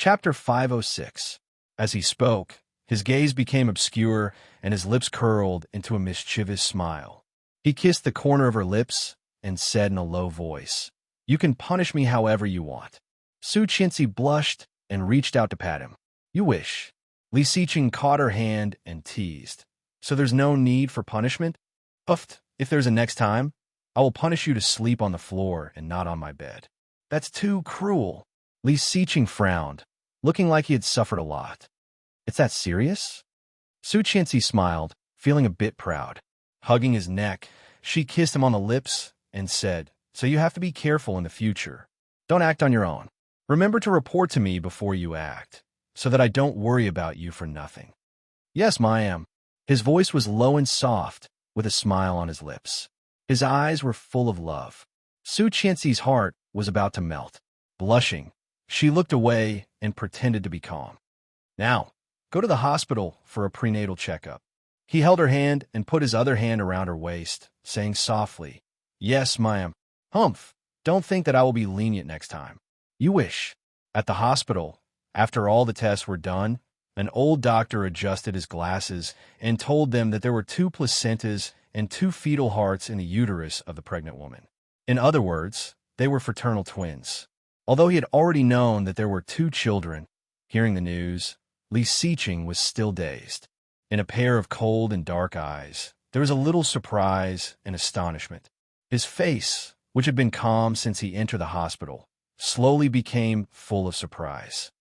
Chapter 506. As he spoke, his gaze became obscure and his lips curled into a mischievous smile. He kissed the corner of her lips and said in a low voice, "You can punish me however you want." Su Qianxi blushed and reached out to pat him. "You wish." Li Xiqing caught her hand and teased. "So there's no need for punishment? Uffed, if there's a next time, I will punish you to sleep on the floor and not on my bed." "That's too cruel." Li Xiqing frowned, looking like he had suffered a lot. "It's that serious?" Su Qianxi smiled, feeling a bit proud. Hugging his neck, she kissed him on the lips and said, "So you have to be careful in the future. Don't act on your own. Remember to report to me before you act, so that I don't worry about you for nothing." "Yes, ma'am." His voice was low and soft, with a smile on his lips. His eyes were full of love. Su Qianxi's heart was about to melt. Blushing, she looked away and pretended to be calm. "Now, go to the hospital for a prenatal checkup." He held her hand and put his other hand around her waist, saying softly, "Yes, ma'am." "Humph, don't think that I will be lenient next time." "You wish." At the hospital, after all the tests were done, an old doctor adjusted his glasses and told them that there were 2 placentas and 2 fetal hearts in the uterus of the pregnant woman. In other words, they were fraternal twins. Although he had already known that there were 2 children, hearing the news, Li Xiqing was still dazed. In a pair of cold and dark eyes, there was a little surprise and astonishment. His face, which had been calm since he entered the hospital, slowly became full of surprise.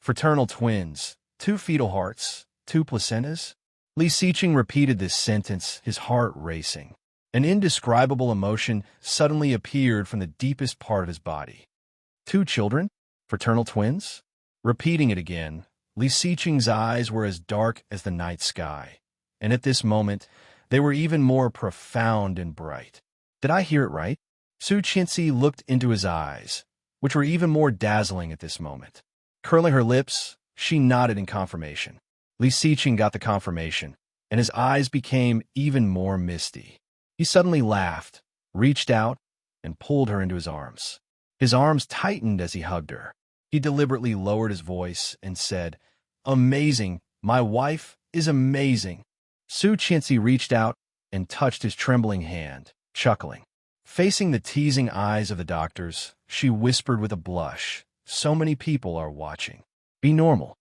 Fraternal twins, 2 fetal hearts, 2 placentas? Li Xiqing repeated this sentence, his heart racing. An indescribable emotion suddenly appeared from the deepest part of his body. 2 children? Fraternal twins? Repeating it again, Li Xiqing's eyes were as dark as the night sky, and at this moment, they were even more profound and bright. Did I hear it right? Su Qianxi looked into his eyes, which were even more dazzling at this moment. Curling her lips, she nodded in confirmation. Li Xiqing got the confirmation, and his eyes became even more misty. He suddenly laughed, reached out, and pulled her into his arms. His arms tightened as he hugged her. He deliberately lowered his voice and said, "Amazing, my wife is amazing." Su Qianxi reached out and touched his trembling hand, chuckling. Facing the teasing eyes of the doctors, she whispered with a blush, "So many people are watching. Be normal."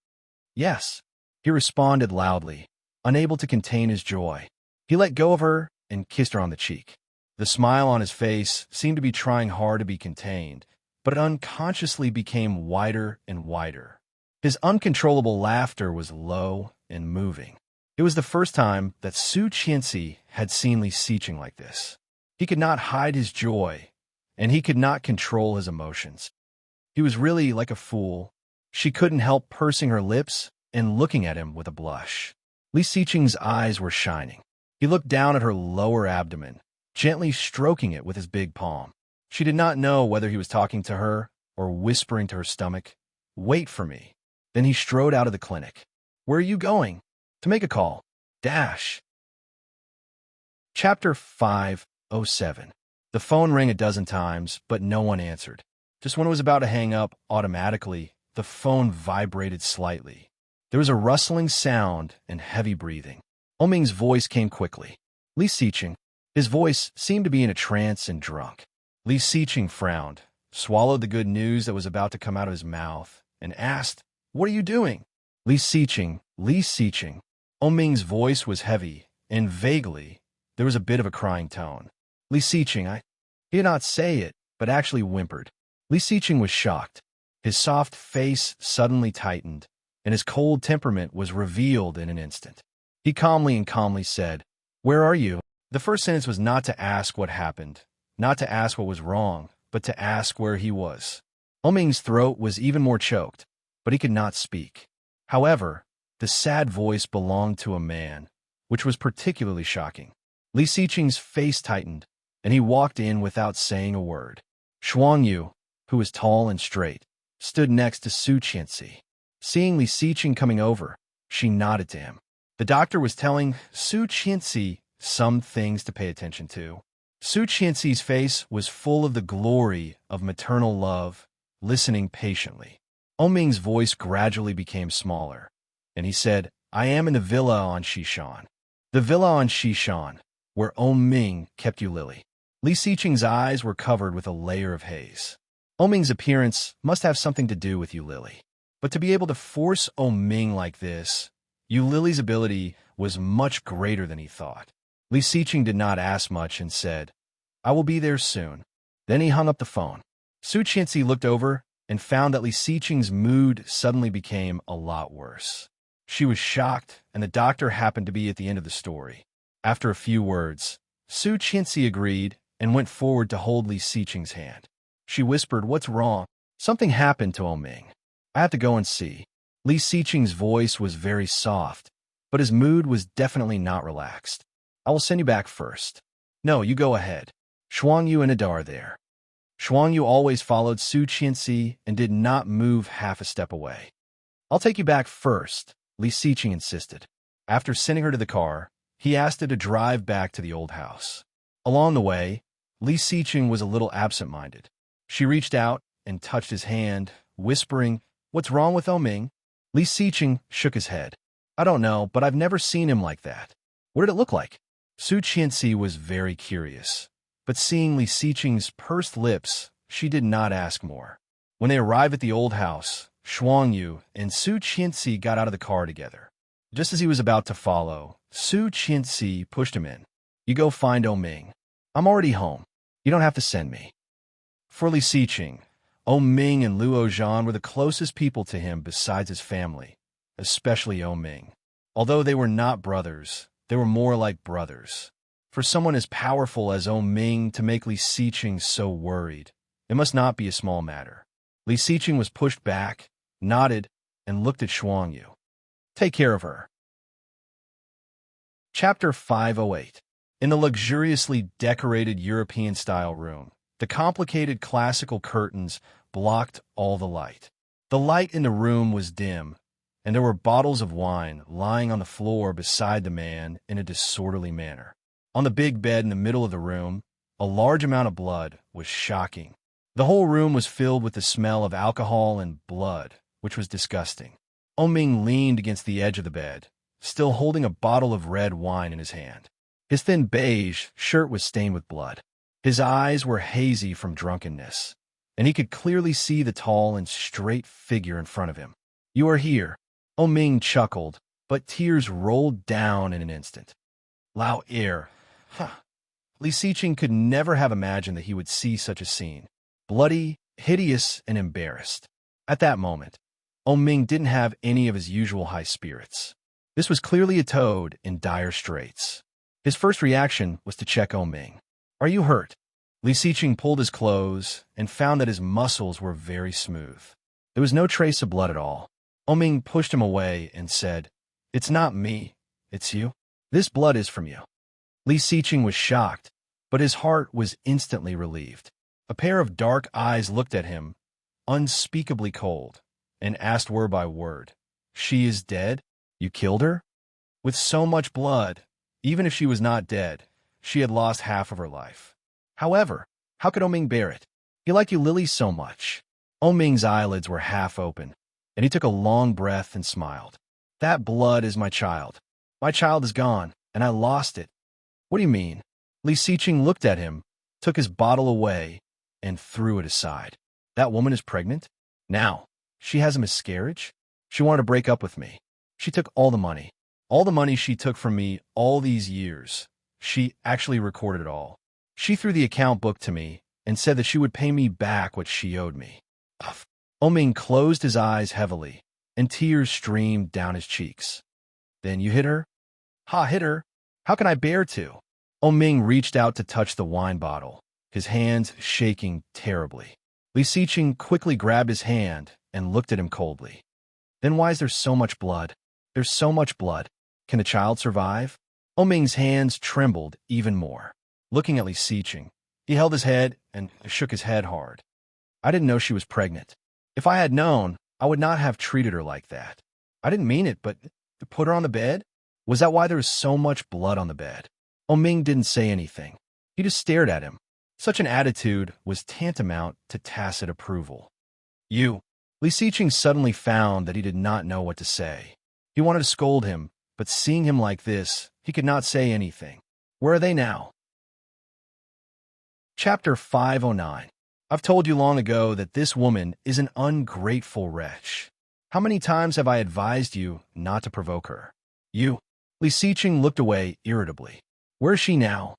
"Yes," he responded loudly, unable to contain his joy. He let go of her and kissed her on the cheek. The smile on his face seemed to be trying hard to be contained, but it unconsciously became wider and wider. His uncontrollable laughter was low and moving. It was the first time that Su Qianxi had seen Li Xiqing like this. He could not hide his joy, and he could not control his emotions. He was really like a fool. She couldn't help pursing her lips and looking at him with a blush. Li Xiqing's eyes were shining. He looked down at her lower abdomen, gently stroking it with his big palm. She did not know whether he was talking to her or whispering to her stomach, "Wait for me." Then he strode out of the clinic. "Where are you going?" "To make a call." Dash. Chapter 507. The phone rang a dozen times, but no one answered. Just when it was about to hang up, automatically, the phone vibrated slightly. There was a rustling sound and heavy breathing. Oming's voice came quickly. "Li Xiqing." His voice seemed to be in a trance and drunk. Li Xiqing frowned, swallowed the good news that was about to come out of his mouth, and asked, "What are you doing?" Li Xiqing, Li Xiqing. Oming's voice was heavy, and vaguely, there was a bit of a crying tone. "Li Xiqing, He did not say it, but actually whimpered. Li Xiqing was shocked. His soft face suddenly tightened, and his cold temperament was revealed in an instant. He calmly said, "Where are you?" The first sentence was not to ask what happened, not to ask what was wrong, but to ask where he was. Oming's throat was even more choked, but he could not speak. However, the sad voice belonged to a man, which was particularly shocking. Li Xiqing's face tightened, and he walked in without saying a word. Shuang Yu, who was tall and straight, stood next to Su Qianxi. Seeing Li Xiqing coming over, she nodded to him. The doctor was telling Su Qianxi some things to pay attention to. Su Qianxi's face was full of the glory of maternal love, listening patiently. Ming's voice gradually became smaller, and he said, I am in the villa on Shishan. The villa on Shishan, where Ming kept you, Lily. Li Xiqing's eyes were covered with a layer of haze. Ming's appearance must have something to do with you, Lily. But to be able to force Ming like this, Yu Lily's ability was much greater than he thought. Li Xiqing did not ask much and said, I will be there soon. Then he hung up the phone. Su Qianxi looked over and found that Li Xiqing's mood suddenly became a lot worse. She was shocked, and the doctor happened to be at the end of the story. After a few words, Su Qianxi agreed and went forward to hold Li Xiqing's hand. She whispered, What's wrong? Something happened to Ming. I have to go and see. Li Xiqing's voice was very soft, but his mood was definitely not relaxed. I will send you back first. No, you go ahead. Shuangyu and Adar are there. Shuangyu always followed Su Qianxi and did not move half a step away. I'll take you back first, Li Xiqing insisted. After sending her to the car, he asked her to drive back to the old house. Along the way, Li Xiqing was a little absent-minded. She reached out and touched his hand, whispering, What's wrong with Ming? Li Xiqing shook his head. I don't know, but I've never seen him like that. What did it look like? Su Qianxi was very curious, but seeing Li Xiqing's pursed lips, she did not ask more. When they arrived at the old house, Shuangyu and Su Qianxi got out of the car together. Just as he was about to follow, Su Qianxi pushed him in. You go find Ming. I'm already home. You don't have to send me. For Li Xiqing, Ming and Luo Zhan were the closest people to him besides his family, especially Ming. Although they were not brothers, they were more like brothers. For someone as powerful as Ming to make Li Xiqing so worried, it must not be a small matter. Li Xiqing was pushed back, nodded, and looked at Shuangyu. Take care of her. Chapter 508. In the luxuriously decorated European-style room, the complicated classical curtains blocked all the light. The light in the room was dim, and there were bottles of wine lying on the floor beside the man in a disorderly manner. On the big bed in the middle of the room, a large amount of blood was shocking. The whole room was filled with the smell of alcohol and blood, which was disgusting. Ming leaned against the edge of the bed, still holding a bottle of red wine in his hand. His thin beige shirt was stained with blood. His eyes were hazy from drunkenness, and he could clearly see the tall and straight figure in front of him. You are here. Ming chuckled, but tears rolled down in an instant. Lao Er. Li Xiqing could never have imagined that he would see such a scene. Bloody, hideous, and embarrassed. At that moment, Ming didn't have any of his usual high spirits. This was clearly a toad in dire straits. His first reaction was to check Ming. Are you hurt? Li Xiqing pulled his clothes and found that his muscles were very smooth. There was no trace of blood at all. Ming pushed him away and said, It's not me, it's you. This blood is from you. Li Xiqing was shocked, but his heart was instantly relieved. A pair of dark eyes looked at him, unspeakably cold, and asked word by word, She is dead? You killed her? With so much blood, even if she was not dead, she had lost half of her life. However, how could Ming bear it? He liked you Lily so much. Ming's eyelids were half open, and he took a long breath and smiled. That blood is my child. My child is gone, and I lost it. What do you mean? Li Xiqing looked at him, took his bottle away, and threw it aside. That woman is pregnant? Now, she has a miscarriage? She wanted to break up with me. She took all the money. All the money she took from me all these years. She actually recorded it all. She threw the account book to me and said that she would pay me back what she owed me. Ming closed his eyes heavily, and tears streamed down his cheeks. Then you hit her? Hit her? How can I bear to? Ming reached out to touch the wine bottle, his hands shaking terribly. Li Xiqing quickly grabbed his hand and looked at him coldly. Then why is there so much blood? There's so much blood. Can the child survive? Ming's hands trembled even more. Looking at Li Xiqing, he held his head and shook his head hard. I didn't know she was pregnant. If I had known, I would not have treated her like that. I didn't mean it, but to put her on the bed? Was that why there was so much blood on the bed? Ming didn't say anything. He just stared at him. Such an attitude was tantamount to tacit approval. You. Li Siqing suddenly found that he did not know what to say. He wanted to scold him, but seeing him like this, he could not say anything. Where are they now? Chapter 509. I've told you long ago that this woman is an ungrateful wretch. How many times have I advised you not to provoke her? You. Li Siqing looked away irritably. Where is she now?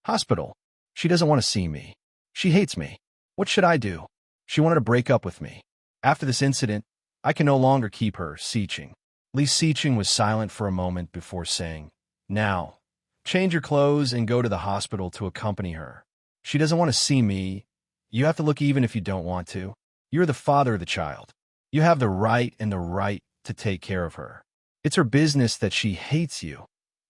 Hospital. She doesn't want to see me. She hates me. What should I do? She wanted to break up with me. After this incident, I can no longer keep her, Siqing. Li Siqing was silent for a moment before saying, Now, change your clothes and go to the hospital to accompany her. She doesn't want to see me. You have to look even if you don't want to. You're the father of the child. You have the right to take care of her. It's her business that she hates you,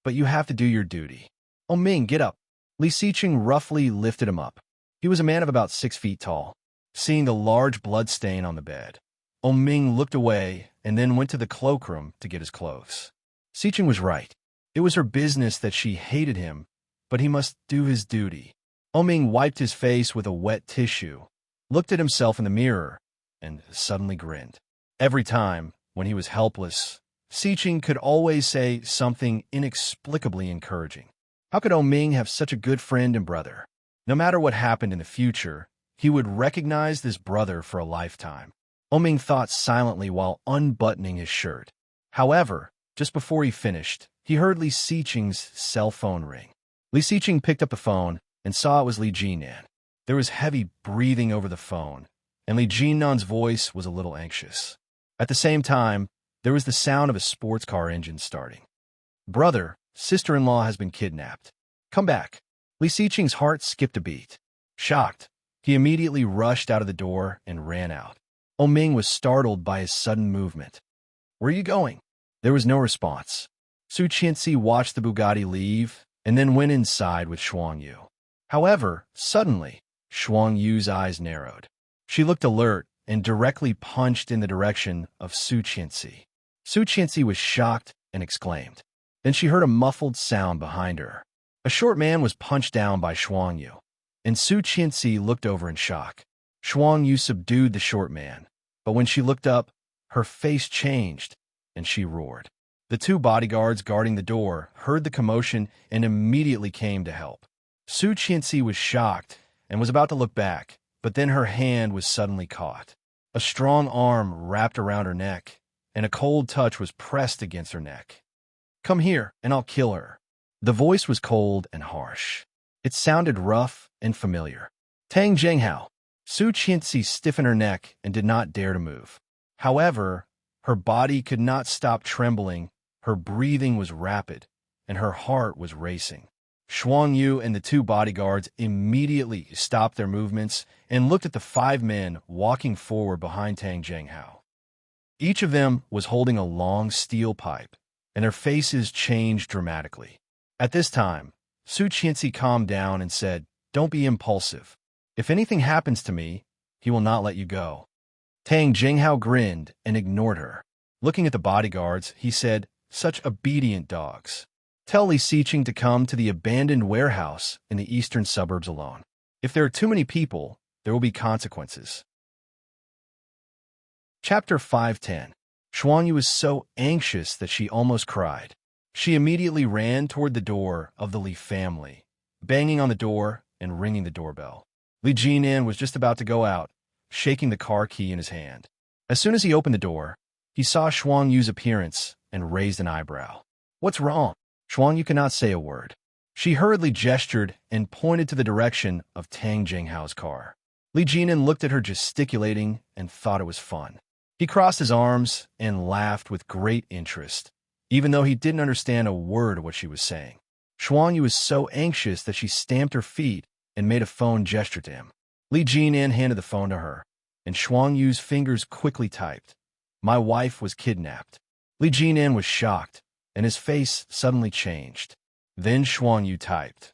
but you have to do your duty. Oh Ming, get up. Li Siqing roughly lifted him up. He was a man of about 6 feet tall. Seeing the large blood stain on the bed, Oh Ming looked away and then went to the cloakroom to get his clothes. Siqing was right. It was her business that she hated him, but he must do his duty. Oh Ming wiped his face with a wet tissue, looked at himself in the mirror, and suddenly grinned. Every time, when he was helpless, Siqing could always say something inexplicably encouraging. How could Oh Ming have such a good friend and brother? No matter what happened in the future, he would recognize this brother for a lifetime. Oh Ming thought silently while unbuttoning his shirt. However, just before he finished, he heard Li Siqing's cell phone ring. Li Siqing picked up the phone and saw it was Li Jinan. There was heavy breathing over the phone, and Li Jinan's voice was a little anxious. At the same time, there was the sound of a sports car engine starting. Brother, sister-in-law has been kidnapped. Come back. Li Siqing's heart skipped a beat. Shocked, he immediately rushed out of the door and ran out. Oh Ming was startled by his sudden movement. Where are you going? There was no response. Su Qianxi watched the Bugatti leave and then went inside with Shuang Yu. However, suddenly, Shuang Yu's eyes narrowed. She looked alert and directly punched in the direction of Su Qianxi. Su Qianxi was shocked and exclaimed. Then she heard a muffled sound behind her. A short man was punched down by Shuang Yu, and Su Qianxi looked over in shock. Shuang Yu subdued the short man, but when she looked up, her face changed, and she roared. The 2 bodyguards guarding the door heard the commotion and immediately came to help. Su Qianxi was shocked and was about to look back, but then her hand was suddenly caught. A strong arm wrapped around her neck, and a cold touch was pressed against her neck. Come here, and I'll kill her. The voice was cold and harsh. It sounded rough and familiar. Tang Zhenghao. Su Qianxi stiffened her neck and did not dare to move. However, her body could not stop trembling, her breathing was rapid, and her heart was racing. Shuang Yu and the 2 bodyguards immediately stopped their movements and looked at the 5 men walking forward behind Tang Zhenghao. Each of them was holding a long steel pipe, and their faces changed dramatically. At this time, Su Qianxi calmed down and said, Don't be impulsive. If anything happens to me, he will not let you go. Tang Zhenghao grinned and ignored her. Looking at the bodyguards, he said, Such obedient dogs. Tell Li Siqing to come to the abandoned warehouse in the eastern suburbs alone. If there are too many people, there will be consequences. Chapter 510. Shuang Yu was so anxious that she almost cried. She immediately ran toward the door of the Li family, banging on the door and ringing the doorbell. Li Jinan was just about to go out, shaking the car key in his hand. As soon as he opened the door, he saw Shuang Yu's appearance and raised an eyebrow. What's wrong? Shuang Yu could not say a word. She hurriedly gestured and pointed to the direction of Tang Zhenghao's car. Li Jinan looked at her gesticulating and thought it was fun. He crossed his arms and laughed with great interest, even though he didn't understand a word of what she was saying. Shuang Yu was so anxious that she stamped her feet and made a phone gesture to him. Li Jinan handed the phone to her, and Shuang Yu's fingers quickly typed. My wife was kidnapped. Li Jinan was shocked, and his face suddenly changed. Then Shuang Yu typed,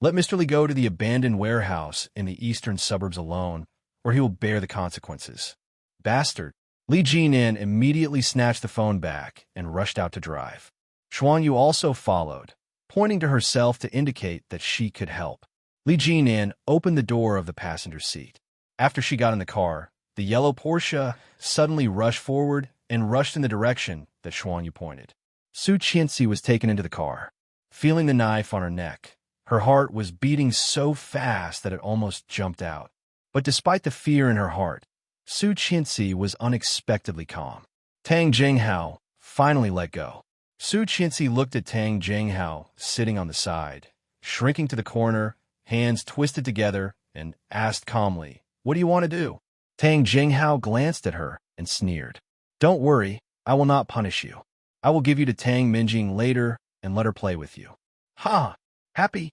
Let Mr. Li go to the abandoned warehouse in the eastern suburbs alone, or he will bear the consequences. Bastard. Li Jinan immediately snatched the phone back and rushed out to drive. Shuang Yu also followed, pointing to herself to indicate that she could help. Li Jinan opened the door of the passenger seat. After she got in the car, The yellow Porsche suddenly rushed forward and rushed in the direction that Xuanyu pointed. Su Qianxi was taken into the car. Feeling the knife on her neck, her heart was beating so fast that it almost jumped out. But despite the fear in her heart, Su Qianxi was unexpectedly calm. Tang Jinghao finally let go. Su Qianxi looked at Tang Jinghao sitting on the side, shrinking to the corner, hands twisted together, and asked calmly, "What do you want to do?" Tang Jinghao glanced at her and sneered. "Don't worry, I will not punish you. I will give you to Tang Minjing later and let her play with you." "Ha! Happy?"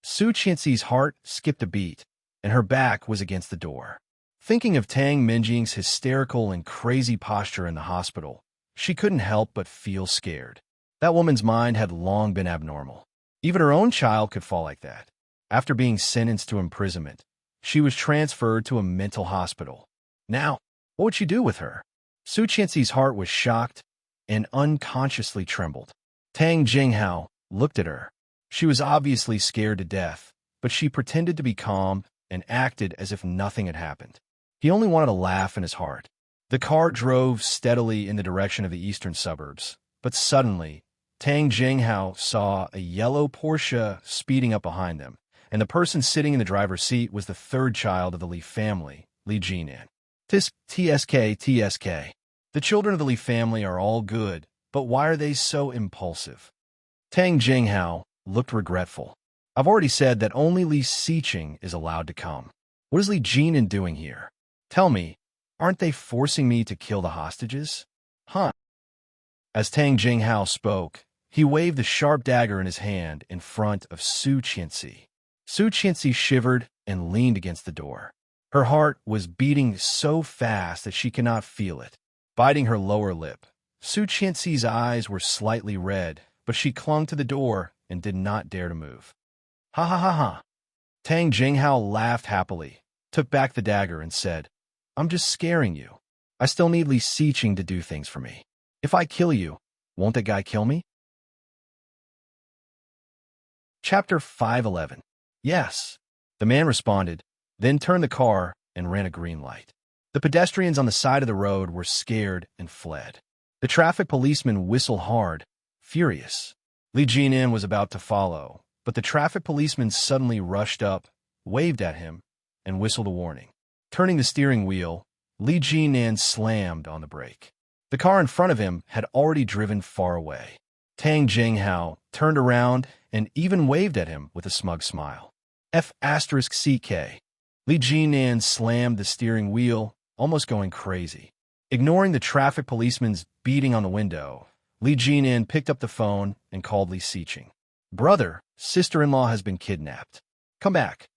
Su Qianxi's heart skipped a beat, and her back was against the door. Thinking of Tang Minjing's hysterical and crazy posture in the hospital, she couldn't help but feel scared. That woman's mind had long been abnormal. Even her own child could fall like that. After being sentenced to imprisonment, she was transferred to a mental hospital. Now, what would she do with her? Su Qianxi's heart was shocked and unconsciously trembled. Tang Jinghao looked at her. She was obviously scared to death, but she pretended to be calm and acted as if nothing had happened. He only wanted to laugh in his heart. The car drove steadily in the direction of the eastern suburbs, but suddenly, Tang Jinghao saw a yellow Porsche speeding up behind them, and the person sitting in the driver's seat was the third child of the Li family, Li Jinan. TSK. The children of the Li family are all good, but why are they so impulsive? Tang Jinghao looked regretful. I've already said that only Li Xiqing is allowed to come. What is Li Jinan doing here? Tell me, aren't they forcing me to kill the hostages? Huh? As Tang Jinghao spoke, he waved the sharp dagger in his hand in front of Su Qianxi. Su Qianxi shivered and leaned against the door. Her heart was beating so fast that she could not feel it. Biting her lower lip, Su Qianxi's eyes were slightly red, but she clung to the door and did not dare to move. Ha ha ha ha. Tang Jinghao laughed happily, took back the dagger and said, "I'm just scaring you. I still need Li Xiqing to do things for me. If I kill you, won't that guy kill me?" Chapter 511. Yes. The man responded, then turned the car and ran a green light. The pedestrians on the side of the road were scared and fled. The traffic policeman whistled hard, furious. Li Jinan was about to follow, but the traffic policeman suddenly rushed up, waved at him, and whistled a warning. Turning the steering wheel, Li Jinan slammed on the brake. The car in front of him had already driven far away. Tang Jinghao turned around and even waved at him with a smug smile. F***CK. Li Jinan slammed the steering wheel, almost going crazy. Ignoring the traffic policeman's beating on the window, Li Jinan picked up the phone and called Li Xiqing. "Brother, sister-in-law has been kidnapped. Come back."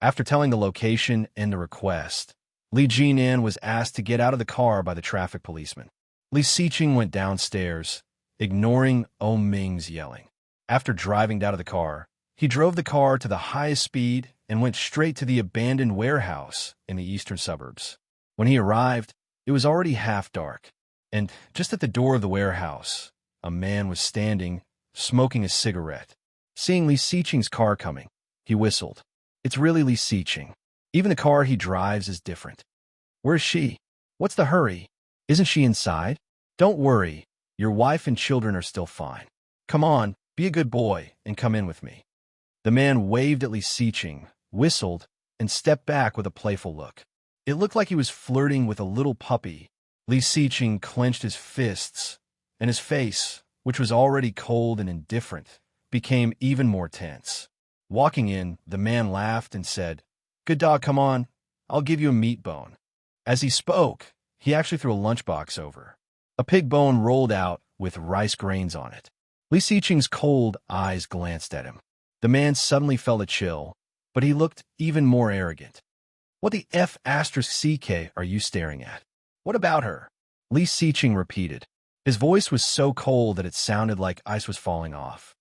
After telling the location and the request, Li Jinan was asked to get out of the car by the traffic policeman. Li Xiqing went downstairs, ignoring Ming's yelling. After driving out of the car, he drove the car to the highest speed and went straight to the abandoned warehouse in the eastern suburbs. When he arrived, it was already half dark, and just at the door of the warehouse, a man was standing, smoking a cigarette. Seeing Li Xiqing's car coming, he whistled. It's really Li Xiqing. Even the car he drives is different. Where's she? What's the hurry? Isn't she inside? Don't worry, your wife and children are still fine. Come on, be a good boy and come in with me. The man waved at Li Xiqing, whistled, and stepped back with a playful look. It looked like he was flirting with a little puppy. Li Xiqing clenched his fists, and his face, which was already cold and indifferent, became even more tense. Walking in, the man laughed and said, "Good dog, come on. I'll give you a meat bone." As he spoke, he actually threw a lunchbox over. A pig bone rolled out with rice grains on it. Li Xiqing's cold eyes glanced at him. The man suddenly felt a chill, but he looked even more arrogant. "What the F***CK are you staring at? What about her?" Li Xiqing repeated. His voice was so cold that it sounded like ice was falling off.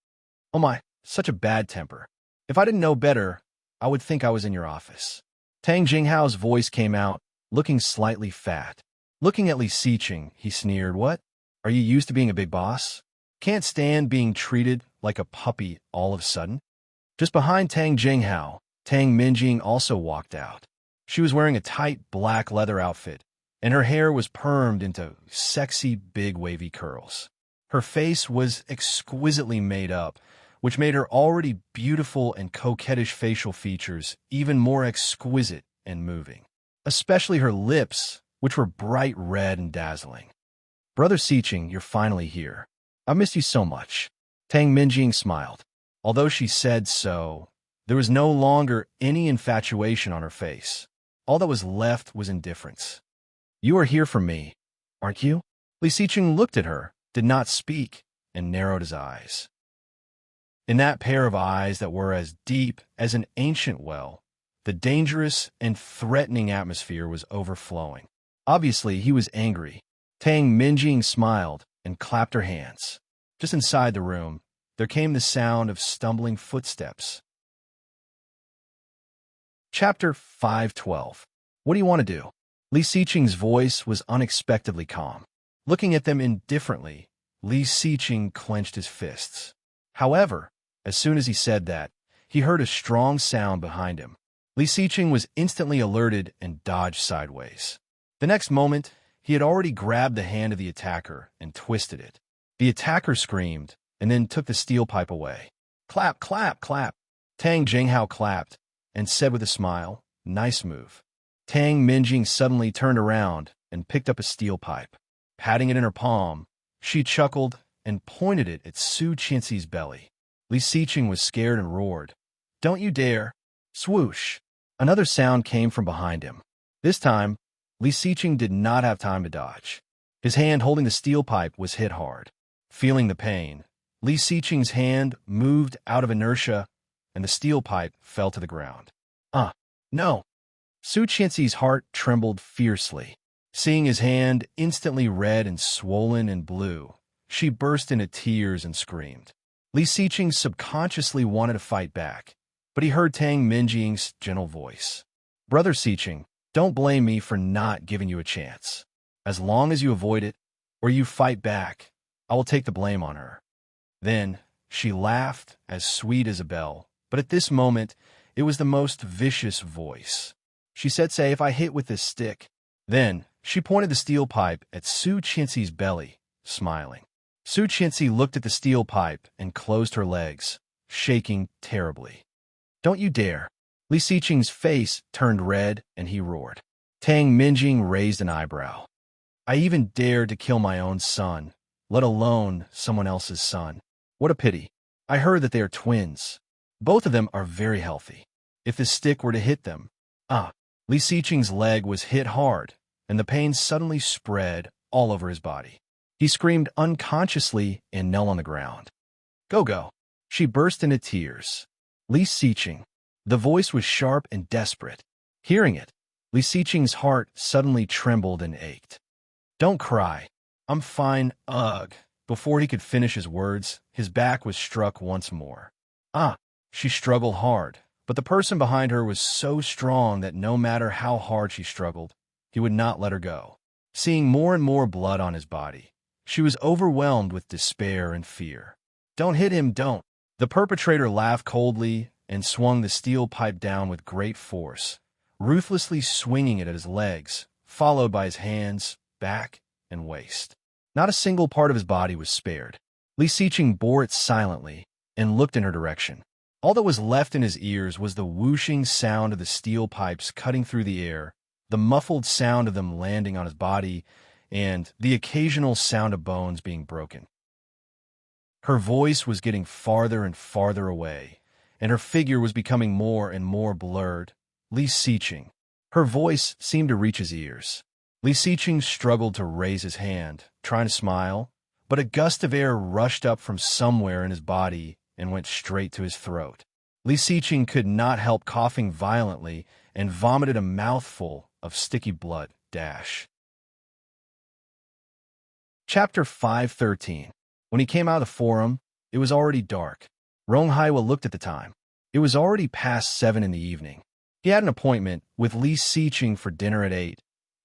"Oh my, such a bad temper. If I didn't know better, I would think I was in your office." Tang Jinghao's voice came out, looking slightly fat. Looking at Li Xiqing, he sneered, "What? Are you used to being a big boss? Can't stand being treated like a puppy all of a sudden?" Just behind Tang Jinghao, Tang Minjing also walked out. She was wearing a tight black leather outfit, and her hair was permed into sexy big wavy curls. Her face was exquisitely made up, which made her already beautiful and coquettish facial features even more exquisite and moving. Especially her lips, which were bright red and dazzling. "Brother Siqing, you're finally here. I missed you so much." Tang Minjing smiled. Although she said so, there was no longer any infatuation on her face. All that was left was indifference. "You are here for me, aren't you?" Li Siqing looked at her, did not speak, and narrowed his eyes. In that pair of eyes that were as deep as an ancient well, the dangerous and threatening atmosphere was overflowing. Obviously, he was angry. Tang Minjing smiled and clapped her hands. Just inside the room, there came the sound of stumbling footsteps. Chapter 512. What do you want to do? Li Siqing's voice was unexpectedly calm. Looking at them indifferently, Li Siqing clenched his fists. However, as soon as he said that, he heard a strong sound behind him. Li Siqing was instantly alerted and dodged sideways. The next moment, he had already grabbed the hand of the attacker and twisted it. The attacker screamed and then took the steel pipe away. "Clap, clap, clap." Tang Jinghao clapped and said with a smile, "Nice move." Tang Minjing suddenly turned around and picked up a steel pipe. Patting it in her palm, she chuckled and pointed it at Su Qianxi's belly. Li Siqing was scared and roared, "Don't you dare!" Swoosh! Another sound came from behind him. This time, Li Siqing did not have time to dodge. His hand holding the steel pipe was hit hard. Feeling the pain, Li Siqing's hand moved out of inertia, and the steel pipe fell to the ground. No! Su Qianxi's heart trembled fiercely. Seeing his hand instantly red and swollen and blue, she burst into tears and screamed. Li Siqing subconsciously wanted to fight back, but he heard Tang Minjing's gentle voice. "Brother Siqing, don't blame me for not giving you a chance. As long as you avoid it, or you fight back, I will take the blame on her." Then she laughed, as sweet as a bell, but at this moment, it was the most vicious voice. She said, "Say, if I hit with this stick." Then she pointed the steel pipe at Su Qianxi's belly, smiling. Su Qianxi looked at the steel pipe and closed her legs, shaking terribly. "Don't you dare." Li Siqing's face turned red and he roared. Tang Minjing raised an eyebrow. "I even dared to kill my own son, let alone someone else's son. What a pity. I heard that they are twins. Both of them are very healthy. If the stick were to hit them..." Li Siqing's leg was hit hard, and the pain suddenly spread all over his body. He screamed unconsciously and knelt on the ground. Go. She burst into tears. "Li Siqing." The voice was sharp and desperate. Hearing it, Li Siqing's heart suddenly trembled and ached. "Don't cry. I'm fine, ugh." Before he could finish his words, his back was struck once more. She struggled hard, but the person behind her was so strong that no matter how hard she struggled, he would not let her go. Seeing more and more blood on his body, she was overwhelmed with despair and fear. "Don't hit him, don't." The perpetrator laughed coldly and swung the steel pipe down with great force, ruthlessly swinging it at his legs, followed by his hands, back, and waist. Not a single part of his body was spared. Li Siqing bore it silently and looked in her direction. All that was left in his ears was the whooshing sound of the steel pipes cutting through the air, the muffled sound of them landing on his body, and the occasional sound of bones being broken. Her voice was getting farther and farther away, and her figure was becoming more and more blurred. Li Siqing. Her voice seemed to reach his ears. Li Siqing struggled to raise his hand, trying to smile, but a gust of air rushed up from somewhere in his body and went straight to his throat. Li Siqing could not help coughing violently and vomited a mouthful of sticky blood. Chapter 513. When he came out of the forum, it was already dark. Rong Haiwa looked at the time. It was already past 7 in the evening. He had an appointment with Li Siqing for dinner at 8,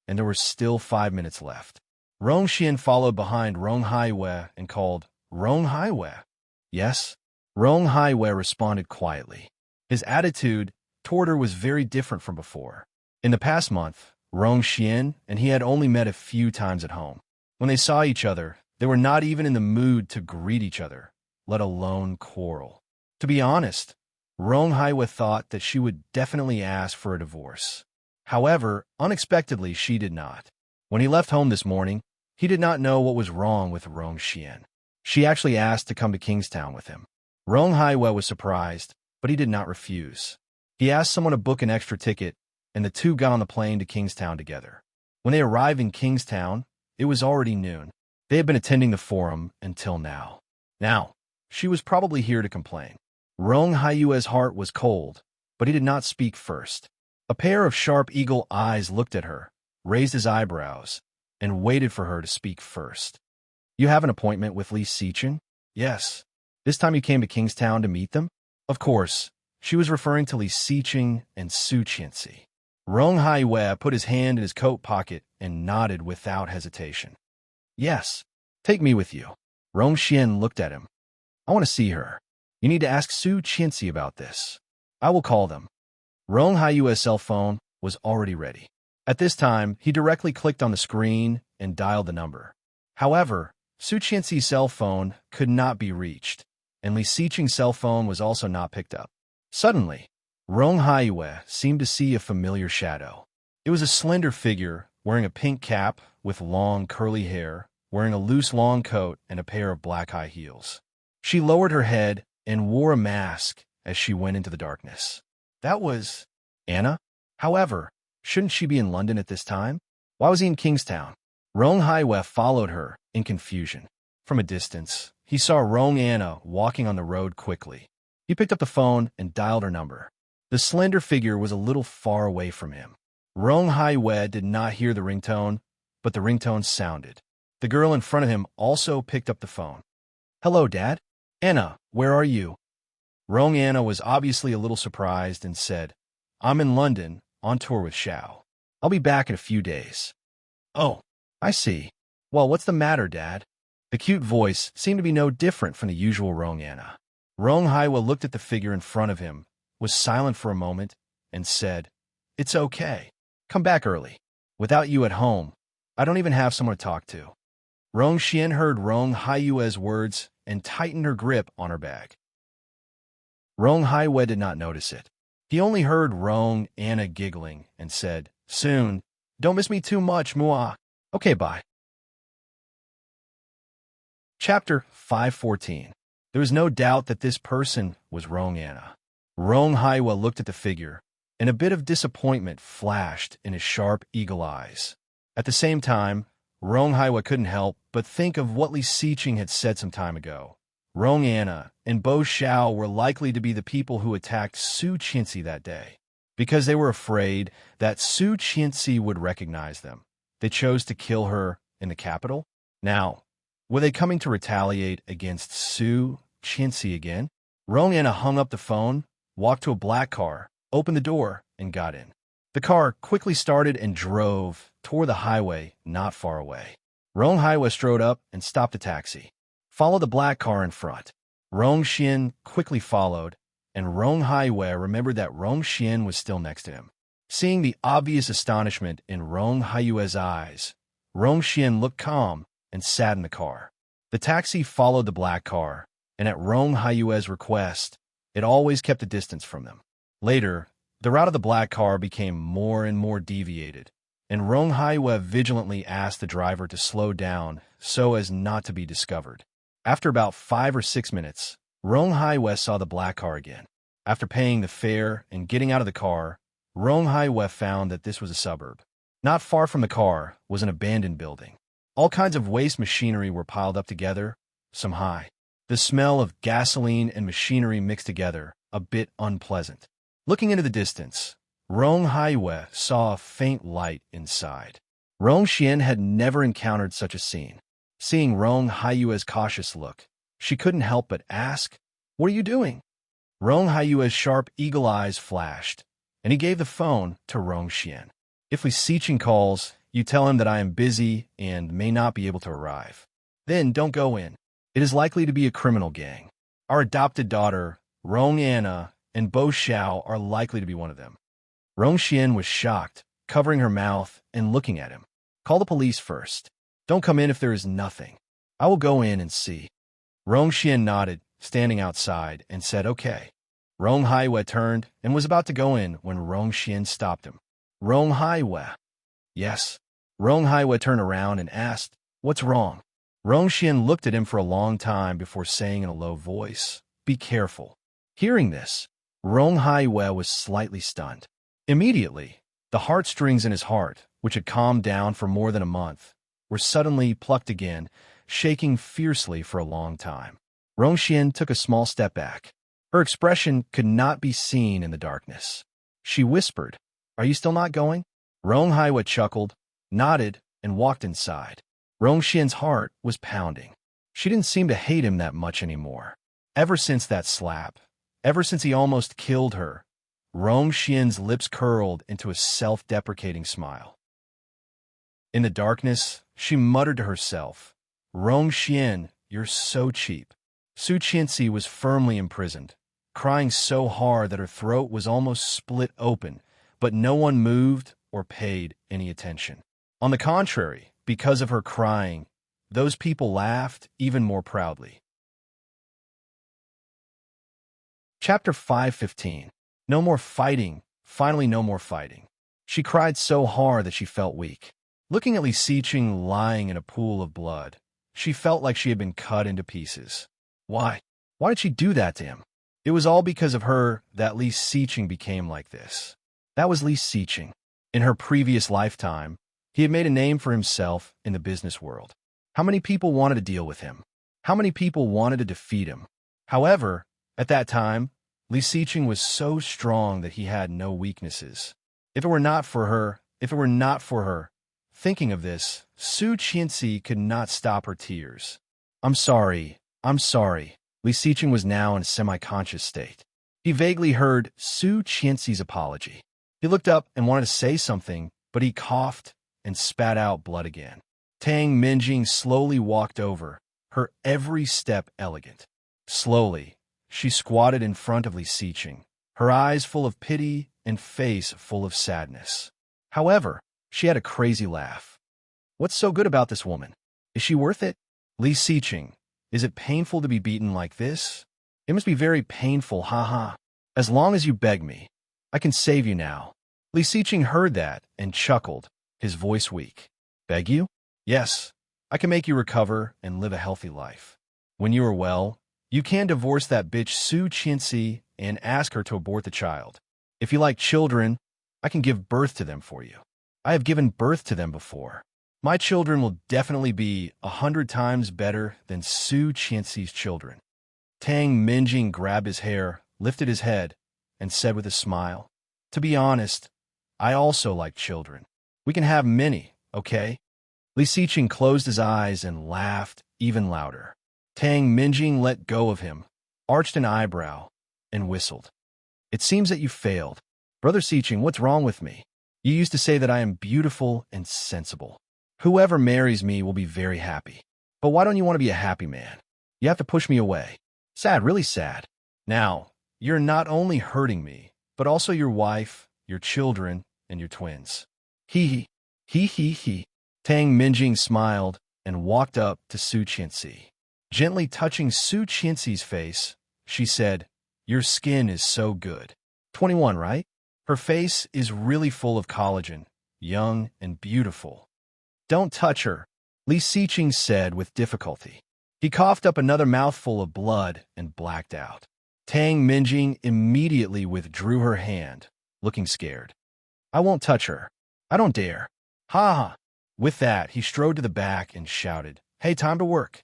and there were still 5 minutes left. Rong Xian followed behind Rong Haiwa and called, "Rong Haiwa." "Yes?" Rong Haiwa responded quietly. His attitude toward her was very different from before. In the past month, Rong Xian and he had only met a few times at home. When they saw each other, they were not even in the mood to greet each other, let alone quarrel. To be honest, Rong Haiwa thought that she would definitely ask for a divorce. However, unexpectedly, she did not. When he left home this morning, he did not know what was wrong with Rong Xian. She actually asked to come to Kingstown with him. Rong Haiwa was surprised, but he did not refuse. He asked someone to book an extra ticket, and the two got on the plane to Kingstown together. When they arrived in Kingstown, it was already noon. They had been attending the forum until now. Now, she was probably here to complain. Rong Haiyue's heart was cold, but he did not speak first. A pair of sharp eagle eyes looked at her, raised his eyebrows, and waited for her to speak first. You have an appointment with Li Xichen? Yes. This time you came to Kingstown to meet them? Of course. She was referring to Li Xichen and Su Qianxi. Rong Haiyue put his hand in his coat pocket and nodded without hesitation. Yes. Take me with you. Rong Xian looked at him. I want to see her. You need to ask Su Qianxi about this. I will call them. Rong Haiyue's cell phone was already ready. At this time, he directly clicked on the screen and dialed the number. However, Su Qianxi's cell phone could not be reached, and Li Xichen's cell phone was also not picked up. Suddenly, Rong Haiyue seemed to see a familiar shadow. It was a slender figure wearing a pink cap with long curly hair, wearing a loose long coat and a pair of black high heels. She lowered her head and wore a mask as she went into the darkness. That was Anna? However, shouldn't she be in London at this time? Why was he in Kingstown? Rong Haiyue followed her in confusion. From a distance, he saw Rong Anna walking on the road quickly. He picked up the phone and dialed her number. The slender figure was a little far away from him. Rong Haiyue did not hear the ringtone, but the ringtone sounded. The girl in front of him also picked up the phone. Hello, Dad. Anna, where are you? Rong Anna was obviously a little surprised and said, I'm in London, on tour with Xiao. I'll be back in a few days. Oh, I see. Well, what's the matter, Dad? The cute voice seemed to be no different from the usual Rong Anna. Rong Haiyue looked at the figure in front of him, was silent for a moment, and said, It's okay. Come back early. Without you at home, I don't even have someone to talk to. Rong Xian heard Rong Haiyue's words and tightened her grip on her bag. Rong Haiyue did not notice it. He only heard Rong Anna giggling and said, Soon. Don't miss me too much, Mua. Okay, bye. Chapter 514. There was no doubt that this person was Rong Anna. Rong Haiyue looked at the figure, and a bit of disappointment flashed in his sharp eagle eyes. At the same time, Rong Haiyue couldn't help but think of what Li Xichen had said some time ago. Rong Anna and Bo Xiao were likely to be the people who attacked Su Qianxi that day. Because they were afraid that Su Qianxi would recognize them, they chose to kill her in the capital. Now, were they coming to retaliate against Su Qianxi again? Rong Anna hung up the phone, walked to a black car, opened the door, and got in. The car quickly started and drove toward the highway not far away. Rong Haiyue strode up and stopped the taxi. Follow the black car in front. Rong Xian quickly followed, and Rong Haiyue remembered that Rong Xian was still next to him. Seeing the obvious astonishment in Rong Haiyue's eyes, Rong Xian looked calm and sat in the car. The taxi followed the black car, and at Rong Haiyue's request, it always kept a distance from them. Later, the route of the black car became more and more deviated, and Rong Haiyue vigilantly asked the driver to slow down so as not to be discovered. After about 5 or 6 minutes, Rong Haiyue saw the black car again. After paying the fare and getting out of the car, Rong Haiyue found that this was a suburb. Not far from the car was an abandoned building. All kinds of waste machinery were piled up together, some high. The smell of gasoline and machinery mixed together, a bit unpleasant. Looking into the distance, Rong Haiyue saw a faint light inside. Rong Xian had never encountered such a scene. Seeing Rong Haiyue's cautious look, she couldn't help but ask, What are you doing? Rong Haiyue's sharp eagle eyes flashed, and he gave the phone to Rong Xian. If Li Xichen calls, you tell him that I am busy and may not be able to arrive. Then don't go in. It is likely to be a criminal gang. Our adopted daughter, Rong Anna, and Bo Xiao are likely to be one of them. Rong Xian was shocked covering her mouth and looking at him. Call the police first. Don't come in if there is nothing. I will go in and see. Rong Xian nodded, standing outside, and said, okay. Rong Haiwe turned and was about to go in when Rong Xian stopped him. Rong Haiwe. Yes. Rong Haiwe turned around and asked, what's wrong? Rong Xian looked at him for a long time before saying in a low voice, be careful. Hearing this, Rong Haiwe was slightly stunned. Immediately, the heartstrings in his heart, which had calmed down for more than a month, were suddenly plucked again, shaking fiercely for a long time. Rong Xian took a small step back. Her expression could not be seen in the darkness. She whispered, are you still not going? Rong Haiwe chuckled, nodded, and walked inside. Rong Xian's heart was pounding. She didn't seem to hate him that much anymore. Ever since that slap, ever since he almost killed her, Rong Xian's lips curled into a self-deprecating smile. In the darkness, she muttered to herself, Rong Xian, you're so cheap. Su Qianxi was firmly imprisoned, crying so hard that her throat was almost split open, but no one moved or paid any attention. On the contrary, because of her crying, those people laughed even more proudly. Chapter 5:15. No more fighting. Finally, no more fighting. She cried so hard that she felt weak. Looking at Li Xiqing lying in a pool of blood, she felt like she had been cut into pieces. Why? Why did she do that to him? It was all because of her that Li Xiqing became like this. That was Li Xiqing. In her previous lifetime, he had made a name for himself in the business world. How many people wanted to deal with him? How many people wanted to defeat him? However, at that time, Li Xiqing was so strong that he had no weaknesses. If it were not for her, thinking of this, Su Qianxi could not stop her tears. I'm sorry. Li Xiqing was now in a semi-conscious state. He vaguely heard Su Qianxi's apology. He looked up and wanted to say something, but he coughed and spat out blood again. Tang Minjing slowly walked over, her every step elegant. Slowly, she squatted in front of Li Xiqing, her eyes full of pity and face full of sadness. However, she had a crazy laugh. What's so good about this woman? Is she worth it? Li Xiqing, is it painful to be beaten like this? It must be very painful, haha. As long as you beg me, I can save you now. Li Xiqing heard that and chuckled, his voice weak. Beg you? Yes, I can make you recover and live a healthy life. When you are well, you can divorce that bitch Su Qianxi and ask her to abort the child. If you like children, I can give birth to them for you. I have given birth to them before. My children will definitely be 100 times better than Su Qianxi's children. Tang Minjing grabbed his hair, lifted his head, and said with a smile, to be honest, I also like children. We can have many, okay? Li Xiqing closed his eyes and laughed even louder. Tang Minjing let go of him, arched an eyebrow, and whistled. It seems that you failed. Brother Xiqing, what's wrong with me? You used to say that I am beautiful and sensible. Whoever marries me will be very happy. But why don't you want to be a happy man? You have to push me away. Sad, really sad. Now, you're not only hurting me, but also your wife, your children, and your twins. Hee hee. Tang Minjing smiled and walked up to Su Qianxi. Gently touching Su Qianxi's face, she said, your skin is so good. 21, right? Her face is really full of collagen, young and beautiful. Don't touch her, Li Xiqing said with difficulty. He coughed up another mouthful of blood and blacked out. Tang Minjing immediately withdrew her hand, looking scared. I won't touch her. I don't dare. Ha ha. With that, he strode to the back and shouted, hey, time to work.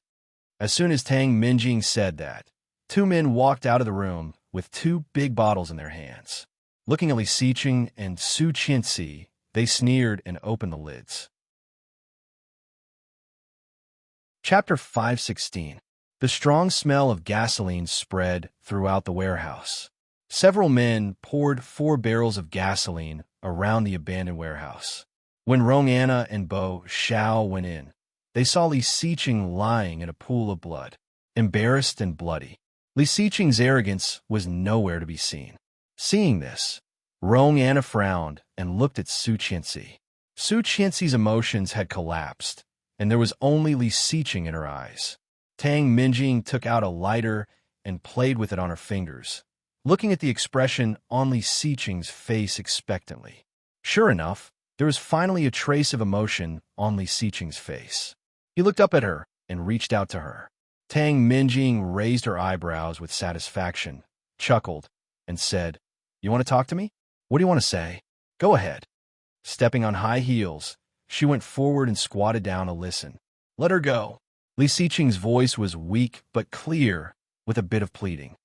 As soon as Tang Minjing said that, two men walked out of the room with two big bottles in their hands. Looking at Li Xiqing and Su Qianxi, they sneered and opened the lids. Chapter 5:16. The strong smell of gasoline spread throughout the warehouse. Several men poured 4 barrels of gasoline around the abandoned warehouse. When Rong Anna and Bo Xiao went in, they saw Li Xiqing lying in a pool of blood, embarrassed and bloody. Li Xiqing's arrogance was nowhere to be seen. Seeing this, Rong Anna frowned and looked at Su Qianxi. Su Qianxi's emotions had collapsed, and there was only Li Xiqing in her eyes. Tang Minjing took out a lighter and played with it on her fingers, looking at the expression on Li Xiqing's face expectantly. Sure enough, there was finally a trace of emotion on Li Xiqing's face. He looked up at her and reached out to her. Tang Minjing raised her eyebrows with satisfaction, chuckled, and said, "You want to talk to me? What do you want to say? Go ahead." Stepping on high heels, she went forward and squatted down to listen. "Let her go." Li Xiqing's voice was weak but clear, with a bit of pleading.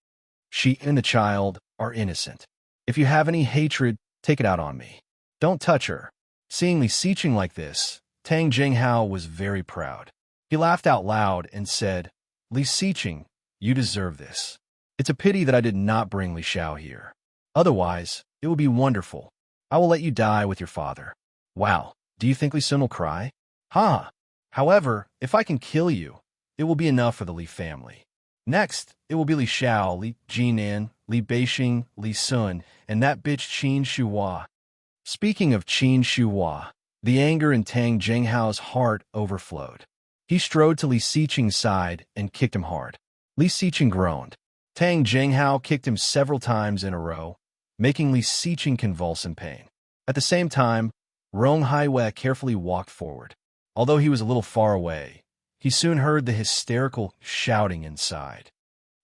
"She and the child are innocent. If you have any hatred, take it out on me. Don't touch her." Seeing Li Xiqing like this, Tang Jinghao was very proud. He laughed out loud and said, "Li Xiqing, you deserve this. It's a pity that I did not bring Li Xiao here. Otherwise, it would be wonderful. I will let you die with your father." "Wow, do you think Li Sun will cry?" "Ha! However, if I can kill you, it will be enough for the Li family. Next, it will be Li Xiao, Li Jinan, Li Beixing, Li Sun, and that bitch Qin Shuhua." Speaking of Qin Shuhua, the anger in Tang Jinghao's heart overflowed. He strode to Li Xiqing's side and kicked him hard. Li Xiqing groaned. Tang Jinghao kicked him several times in a row, making Li Xiqing convulse in pain. At the same time, Rong Haiwei carefully walked forward. Although he was a little far away, he soon heard the hysterical shouting inside.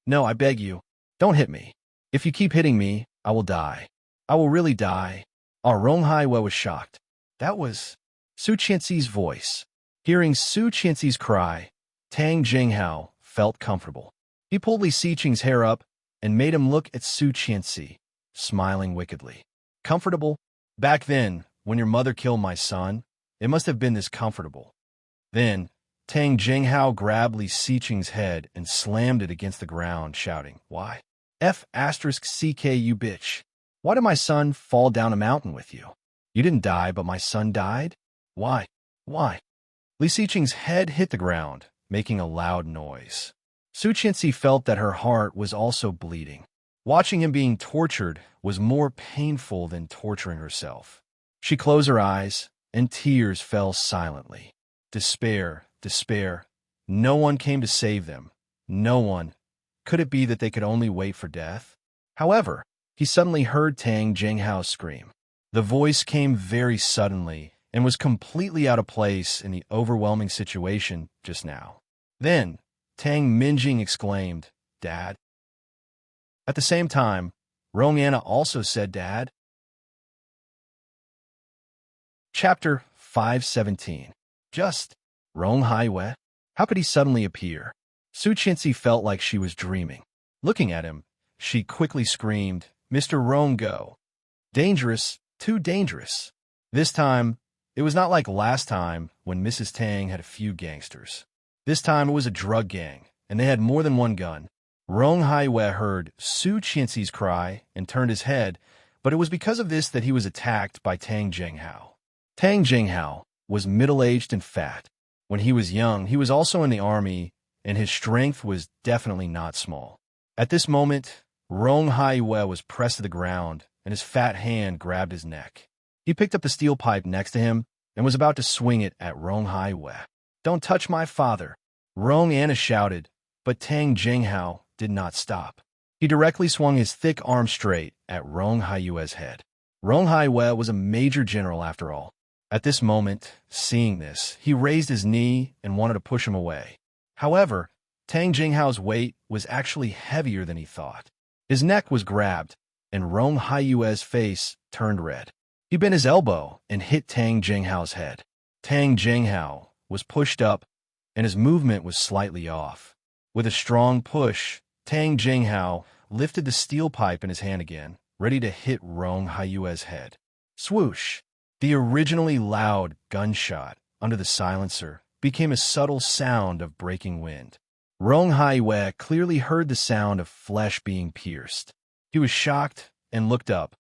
"No, I beg you, don't hit me. If you keep hitting me, I will die. I will really die." Rong Haiwei was shocked. That was Su Qianxi's voice. Hearing Su Qianxi's cry, Tang Jinghao felt comfortable. He pulled Li Xiqing's hair up and made him look at Su Qianxi, smiling wickedly. "Comfortable? Back then, when your mother killed my son, it must have been this comfortable." Then, Tang Jinghao grabbed Li Xiqing's head and slammed it against the ground, shouting, "Why? F***CK, you bitch. Why did my son fall down a mountain with you? You didn't die, but my son died? Why? Why?" Li Xiqing's head hit the ground, making a loud noise. Su Qianxi felt that her heart was also bleeding. Watching him being tortured was more painful than torturing herself. She closed her eyes, and tears fell silently. Despair, despair. No one came to save them. No one. Could it be that they could only wait for death? However, he suddenly heard Tang Jinghao scream. The voice came very suddenly and was completely out of place in the overwhelming situation just now. Then, Tang Minjing exclaimed, "Dad." At the same time, Rong Anna also said, "Dad." Chapter 517. Just Rong Haiwei. How could he suddenly appear? Su Qianxi felt like she was dreaming. Looking at him, she quickly screamed, "Mr. Rong, go. Dangerous, too dangerous." This time, it was not like last time when Mrs. Tang had a few gangsters. This time it was a drug gang, and they had more than one gun. Rong Haiwei heard Su Qianxi's cry and turned his head, but it was because of this that he was attacked by Tang Jinghao. Tang Jinghao was middle-aged and fat. When he was young, he was also in the army, and his strength was definitely not small. At this moment, Rong Haiwei was pressed to the ground, and his fat hand grabbed his neck. He picked up the steel pipe next to him and was about to swing it at Rong Haiwei. "Don't touch my father!" Rong Anna shouted, but Tang Jinghao did not stop. He directly swung his thick arm straight at Rong Haiwei's head. Rong Haiwei was a major general after all. At this moment, seeing this, he raised his knee and wanted to push him away. However, Tang Jinghao's weight was actually heavier than he thought. His neck was grabbed, and Rong Haiwei's face turned red. He bent his elbow and hit Tang Jinghao's head. Tang Jinghao was pushed up, and his movement was slightly off. With a strong push, Tang Jinghao lifted the steel pipe in his hand again, ready to hit Rong Haiwei's head. Swoosh! The originally loud gunshot under the silencer became a subtle sound of breaking wind. Rong Haiwei clearly heard the sound of flesh being pierced. He was shocked and looked up,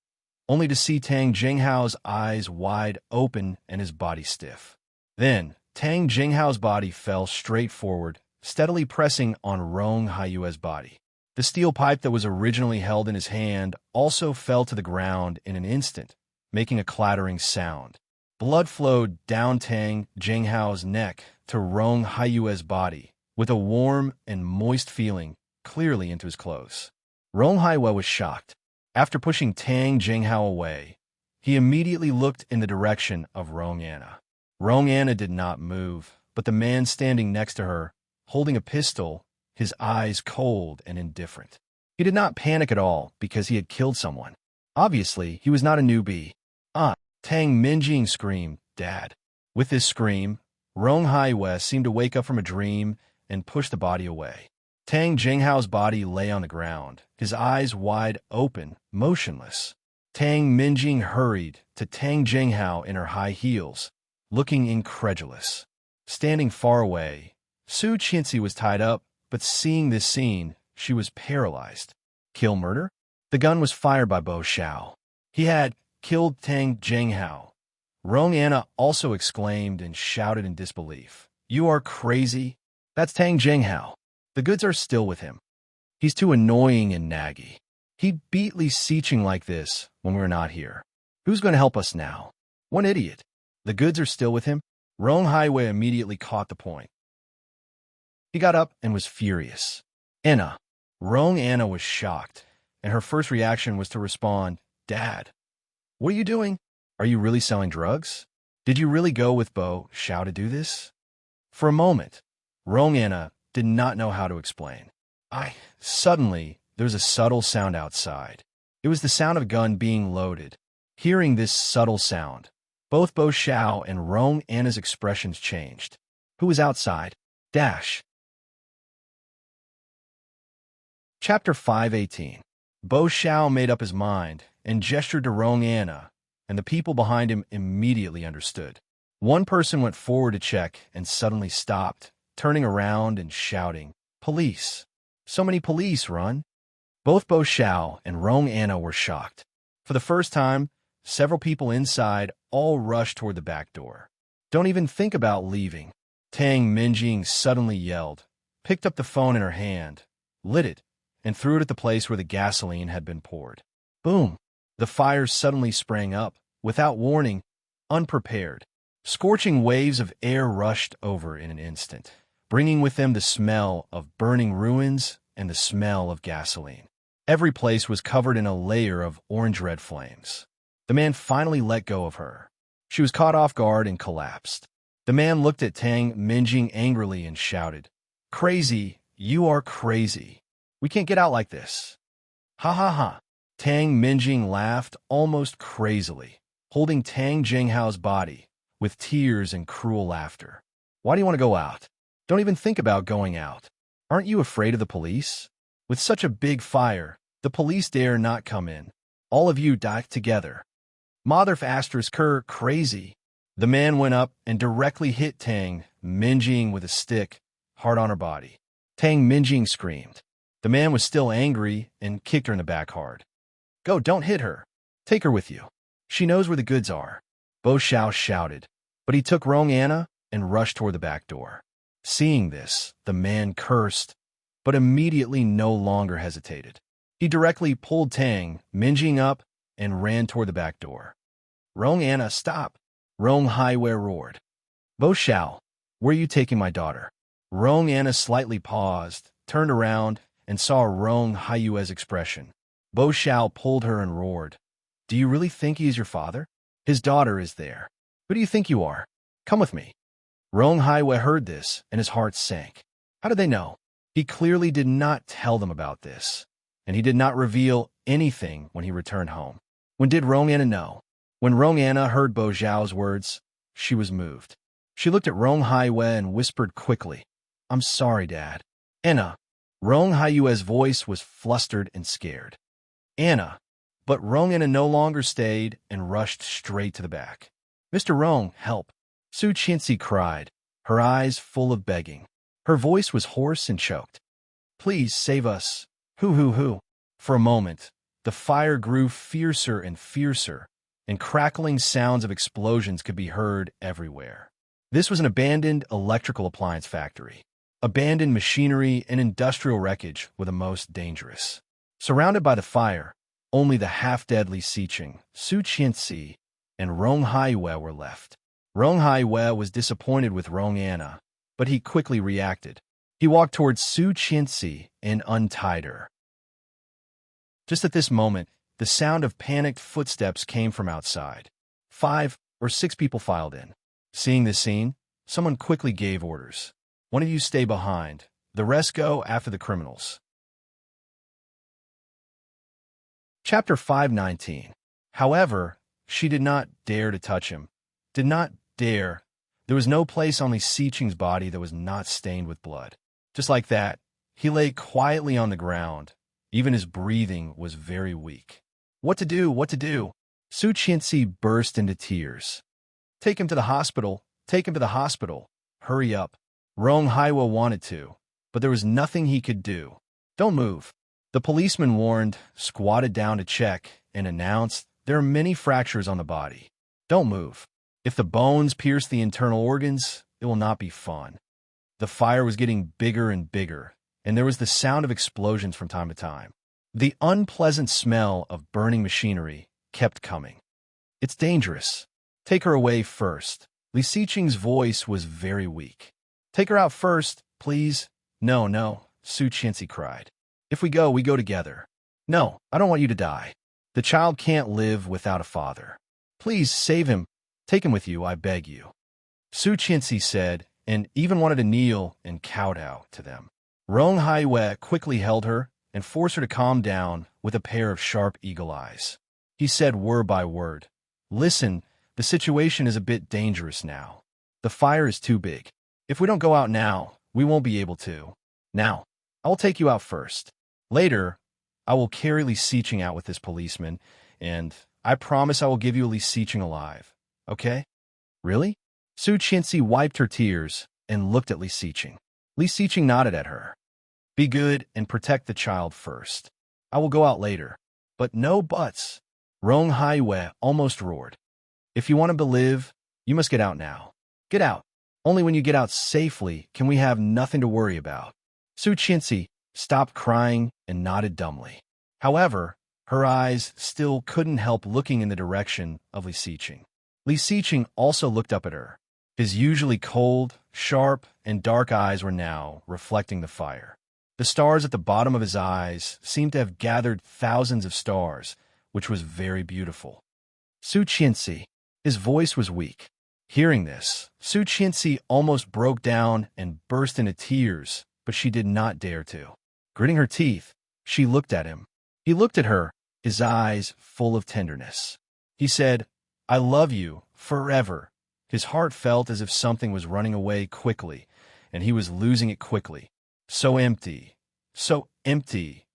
only to see Tang Jinghao's eyes wide open and his body stiff. Then, Tang Jinghao's body fell straight forward, steadily pressing on Rong Haiwei's body. The steel pipe that was originally held in his hand also fell to the ground in an instant, making a clattering sound. Blood flowed down Tang Jinghao's neck to Rong Haiyue's body, with a warm and moist feeling clearly into his clothes. Rong Haiyue was shocked. After pushing Tang Jinghao away, he immediately looked in the direction of Rong Anna. Rong Anna did not move, but the man standing next to her, holding a pistol, his eyes cold and indifferent. He did not panic at all because he had killed someone. Obviously, he was not a newbie. Tang Minjing screamed, "Dad." With this scream, Rong Haiyue seemed to wake up from a dream and push the body away. Tang Jinghao's body lay on the ground, his eyes wide open, motionless. Tang Minjing hurried to Tang Jinghao in her high heels, looking incredulous. Standing far away, Su Qianxi was tied up, but seeing this scene, she was paralyzed. Kill murder? The gun was fired by Bo Xiao. He had killed Tang Jinghao. Rong Anna also exclaimed and shouted in disbelief. "You are crazy? That's Tang Jinghao. The goods are still with him. He's too annoying and naggy. He'd beat Li Xiqing like this when we're not here. Who's going to help us now? One idiot. The goods are still with him?" Rong Haiyue immediately caught the point. He got up and was furious. "Anna." Rong Anna was shocked, and her first reaction was to respond, "Dad, what are you doing? Are you really selling drugs? Did you really go with Bo Xiao to do this?" For a moment, Rong Anna did not know how to explain. Suddenly, there was a subtle sound outside. It was the sound of a gun being loaded. Hearing this subtle sound, both Bo Xiao and Rong Anna's expressions changed. Who was outside? Chapter 518. Bo Xiao made up his mind and gestured to Rong Anna, and the people behind him immediately understood. One person went forward to check and suddenly stopped, turning around and shouting, "Police! So many police, run!" Both Bo Xiao and Rong Anna were shocked. For the first time, several people inside all rushed toward the back door. "Don't even think about leaving," Tang Minjing suddenly yelled, picked up the phone in her hand, lit it, and threw it at the place where the gasoline had been poured. Boom! The fire suddenly sprang up, without warning, unprepared. Scorching waves of air rushed over in an instant, bringing with them the smell of burning ruins and the smell of gasoline. Every place was covered in a layer of orange-red flames. The man finally let go of her. She was caught off guard and collapsed. The man looked at Tang Minjing angrily and shouted, "Crazy, you are crazy. We can't get out like this." "Ha ha ha." Tang Minjing laughed almost crazily, holding Tang Jinghao's body, with tears and cruel laughter. "Why do you want to go out? Don't even think about going out. Aren't you afraid of the police? With such a big fire, the police dare not come in. All of you die together. Mother crazy." The man went up and directly hit Tang Minjing with a stick, hard on her body. Tang Minjing screamed. The man was still angry and kicked her in the back hard. "Go, don't hit her. Take her with you. She knows where the goods are." Bo Xiao shouted, but he took Rong Anna and rushed toward the back door. Seeing this, the man cursed, but immediately no longer hesitated. He directly pulled Tang Minjing up and ran toward the back door. "Rong Anna, stop!" Rong Haiyue roared. "Bo Xiao, where are you taking my daughter?" Rong Anna slightly paused, turned around, and saw Rong Haiyue's expression. Bo Xiao pulled her and roared, "Do you really think he is your father? His daughter is there. Who do you think you are? Come with me." Rong Haiyue heard this, and his heart sank. How did they know? He clearly did not tell them about this, and he did not reveal anything when he returned home. When did Rong Anna know? When Rong Anna heard Bo Xiao's words, she was moved. She looked at Rong Haiyue and whispered quickly, "I'm sorry, Dad." "Anna." Rong Haiyue's voice was flustered and scared. "Anna." But Rong Anna no longer stayed and rushed straight to the back. "Mr. Rong, help!" Su Qianxi cried, her eyes full of begging. Her voice was hoarse and choked. "Please save us. Hoo. For a moment, the fire grew fiercer and fiercer, and crackling sounds of explosions could be heard everywhere. This was an abandoned electrical appliance factory. Abandoned machinery and industrial wreckage were the most dangerous. Surrounded by the fire, only the half-dead Siqing, Su Qianxi, and Rong Haiwe were left. Rong Haiwe was disappointed with Rong Anna, but he quickly reacted. He walked towards Su Qianxi and untied her. Just at this moment, the sound of panicked footsteps came from outside. 5 or 6 people filed in. Seeing this scene, someone quickly gave orders. One of you stay behind. The rest go after the criminals. Chapter 519. However, she did not dare to touch him. Did not dare. There was no place on Li Siqing's body that was not stained with blood. Just like that, he lay quietly on the ground. Even his breathing was very weak. What to do? What to do? Su Qianxi burst into tears. Take him to the hospital. Take him to the hospital. Hurry up. Rong Haiwe wanted to, but there was nothing he could do. Don't move. The policeman warned, squatted down to check, and announced, there are many fractures on the body. Don't move. If the bones pierce the internal organs, it will not be fun. The fire was getting bigger and bigger, and there was the sound of explosions from time to time. The unpleasant smell of burning machinery kept coming. It's dangerous. Take her away first. Li Siqing's voice was very weak. Take her out first, please. No, no, Su Qianxi cried. If we go together. No, I don't want you to die. The child can't live without a father. Please save him. Take him with you, I beg you. Su Qianxi said, and even wanted to kneel and kowtow to them. Rong Haiwe quickly held her and forced her to calm down with a pair of sharp eagle eyes. He said word by word, listen, the situation is a bit dangerous now. The fire is too big. If we don't go out now, we won't be able to. Now, I will take you out first. Later, I will carry Li Siqing out with this policeman, and I promise I will give you Li Siqing alive. Okay? Really? Su Qianxi wiped her tears and looked at Li Siqing. Li Siqing nodded at her. Be good and protect the child first. I will go out later. But no buts. Rong Haiwe almost roared. If you want to live, you must get out now. Get out. Only when you get out safely can we have nothing to worry about. Su Qianxi stopped crying and nodded dumbly. However, her eyes still couldn't help looking in the direction of Li Siqing. Li Siqing also looked up at her. His usually cold, sharp, and dark eyes were now reflecting the fire. The stars at the bottom of his eyes seemed to have gathered thousands of stars, which was very beautiful. Su Qianxi. His voice was weak. Hearing this, Su Qianxi almost broke down and burst into tears, but she did not dare to. Gritting her teeth, she looked at him. He looked at her, his eyes full of tenderness. He said, I love you, forever. His heart felt as if something was running away quickly, and he was losing it quickly. So empty, so empty.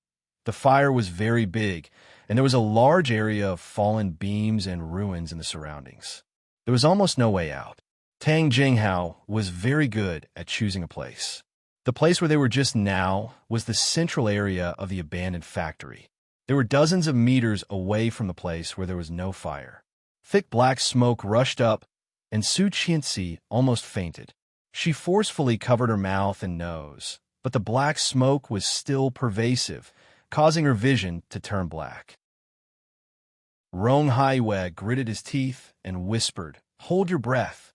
The fire was very big, and there was a large area of fallen beams and ruins in the surroundings. There was almost no way out. Tang Jinghao was very good at choosing a place. The place where they were just now was the central area of the abandoned factory. There were dozens of meters away from the place where there was no fire. Thick black smoke rushed up, and Su Qianxi almost fainted. She forcefully covered her mouth and nose, but the black smoke was still pervasive, causing her vision to turn black. Rong Haiwe gritted his teeth and whispered, Hold your breath.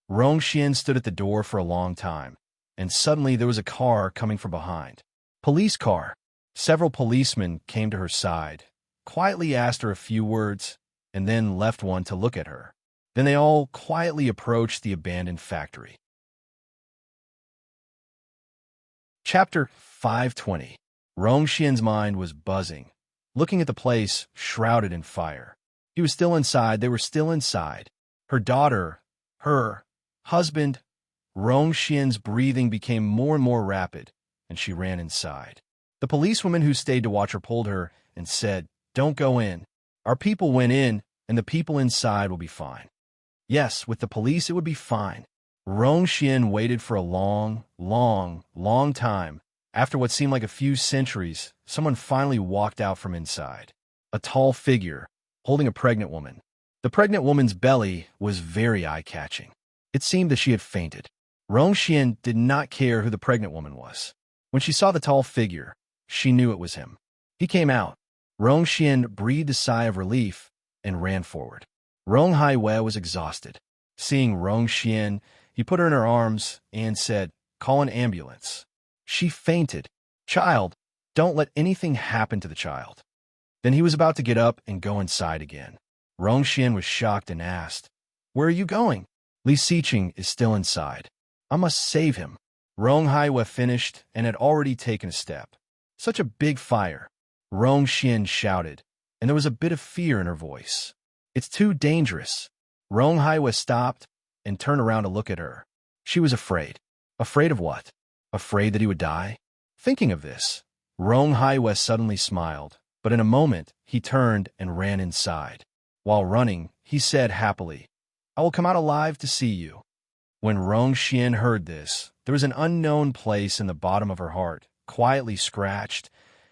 Rong Xian stood at the door for a long time, and suddenly there was a car coming from behind. Police car. Several policemen came to her side, quietly asked her a few words, and then left one to look at her. Then they all quietly approached the abandoned factory. Chapter 520. Rong Xian's mind was buzzing, looking at the place shrouded in fire. He was still inside. They were still inside. Her daughter, her husband. Rong Xian's breathing became more and more rapid, and she ran inside. The policewoman who stayed to watch her pulled her and said, Don't go in. Our people went in, and the people inside will be fine. Yes, with the police it would be fine. Rong Xian waited for a long, long, long time. After what seemed like a few centuries, someone finally walked out from inside. A tall figure, holding a pregnant woman. The pregnant woman's belly was very eye-catching. It seemed that she had fainted. Rongxian did not care who the pregnant woman was. When she saw the tall figure, she knew it was him. He came out. Rongxian breathed a sigh of relief and ran forward. Rong Haiwei was exhausted. Seeing Rongxian, he put her in her arms and said, "Call an ambulance." She fainted. "Child, don't let anything happen to the child." Then he was about to get up and go inside again. Rongxian was shocked and asked, "Where are you going?" "Li Xiqing is still inside. I must save him." Rong Haiwei finished and had already taken a step. "Such a big fire," Rongxian shouted, and there was a bit of fear in her voice. "It's too dangerous." Rong Haiwei stopped and turned around to look at her. She was afraid. Afraid of what? Afraid that he would die? Thinking of this, Rong Haiwei suddenly smiled, but in a moment he turned and ran inside. While running, he said happily, "I will come out alive to see you." When Rongxian heard this, there was an unknown place in the bottom of her heart, quietly scratched,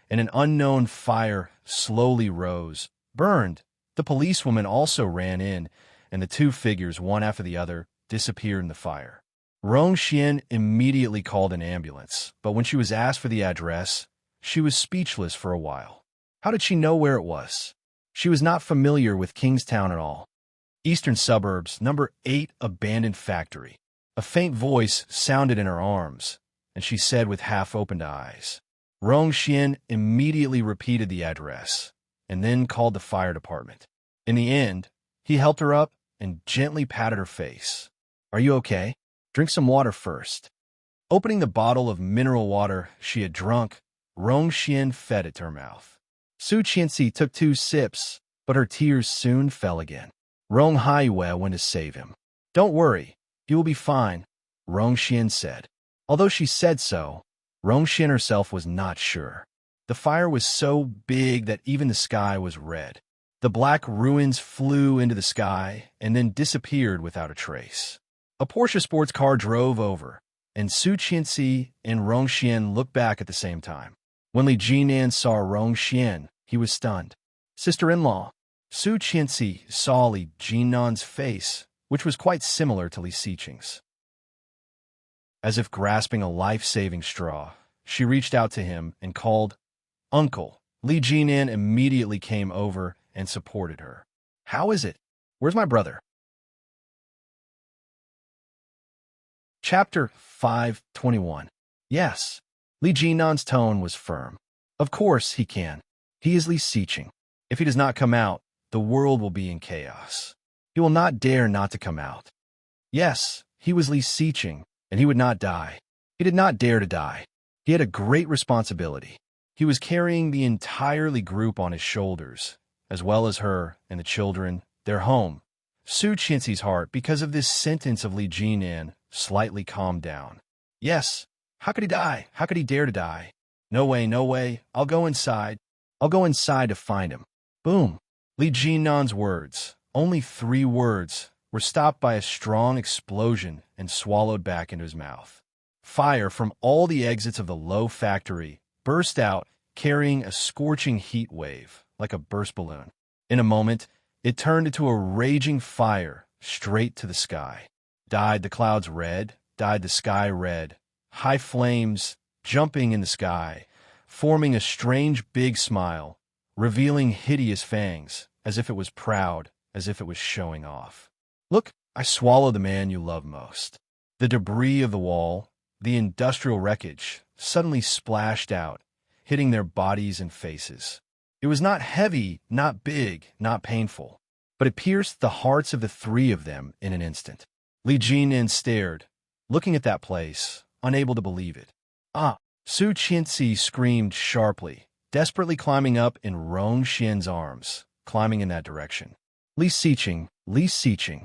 and an unknown fire slowly rose, burned. The policewoman also ran in, and the two figures, one after the other, disappeared in the fire. Rongxian immediately called an ambulance, but when she was asked for the address, she was speechless for a while. How did she know where it was? She was not familiar with Kingstown at all. Eastern suburbs, number 8 abandoned factory. A faint voice sounded in her arms, and she said with half-opened eyes. Rongxian immediately repeated the address, and then called the fire department. In the end, he helped her up and gently patted her face. "Are you okay? Drink some water first." Opening the bottle of mineral water she had drunk, Rongxian fed it to her mouth. Su Qianxi took 2 sips, but her tears soon fell again. Rong Haiwei went to save him. "Don't worry, you will be fine," Rongxian said. Although she said so, Rongxian herself was not sure. The fire was so big that even the sky was red. The black ruins flew into the sky and then disappeared without a trace. A Porsche sports car drove over, and Su Qianxi and Rongxian looked back at the same time. When Li Jinan saw Rongxian, he was stunned. "Sister-in-law." Su Qianxi saw Li Jinan's face, which was quite similar to Li Xiqing's. As if grasping a life-saving straw, she reached out to him and called, "Uncle." Li Jinan immediately came over and supported her. "How is it? Where's my brother?" Chapter 521. "Yes." Li Jinan's tone was firm. "Of course he can. He is Li Xiqing. If he does not come out, the world will be in chaos. He will not dare not to come out." Yes, he was Li Xiqing, and he would not die. He did not dare to die. He had a great responsibility. He was carrying the entire Li group on his shoulders, as well as her and the children, their home. Su Qianxi's heart, because of this sentence of Li Jinan, slightly calmed down. Yes, how could he die? How could he dare to die? No way, no way. I'll go inside. I'll go inside to find him. Boom. Li Jinan's words, only 3 words, were stopped by a strong explosion and swallowed back into his mouth. Fire from all the exits of the low factory burst out, carrying a scorching heat wave, like a burst balloon. In a moment, it turned into a raging fire straight to the sky. Dyed the clouds red, dyed the sky red. High flames jumping in the sky, forming a strange big smile, revealing hideous fangs, as if it was proud, as if it was showing off. "Look, I swallowed the man you love most." The debris of the wall, the industrial wreckage, suddenly splashed out, hitting their bodies and faces. It was not heavy, not big, not painful, but it pierced the hearts of the 3 of them in an instant. Li Jinan stared, looking at that place, unable to believe it. "Ah!" Su Qianxi screamed sharply, desperately climbing up in Rongxian's arms, climbing in that direction. "Li Xiqing, Li Xiqing."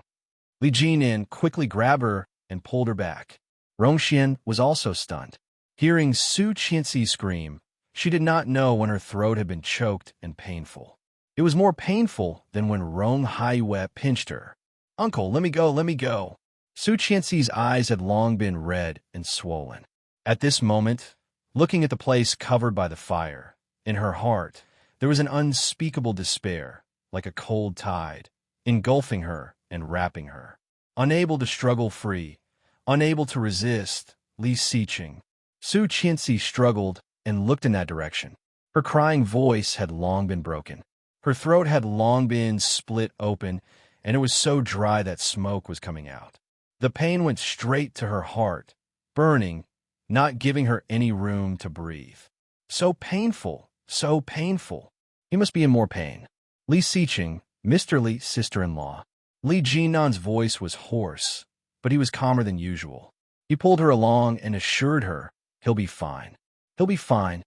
Li Jinan quickly grabbed her and pulled her back. Rongxian was also stunned. Hearing Su Qianxi scream, she did not know when her throat had been choked and painful. It was more painful than when Rong Haiwei pinched her. "Uncle, let me go, let me go." Su Qianxi's eyes had long been red and swollen. At this moment, looking at the place covered by the fire, in her heart, there was an unspeakable despair, like a cold tide, engulfing her and wrapping her. Unable to struggle free, Unable to resist, Li Siqing. Su Qianxi struggled and looked in that direction. Her crying voice had long been broken. Her throat had long been split open, and it was so dry that smoke was coming out. The pain went straight to her heart, burning, not giving her any room to breathe. So painful, so painful. He must be in more pain. Li Siqing, Mr. Li's sister-in-law. Li Jinan's voice was hoarse, but he was calmer than usual. He pulled her along and assured her, he'll be fine. He'll be fine.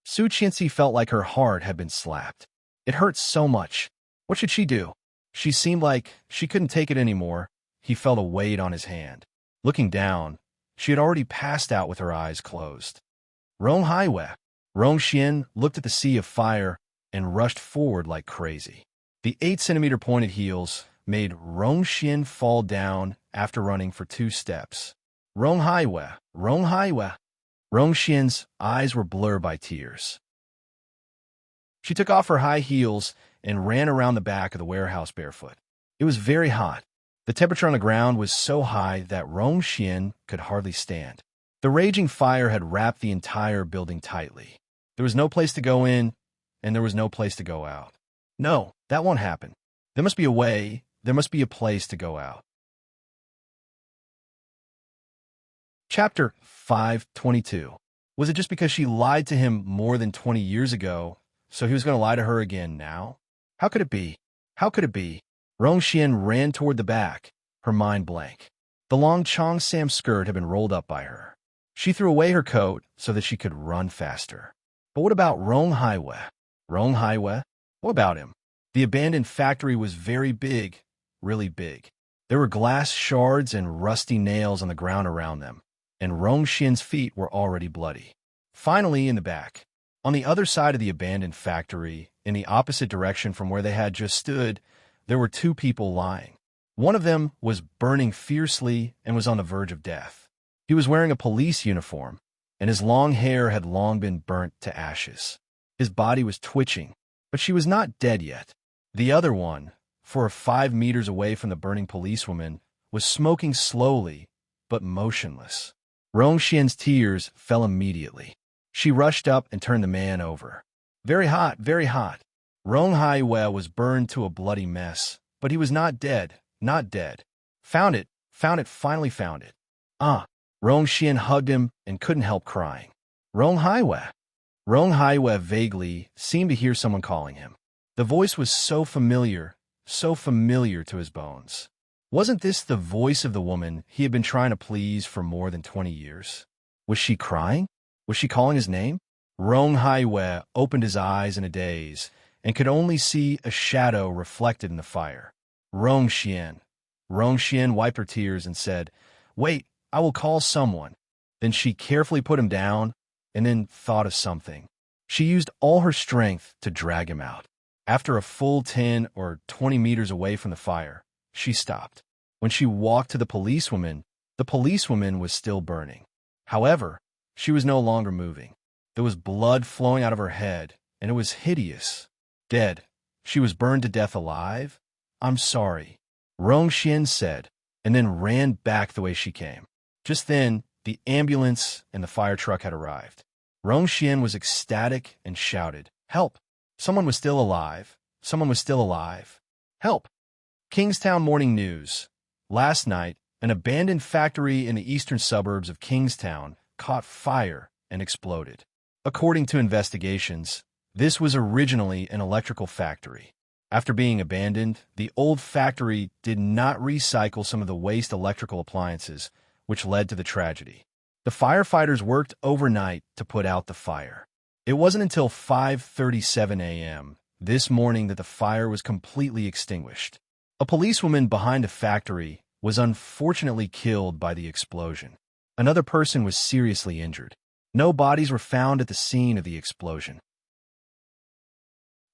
Su Qianxi felt like her heart had been slapped. It hurt so much. What should she do? She seemed like she couldn't take it anymore. He felt a weight on his hand. Looking down, she had already passed out with her eyes closed. Rong Haiwei. Rong Xian looked at the sea of fire and rushed forward like crazy. The 8-centimeter pointed heels made Rong Xian fall down after running for 2 steps. Rong Haiwei, Rong Haiwei. Rong Xian's eyes were blurred by tears. She took off her high heels and ran around the back of the warehouse barefoot. It was very hot. The temperature on the ground was so high that Rong Xian could hardly stand. The raging fire had wrapped the entire building tightly. There was no place to go in, and there was no place to go out. No, that won't happen. There must be a way. There must be a place to go out. Chapter 522. Was it just because she lied to him more than 20 years ago, so he was going to lie to her again now? How could it be? How could it be? Rong Xian ran toward the back, her mind blank. The long cheongsam skirt had been rolled up by her. She threw away her coat so that she could run faster. But what about Rong Haiwei? Rong Haiwei? What about him? The abandoned factory was very big, really big. There were glass shards and rusty nails on the ground around them, and Rong Xian's feet were already bloody. Finally, in the back, on the other side of the abandoned factory, in the opposite direction from where they had just stood, there were 2 people lying. One of them was burning fiercely and was on the verge of death. He was wearing a police uniform, and his long hair had long been burnt to ashes. His body was twitching, but she was not dead yet. The other one, 4 or 5 meters away from the burning policewoman, was smoking slowly, but motionless. Rong Xian's tears fell immediately. She rushed up and turned the man over. Very hot, very hot. Rong Haiwei was burned to a bloody mess, but he was not dead, not dead. Found it, finally found it. Ah! Rong Xian hugged him and couldn't help crying. Rong Haiwei. Rong Haiwei vaguely seemed to hear someone calling him. The voice was so familiar to his bones. Wasn't this the voice of the woman he had been trying to please for more than 20 years? Was she crying? Was she calling his name? Rong Haiwei opened his eyes in a daze and could only see a shadow reflected in the fire. Rong Xian. Rong Xian wiped her tears and said, "Wait, I will call someone." Then she carefully put him down and then thought of something. She used all her strength to drag him out. After a full 10 or 20 meters away from the fire, she stopped. When she walked to the policewoman was still burning. However, she was no longer moving. There was blood flowing out of her head, and it was hideous. Dead. She was burned to death alive? "I'm sorry," Rong Xian said, and then ran back the way she came. Just then, the ambulance and the fire truck had arrived. Rong Xian was ecstatic and shouted, "Help! Someone was still alive. Someone was still alive. Help!" Kingstown Morning News. Last night, an abandoned factory in the eastern suburbs of Kingstown caught fire and exploded. According to investigations, this was originally an electrical factory. After being abandoned, the old factory did not recycle some of the waste electrical appliances, which led to the tragedy. The firefighters worked overnight to put out the fire. It wasn't until 5:37 a.m. this morning that the fire was completely extinguished. A policewoman behind the factory was unfortunately killed by the explosion. Another person was seriously injured. No bodies were found at the scene of the explosion.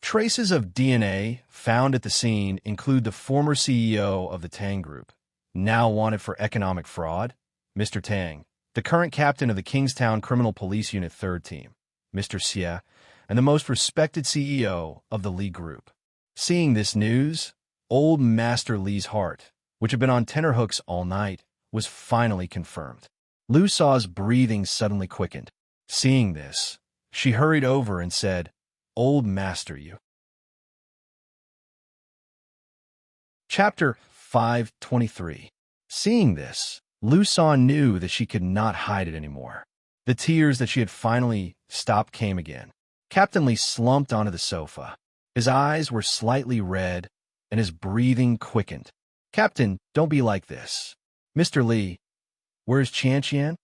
Traces of DNA found at the scene include the former CEO of the Tang Group, now wanted for economic fraud, Mr. Tang, the current captain of the Kingstown Criminal Police Unit 3rd Team, Mr. Xie, and the most respected CEO of the Li Group. Seeing this news, old Master Li's heart, which had been on tenterhooks all night, was finally confirmed. Lu Shao's breathing suddenly quickened. Seeing this, she hurried over and said, "Old master, you." Chapter 523. Seeing this, Lu Sha knew that she could not hide it anymore. The tears that she had finally stopped came again. Captain Li slumped onto the sofa. His eyes were slightly red, and his breathing quickened. "Captain, don't be like this." "Mr. Li, where's Qian?"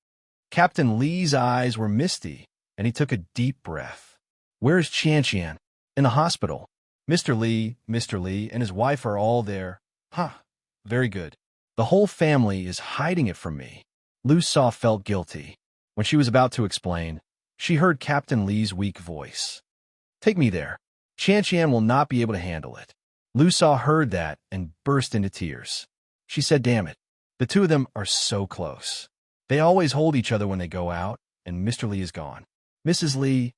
Captain Li's eyes were misty, and he took a deep breath. "Where's Qian?" "In the hospital. Mr. Li, and his wife are all there." "Huh, very good. The whole family is hiding it from me." Lu Sha felt guilty. When she was about to explain, she heard Captain Li's weak voice. "Take me there. Qian will not be able to handle it." Lu Sha heard that and burst into tears. She said, "Damn it. The two of them are so close. They always hold each other when they go out, and Mr. Li is gone. Mrs. Li,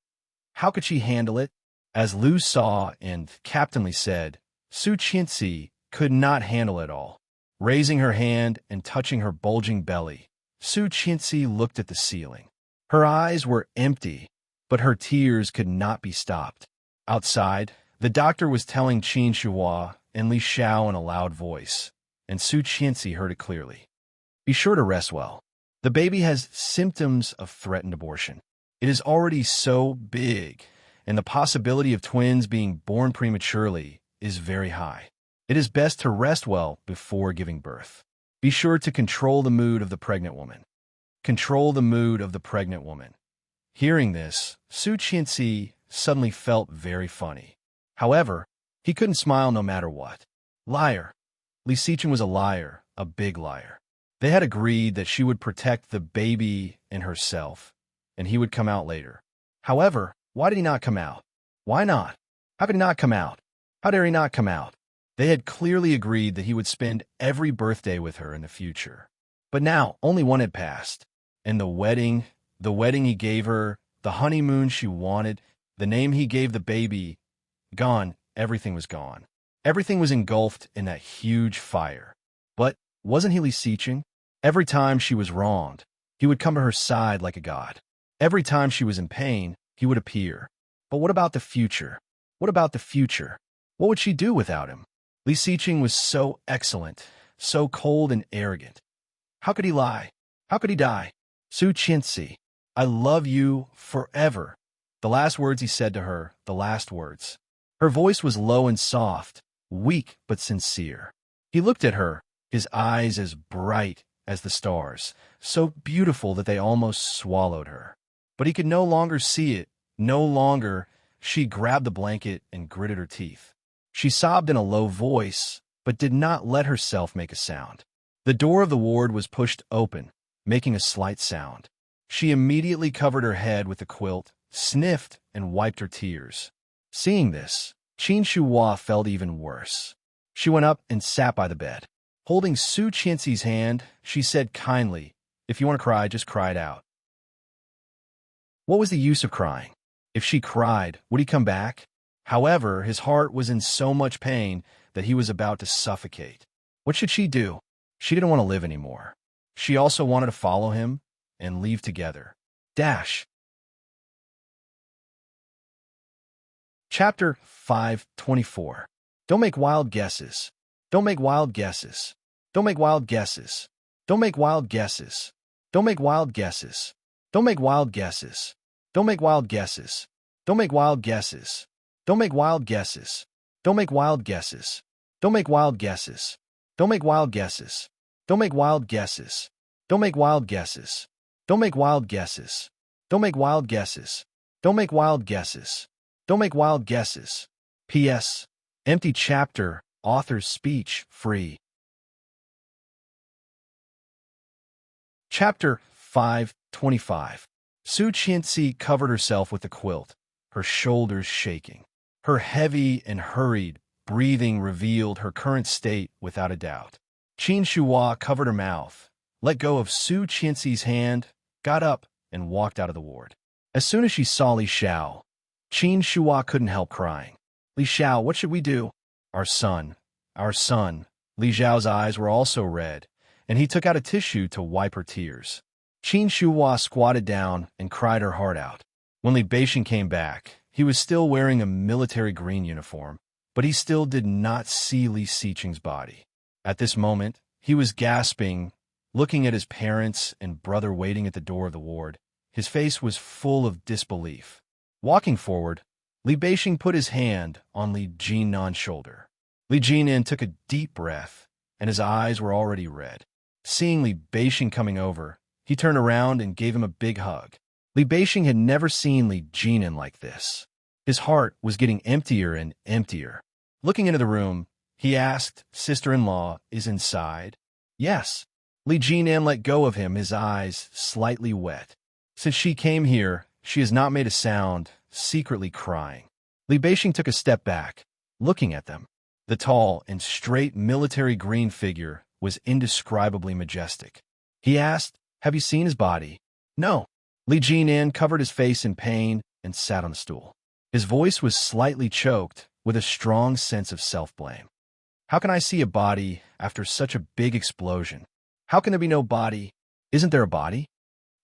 how could she handle it?" As Lu Sha and Captain Li said, Su Qianxi could not handle it all. Raising her hand and touching her bulging belly, Su Qianxi looked at the ceiling. Her eyes were empty, but her tears could not be stopped. Outside, the doctor was telling Qin Shuhua and Li Xiao in a loud voice, and Su Qianxi heard it clearly. "Be sure to rest well. The baby has symptoms of threatened abortion. It is already so big, and the possibility of twins being born prematurely is very high. It is best to rest well before giving birth. Be sure to control the mood of the pregnant woman." Control the mood of the pregnant woman. Hearing this, Su Qianxi suddenly felt very funny. However, he couldn't smile no matter what. Liar. Li Xichen was a liar, a big liar. They had agreed that she would protect the baby and herself, and he would come out later. However, why did he not come out? Why not? How could he not come out? How dare he not come out? They had clearly agreed that he would spend every birthday with her in the future. But now, only one had passed. And the wedding he gave her, the honeymoon she wanted, the name he gave the baby, gone, everything was gone. Everything was engulfed in that huge fire. But wasn't he Li Xichen? Every time she was wronged, he would come to her side like a god. Every time she was in pain, he would appear. But what about the future? What about the future? What would she do without him? Li Xichen was so excellent, so cold and arrogant. How could he lie? How could he die? Su Qianxi, I love you forever. The last words he said to her, the last words. Her voice was low and soft, weak but sincere. He looked at her, his eyes as bright as the stars, so beautiful that they almost swallowed her. But he could no longer see it, no longer. She grabbed the blanket and gritted her teeth. She sobbed in a low voice, but did not let herself make a sound. The door of the ward was pushed open, making a slight sound. She immediately covered her head with the quilt, sniffed, and wiped her tears. Seeing this, Qin Shuhua felt even worse. She went up and sat by the bed. Holding Su Qianxi's hand, she said kindly, "If you want to cry, just cry it out." What was the use of crying? If she cried, would he come back? However, his heart was in so much pain that he was about to suffocate. What should she do? She didn't want to live anymore. She also wanted to follow him and leave together. Chapter 524. Don't make wild guesses. Don't make wild guesses. Don't make wild guesses. Don't make wild guesses. Don't make wild guesses. Don't make wild guesses. Don't make wild guesses. Don't make wild guesses. Don't make wild guesses. Don't make wild guesses. Don't make wild guesses. Don't make wild guesses. Don't make wild guesses. Don't make wild guesses. Don't make wild guesses. Don't make wild guesses. Don't make wild guesses. Don't make wild guesses. P.S. Empty chapter. Author's speech free. Chapter 525. Su Qianxi covered herself with the quilt, her shoulders shaking. Her heavy and hurried breathing revealed her current state without a doubt. Qin Shuhua covered her mouth, let go of Su Qianxi's hand, got up, and walked out of the ward. As soon as she saw Li Xiao, Qin Shuhua couldn't help crying. "Li Xiao, what should we do?" Our son. Li Xiao's eyes were also red, and he took out a tissue to wipe her tears. Qin Shuhua squatted down and cried her heart out. When Li Beixing came back, he was still wearing a military green uniform, but he still did not see Li Xiqing's body. At this moment, he was gasping, looking at his parents and brother waiting at the door of the ward. His face was full of disbelief. Walking forward, Li Beixing put his hand on Li Jinnan's shoulder. Li Jinnan took a deep breath, and his eyes were already red. Seeing Li Beixing coming over, he turned around and gave him a big hug. Li Beixing had never seen Li Jinnan like this. His heart was getting emptier and emptier. Looking into the room, he asked, "Sister-in-law is inside?" "Yes." Li Jinnan let go of him, his eyes slightly wet. Since she came here, she has not made a sound, secretly crying. Li Beixing took a step back, looking at them. The tall and straight military green figure was indescribably majestic. He asked, "Have you seen his body?" "No." Li Jinnan covered his face in pain and sat on the stool. His voice was slightly choked, with a strong sense of self-blame. "How can I see a body after such a big explosion? How can there be no body? Isn't there a body?"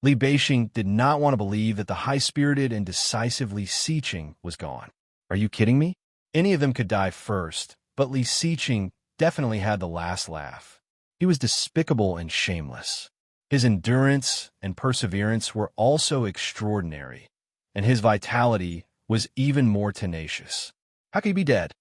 Li Beixing did not want to believe that the high-spirited and decisive Li Xiqing was gone. "Are you kidding me? Any of them could die first, but Li Xiqing definitely had the last laugh. He was despicable and shameless. His endurance and perseverance were also extraordinary, and his vitality was even more tenacious. How could he be dead?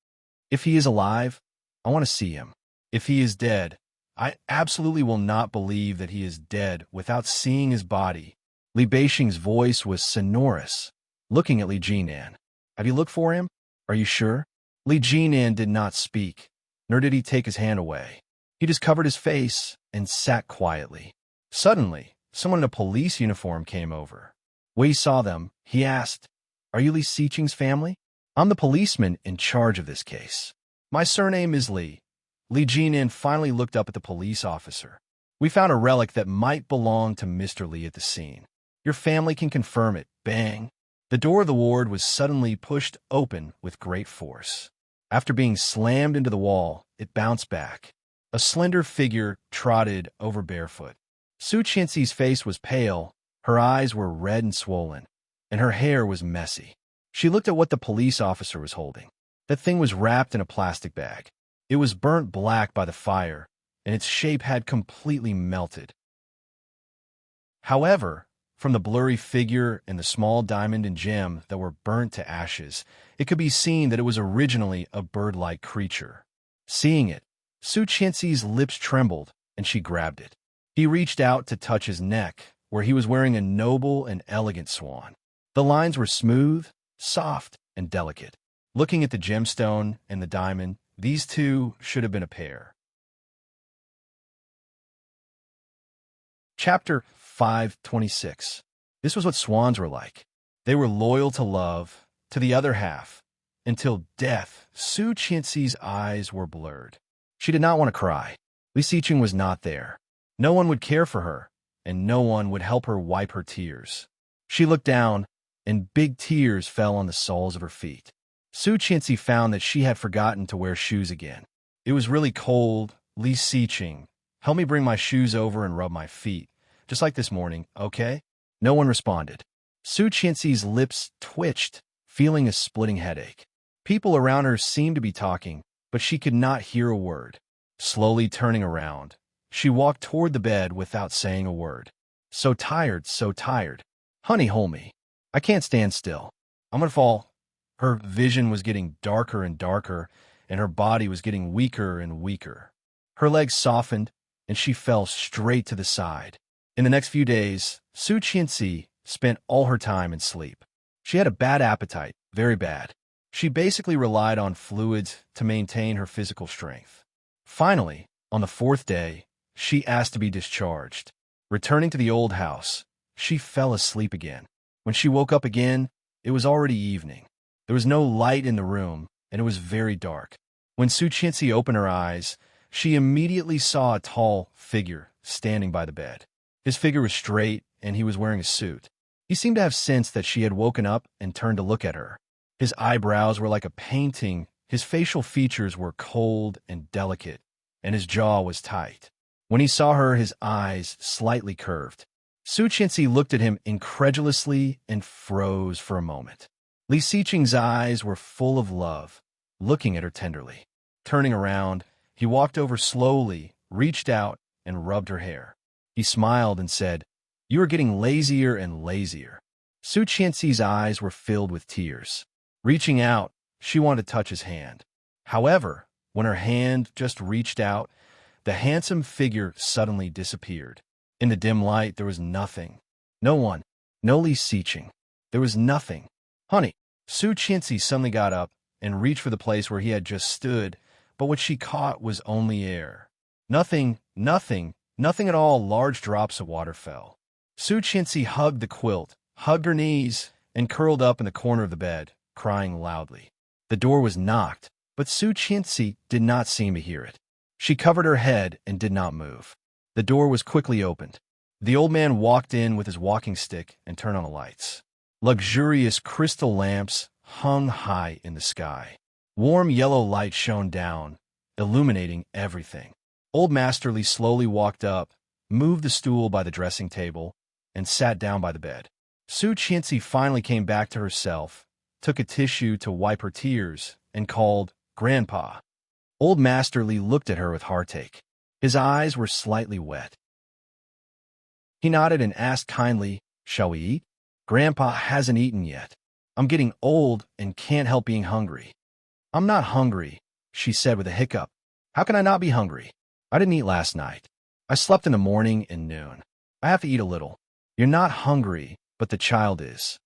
If he is alive, I want to see him. If he is dead, I absolutely will not believe that he is dead without seeing his body." Li Beixing's voice was sonorous, looking at Li Jinnan. "Have you looked for him? Are you sure?" Li Jinnan did not speak, nor did he take his hand away. He just covered his face and sat quietly. Suddenly, someone in a police uniform came over. When he saw them, he asked, "Are you Li Xiqing's family?" "I'm the policeman in charge of this case. My surname is Li." Li Jinnan finally looked up at the police officer. "We found a relic that might belong to Mr. Li at the scene. Your family can confirm it." Bang! The door of the ward was suddenly pushed open with great force. After being slammed into the wall, it bounced back. A slender figure trotted over barefoot. Su Qianxi's face was pale, her eyes were red and swollen, and her hair was messy. She looked at what the police officer was holding. That thing was wrapped in a plastic bag. It was burnt black by the fire, and its shape had completely melted. However, from the blurry figure and the small diamond and gem that were burnt to ashes, it could be seen that it was originally a bird-like creature. Seeing it, Su Qianxi's lips trembled, and she grabbed it. He reached out to touch his neck, where he was wearing a noble and elegant swan. The lines were smooth, soft, and delicate. Looking at the gemstone and the diamond, these two should have been a pair. Chapter 526. This was what swans were like. They were loyal to love, to the other half, until death. Su Qianxi's eyes were blurred. She did not want to cry. Li Xiqing was not there. No one would care for her, and no one would help her wipe her tears. She looked down, and big tears fell on the soles of her feet. Su Qianxi found that she had forgotten to wear shoes again. "It was really cold. Li Xiqing, help me bring my shoes over and rub my feet, just like this morning, okay?" No one responded. Su Qianxi's lips twitched, feeling a splitting headache. People around her seemed to be talking, but she could not hear a word. Slowly turning around, she walked toward the bed without saying a word. So tired, so tired. "Honey, hold me. I can't stand still. I'm gonna fall." Her vision was getting darker and darker, and her body was getting weaker and weaker. Her legs softened, and she fell straight to the side. In the next few days, Su Qianxi spent all her time in sleep. She had a bad appetite, very bad. She basically relied on fluids to maintain her physical strength. Finally, on the fourth day, she asked to be discharged. Returning to the old house, she fell asleep again. When she woke up again, it was already evening. There was no light in the room, and it was very dark. When Su Qianxi opened her eyes, she immediately saw a tall figure standing by the bed. His figure was straight, and he was wearing a suit. He seemed to have sensed that she had woken up and turned to look at her. His eyebrows were like a painting, his facial features were cold and delicate, and his jaw was tight. When he saw her, his eyes slightly curved. Su Qianxi looked at him incredulously and froze for a moment. Li Xiqing's eyes were full of love, looking at her tenderly. Turning around, he walked over slowly, reached out, and rubbed her hair. He smiled and said, "You are getting lazier and lazier." Su Qianxi's eyes were filled with tears. Reaching out, she wanted to touch his hand. However, when her hand just reached out, the handsome figure suddenly disappeared. In the dim light, there was nothing. No one. No Li Xiqing. There was nothing. "Honey." Su Qianxi suddenly got up and reached for the place where he had just stood, but what she caught was only air. Nothing at all. Large drops of water fell. Su Qianxi hugged the quilt, hugged her knees, and curled up in the corner of the bed, crying loudly. The door was knocked, but Su Qianxi did not seem to hear it. She covered her head and did not move. The door was quickly opened. The old man walked in with his walking stick and turned on the lights. Luxurious crystal lamps hung high in the sky. Warm yellow light shone down, illuminating everything. Old Master Li slowly walked up, moved the stool by the dressing table, and sat down by the bed. Su Qianxi finally came back to herself, took a tissue to wipe her tears, and called, "Grandpa." Old Master Li looked at her with heartache. His eyes were slightly wet. He nodded and asked kindly, "Shall we eat?" "Grandpa hasn't eaten yet. I'm getting old and can't help being hungry." "I'm not hungry," she said with a hiccup. "How can I not be hungry? I didn't eat last night. I slept in the morning and noon. I have to eat a little." "You're not hungry, but the child is."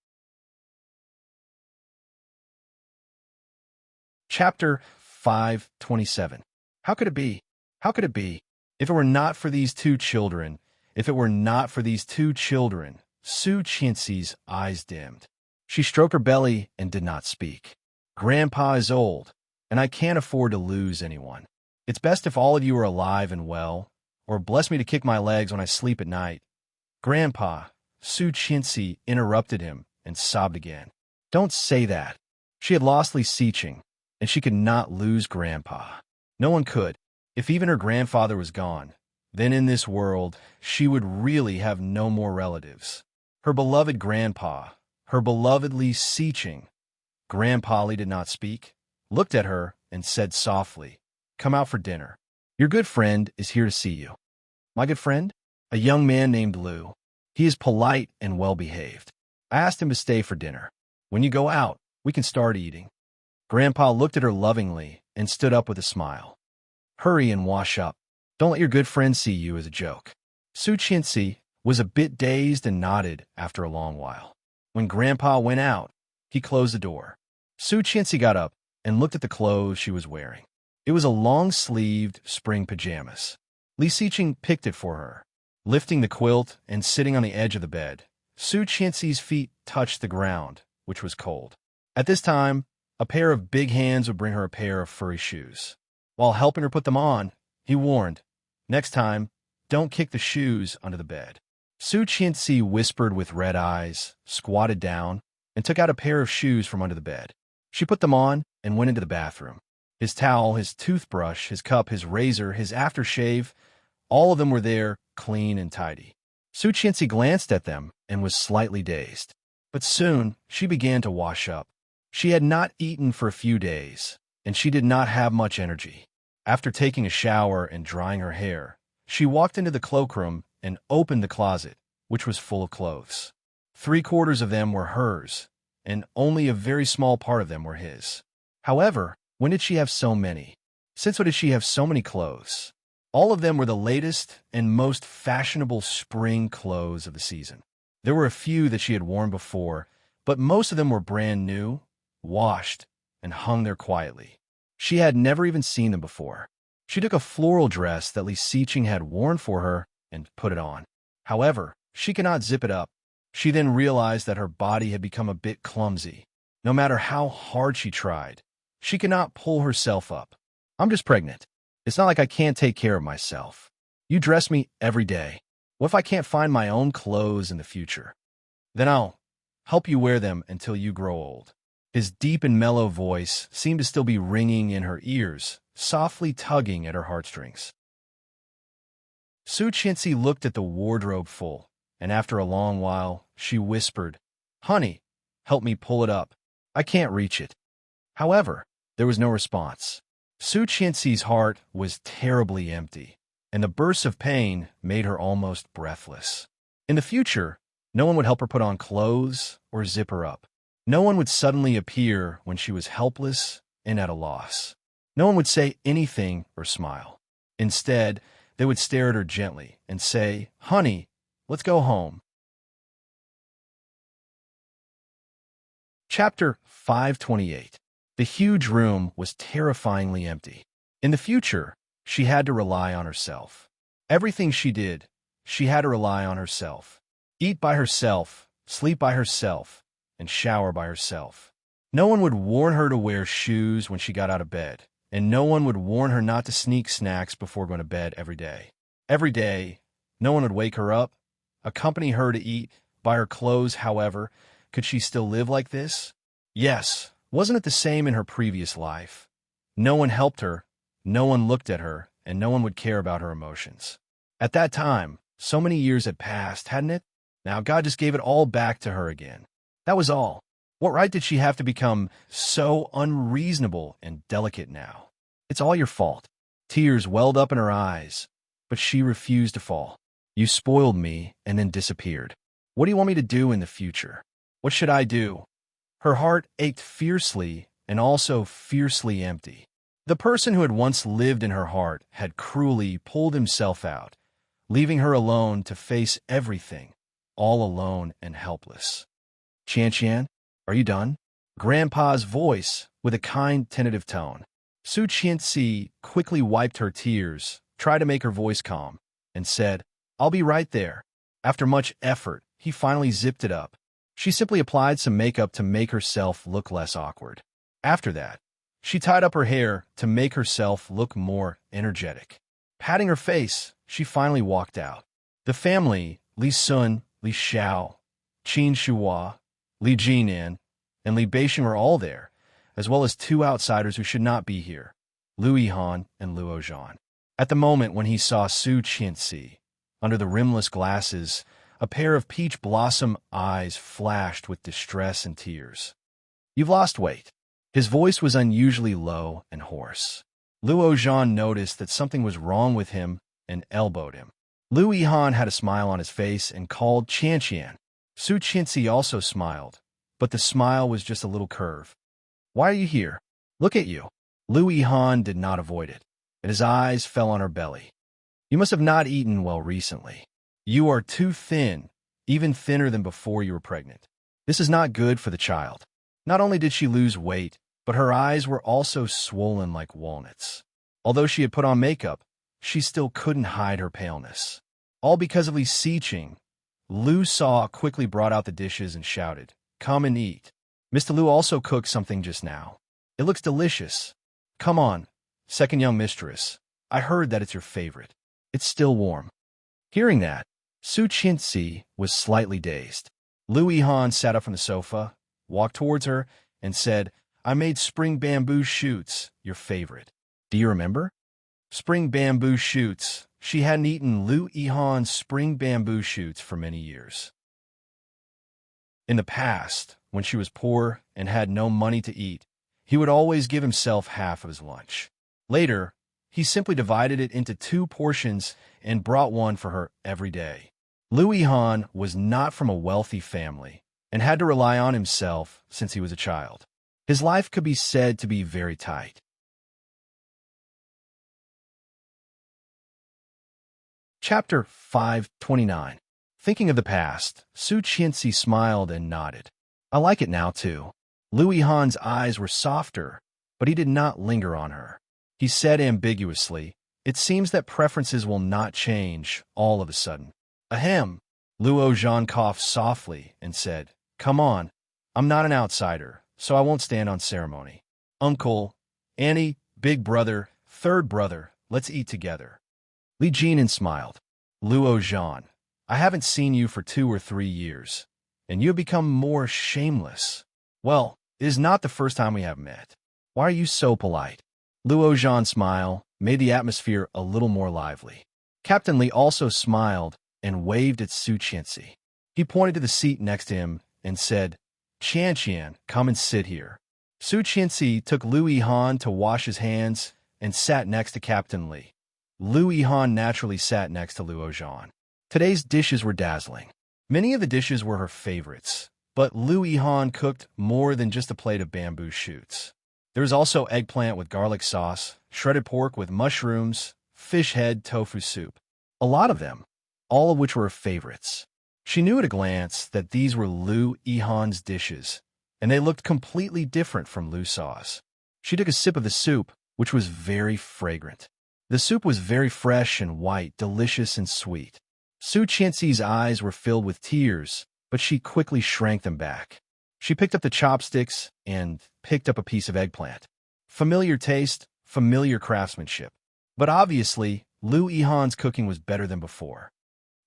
Chapter 5:27. How could it be? How could it be? If it were not for these two children, if it were not for these two children, Su Qianxi's eyes dimmed. She stroked her belly and did not speak. "Grandpa is old, and I can't afford to lose anyone. It's best if all of you are alive and well, or bless me to kick my legs when I sleep at night." "Grandpa," Su Qianxi interrupted him and sobbed again. "Don't say that." She had lost Li Xiqing, and she could not lose Grandpa. No one could. If even her grandfather was gone, then in this world she would really have no more relatives. Her beloved Grandpa, her beloved Li Xiqing. Grandpa Li did not speak, looked at her, and said softly, "Come out for dinner. Your good friend is here to see you." "My good friend?" "A young man named Lu. He is polite and well-behaved. I asked him to stay for dinner. When you go out, we can start eating." Grandpa looked at her lovingly and stood up with a smile. "Hurry and wash up. Don't let your good friend see you as a joke." Su Qianxi was a bit dazed and nodded after a long while. When Grandpa went out, he closed the door. Su Qianxi got up and looked at the clothes she was wearing. It was a long-sleeved spring pajamas. Li Xiqing picked it for her. Lifting the quilt and sitting on the edge of the bed, Su Qianxi's feet touched the ground, which was cold. At this time, a pair of big hands would bring her a pair of furry shoes. While helping her put them on, he warned, "Next time, don't kick the shoes under the bed." Su Qianxi whispered with red eyes, squatted down, and took out a pair of shoes from under the bed. She put them on and went into the bathroom. His towel, his toothbrush, his cup, his razor, his aftershave, all of them were there, clean and tidy. Su Qianxi glanced at them and was slightly dazed. But soon, she began to wash up. She had not eaten for a few days, and she did not have much energy. After taking a shower and drying her hair, she walked into the cloakroom and opened the closet, which was full of clothes. 3/4 of them were hers, and only a very small part of them were his. However, when did she have so many? Since when did she have so many clothes? All of them were the latest and most fashionable spring clothes of the season. There were a few that she had worn before, but most of them were brand new, washed, and hung there quietly. She had never even seen them before. She took a floral dress that Li Xiqing had worn for her and put it on. However, she could not zip it up. She then realized that her body had become a bit clumsy. No matter how hard she tried, she could not pull herself up. "I'm just pregnant. It's not like I can't take care of myself. You dress me every day. What if I can't find my own clothes in the future? Then I'll help you wear them until you grow old." His deep and mellow voice seemed to still be ringing in her ears, softly tugging at her heartstrings. Su Qianxi looked at the wardrobe full, and after a long while, she whispered, "Honey, help me pull it up. I can't reach it." However, there was no response. Su Qianxi's heart was terribly empty, and the bursts of pain made her almost breathless. In the future, no one would help her put on clothes or zip her up. No one would suddenly appear when she was helpless and at a loss. No one would say anything or smile. Instead, they would stare at her gently and say, "Honey, let's go home." Chapter 528. The huge room was terrifyingly empty. In the future, she had to rely on herself. Everything she did, she had to rely on herself. Eat by herself, sleep by herself, and shower by herself. No one would warn her to wear shoes when she got out of bed, and no one would warn her not to sneak snacks before going to bed every day. Every day, no one would wake her up, accompany her to eat, buy her clothes. However, could she still live like this? Yes. Wasn't it the same in her previous life? No one helped her, no one looked at her, and no one would care about her emotions. At that time, so many years had passed, hadn't it? Now God just gave it all back to her again. That was all. What right did she have to become so unreasonable and delicate now? It's all your fault. Tears welled up in her eyes, but she refused to fall. You spoiled me and then disappeared. What do you want me to do in the future? What should I do? Her heart ached fiercely and also fiercely empty. The person who had once lived in her heart had cruelly pulled himself out, leaving her alone to face everything, all alone and helpless. "Qianqian, are you done?" Grandpa's voice, with a kind, tentative tone. Su Qianxi quickly wiped her tears, tried to make her voice calm, and said, "I'll be right there." After much effort, he finally zipped it up. She simply applied some makeup to make herself look less awkward. After that, she tied up her hair to make herself look more energetic. Patting her face, she finally walked out. The family, Li Sun, Li Xiao, Qin Shuhua, Li Jinan, and Li Beixing were all there, as well as two outsiders who should not be here, Lu Yihan and Luo Zhan. At the moment when he saw Su Qianxi, under the rimless glasses, a pair of peach blossom eyes flashed with distress and tears. "You've lost weight." His voice was unusually low and hoarse. Luo Zhan noticed that something was wrong with him and elbowed him. Lu Yihan had a smile on his face and called Qianqian. Su Qianxi also smiled, but the smile was just a little curve. "Why are you here? Look at you." Lu Yihan did not avoid it, and his eyes fell on her belly. "You must have not eaten well recently. You are too thin, even thinner than before you were pregnant. This is not good for the child." Not only did she lose weight, but her eyes were also swollen like walnuts. Although she had put on makeup, she still couldn't hide her paleness. All because of Li Xiqing. Lu Sa quickly brought out the dishes and shouted, "Come and eat." Mr. Lu also cooked something just now. "It looks delicious. Come on, second young mistress. I heard that it's your favorite. It's still warm." Hearing that, Su Qianxi was slightly dazed. Lu Yihan sat up from the sofa, walked towards her, and said, "I made spring bamboo shoots, your favorite. Do you remember?" Spring bamboo shoots. She hadn't eaten Lu Yihan's spring bamboo shoots for many years. In the past, when she was poor and had no money to eat, he would always give himself half of his lunch. Later, he simply divided it into 2 portions and brought one for her every day. Lu Yihan was not from a wealthy family and had to rely on himself since he was a child. His life could be said to be very tight. Chapter 529. Thinking of the past, Su Qianxi smiled and nodded. "I like it now, too." Lu Yihan's eyes were softer, but he did not linger on her. He said ambiguously, "It seems that preferences will not change all of a sudden." "Ahem." Luo Zhan coughed softly and said, "Come on. I'm not an outsider, so I won't stand on ceremony. Uncle, Annie, big brother, third brother, let's eat together." Li Jinan smiled. "Luo Zhan, I haven't seen you for 2 or 3 years, and you have become more shameless. Well, it is not the first time we have met. Why are you so polite?" Luo Zhan's smile made the atmosphere a little more lively. Captain Li also smiled and waved at Su Qianxi. He pointed to the seat next to him and said, "Qianqian, come and sit here." Su Qianxi took Lu Yihan to wash his hands and sat next to Captain Li. Lu Yihan naturally sat next to Luo Zhan. Today's dishes were dazzling. Many of the dishes were her favorites, but Lu Yihan cooked more than just a plate of bamboo shoots. There was also eggplant with garlic sauce, shredded pork with mushrooms, fish head tofu soup. A lot of them, all of which were her favorites. She knew at a glance that these were Lu Yihan's dishes, and they looked completely different from Lu Sa's. She took a sip of the soup, which was very fragrant. The soup was very fresh and white, delicious and sweet. Su Qianxi's eyes were filled with tears, but she quickly shrank them back. She picked up the chopsticks and picked up a piece of eggplant. Familiar taste, familiar craftsmanship. But obviously, Lu Yihan's cooking was better than before.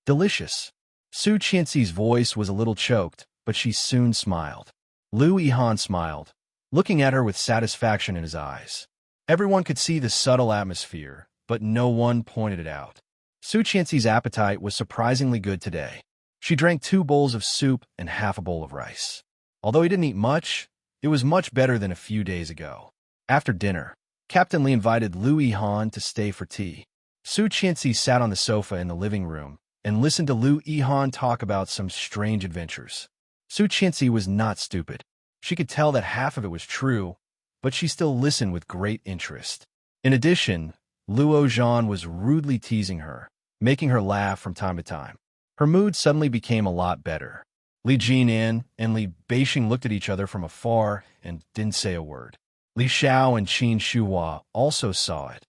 Delicious. Su Qianxi's voice was a little choked, but she soon smiled. Lu Yihan smiled, looking at her with satisfaction in his eyes. Everyone could see the subtle atmosphere, but no one pointed it out. Su Qianxi's appetite was surprisingly good today. She drank 2 bowls of soup and half a bowl of rice. Although he didn't eat much, it was much better than a few days ago. After dinner, Captain Li invited Lu Yihan to stay for tea. Su Qianxi sat on the sofa in the living room and listened to Lu Yihan talk about some strange adventures. Su Qianxi was not stupid. She could tell that half of it was true, but she still listened with great interest. In addition, Luo Zhan was rudely teasing her, making her laugh from time to time. Her mood suddenly became a lot better. Li Jinan and Li Beixing looked at each other from afar and didn't say a word. Li Xiao and Qin Shuhua also saw it,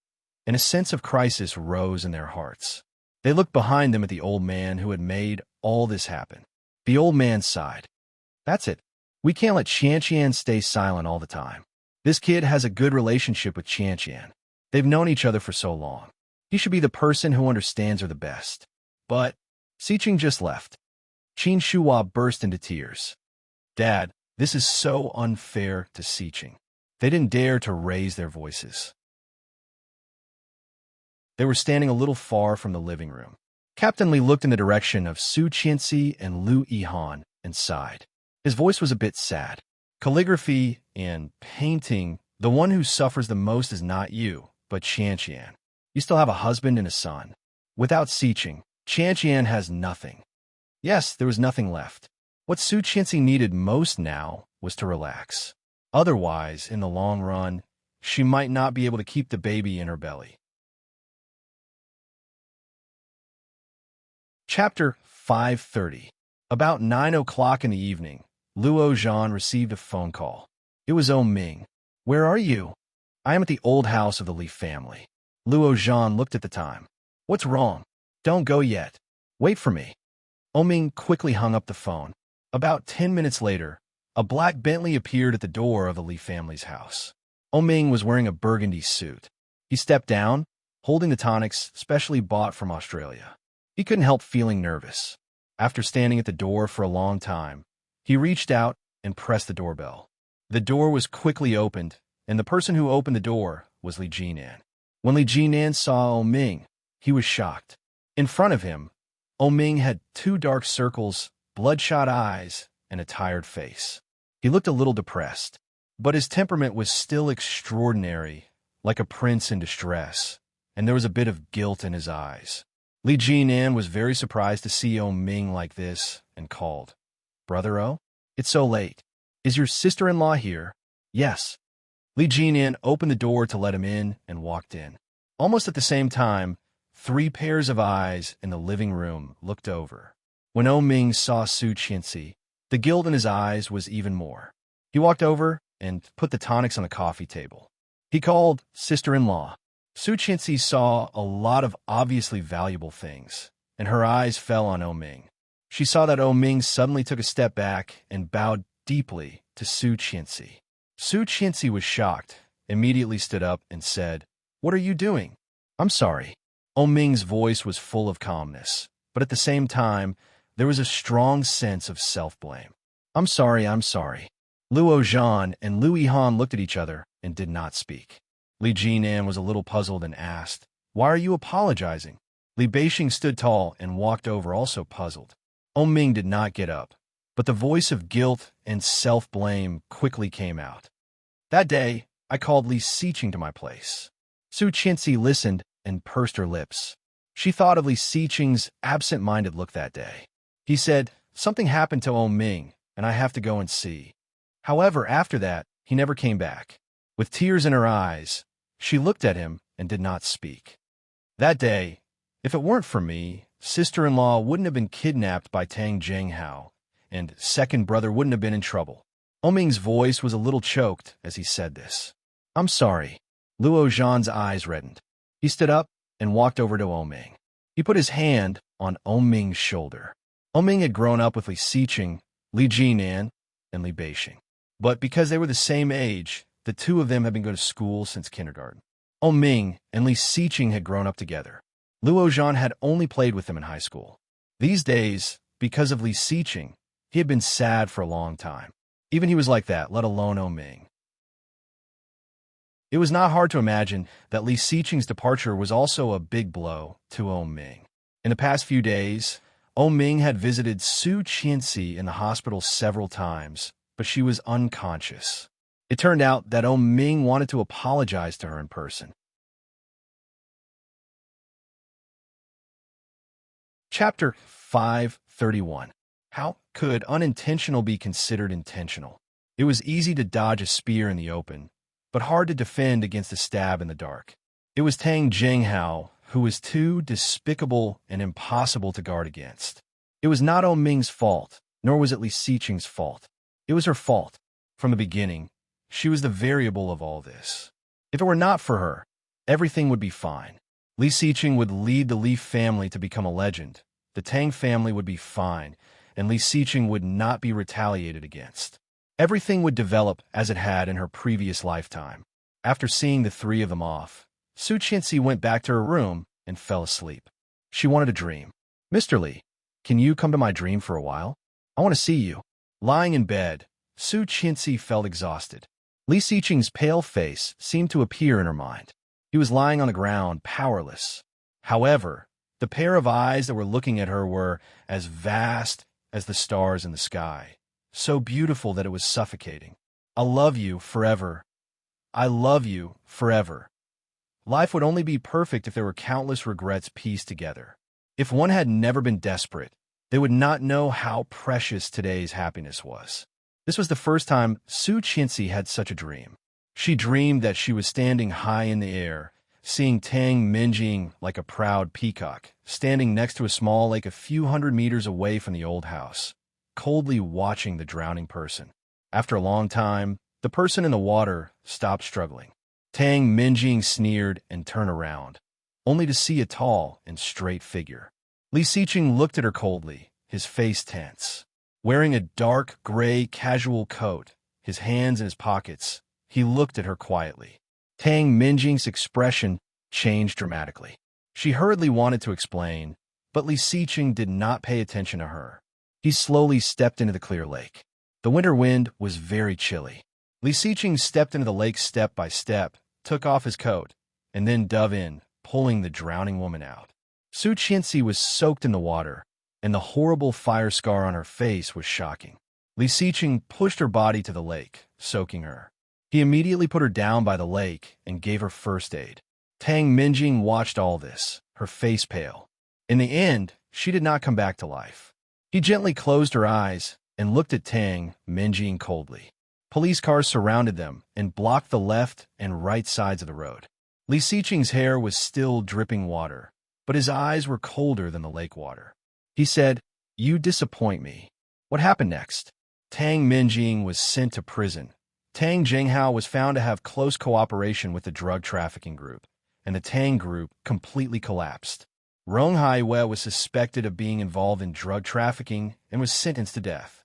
and a sense of crisis rose in their hearts. They looked behind them at the old man who had made all this happen. The old man sighed. "That's it. We can't let Qianqian stay silent all the time. This kid has a good relationship with Qianqian. They've known each other for so long. He should be the person who understands her the best." But Xiqing just left. Qin Shuhua burst into tears. "Dad, this is so unfair to Xiqing." They didn't dare to raise their voices. They were standing a little far from the living room. Captain Li looked in the direction of Su Qianxi and Lu Yihan and sighed. His voice was a bit sad. "Calligraphy and painting, the one who suffers the most is not you, but Qianqian. You still have a husband and a son. Without Xiqing, Qianqian has nothing." Yes, there was nothing left. What Su Qianxi needed most now was to relax. Otherwise, in the long run, she might not be able to keep the baby in her belly. Chapter 530. About 9 o'clock in the evening, Luo Zhan received a phone call. It was Ming. "Where are you?" "I am at the old house of the Li family." Luo Zhan looked at the time. "What's wrong?" "Don't go yet. Wait for me." Ming quickly hung up the phone. About 10 minutes later, a black Bentley appeared at the door of the Li family's house. Ming was wearing a burgundy suit. He stepped down, holding the tonics specially bought from Australia. He couldn't help feeling nervous. After standing at the door for a long time, he reached out and pressed the doorbell. The door was quickly opened, and the person who opened the door was Li Jinan. When Li Jinan saw Ming, he was shocked. In front of him, Ming had 2 dark circles, bloodshot eyes, and a tired face. He looked a little depressed, but his temperament was still extraordinary, like a prince in distress, and there was a bit of guilt in his eyes. Li Jinan was very surprised to see Ming like this and called, "Brother O? It's so late. Is your sister-in-law here?" "Yes." Li Jinan opened the door to let him in and walked in. Almost at the same time, 3 pairs of eyes in the living room looked over. When Ming saw Su Qianxi, the guilt in his eyes was even more. He walked over and put the tonics on the coffee table. He called, "Sister-in-law." Su Qianxi saw a lot of obviously valuable things, and her eyes fell on Ming. She saw that Ming suddenly took a step back and bowed deeply to Su Qianxi. Su Qianxi was shocked, immediately stood up and said, "What are you doing?" "I'm sorry." Ming's voice was full of calmness, but at the same time, there was a strong sense of self-blame. I'm sorry." Luo Zhan and Lu Yihan looked at each other and did not speak. Li Jinan was a little puzzled and asked, "Why are you apologizing?" Li Beixing stood tall and walked over, also puzzled. Ming did not get up, but the voice of guilt and self-blame quickly came out. That day, I called Li Xiqing to my place. Su Qianxi listened and pursed her lips. She thought of Li Xiqing's absent-minded look that day. He said, "Something happened to Ming, and I have to go and see." However, after that, he never came back. With tears in her eyes, she looked at him and did not speak. That day, if it weren't for me, sister-in-law wouldn't have been kidnapped by Tang Jinghao, and second brother wouldn't have been in trouble. Ming's voice was a little choked as he said this. "I'm sorry." Luo Zhan's eyes reddened. He stood up and walked over to Ming. He put his hand on Ming's shoulder. Ming had grown up with Li Xiqing, Li Jinan, and Li Beixing. But because they were the same age, the two of them had been going to school since kindergarten. Ming and Li Xiqing had grown up together. Luo Zhan had only played with them in high school. These days, because of Li Xiqing, he had been sad for a long time. Even he was like that, let alone Ming. It was not hard to imagine that Li Xiqing's departure was also a big blow to Ming. In the past few days, Ming had visited Su Qianxi in the hospital several times, but she was unconscious. It turned out that Ming wanted to apologize to her in person. Chapter 531. How could unintentional be considered intentional? It was easy to dodge a spear in the open, but hard to defend against a stab in the dark. It was Tang Jinghao who was too despicable and impossible to guard against. It was not Ming's fault, nor was it Li Xiqing's fault. It was her fault. From the beginning, she was the variable of all this. If it were not for her, everything would be fine. Li Xiqing would lead the Li family to become a legend. The Tang family would be fine, and Li Xiqing would not be retaliated against. Everything would develop as it had in her previous lifetime. After seeing the three of them off, Su Qianxi went back to her room and fell asleep. She wanted a dream. "Mr. Li, can you come to my dream for a while? I want to see you." Lying in bed, Su Qianxi felt exhausted. Li Xiqing's pale face seemed to appear in her mind. He was lying on the ground, powerless. However, the pair of eyes that were looking at her were as vast as the stars in the sky, so beautiful that it was suffocating. "I love you forever. I love you forever." Life would only be perfect if there were countless regrets pieced together. If one had never been desperate, they would not know how precious today's happiness was. This was the first time Su Qianxi had such a dream. She dreamed that she was standing high in the air, seeing Tang Minjing like a proud peacock, standing next to a small lake a few hundred meters away from the old house, coldly watching the drowning person. After a long time, the person in the water stopped struggling. Tang Minjing sneered and turned around, only to see a tall and straight figure. Li Xiqing looked at her coldly, his face tense. Wearing a dark gray casual coat, his hands in his pockets, he looked at her quietly. Tang Minjing's expression changed dramatically. She hurriedly wanted to explain, but Li Xiqing did not pay attention to her. He slowly stepped into the clear lake. The winter wind was very chilly. Li Xiqing stepped into the lake step by step, took off his coat, and then dove in, pulling the drowning woman out. Su Qianxi was soaked in the water, and the horrible fire scar on her face was shocking. Li Xiqing pushed her body to the lake, soaking her. He immediately put her down by the lake and gave her first aid. Tang Minjing watched all this, her face pale. In the end, she did not come back to life. He gently closed her eyes and looked at Tang Minjing coldly. Police cars surrounded them and blocked the left and right sides of the road. Li Xiqing's hair was still dripping water, but his eyes were colder than the lake water. He said, "You disappoint me." What happened next? Tang Minjing was sent to prison. Tang Jinghao was found to have close cooperation with the drug trafficking group, and the Tang group completely collapsed. Rong Haiwei was suspected of being involved in drug trafficking and was sentenced to death.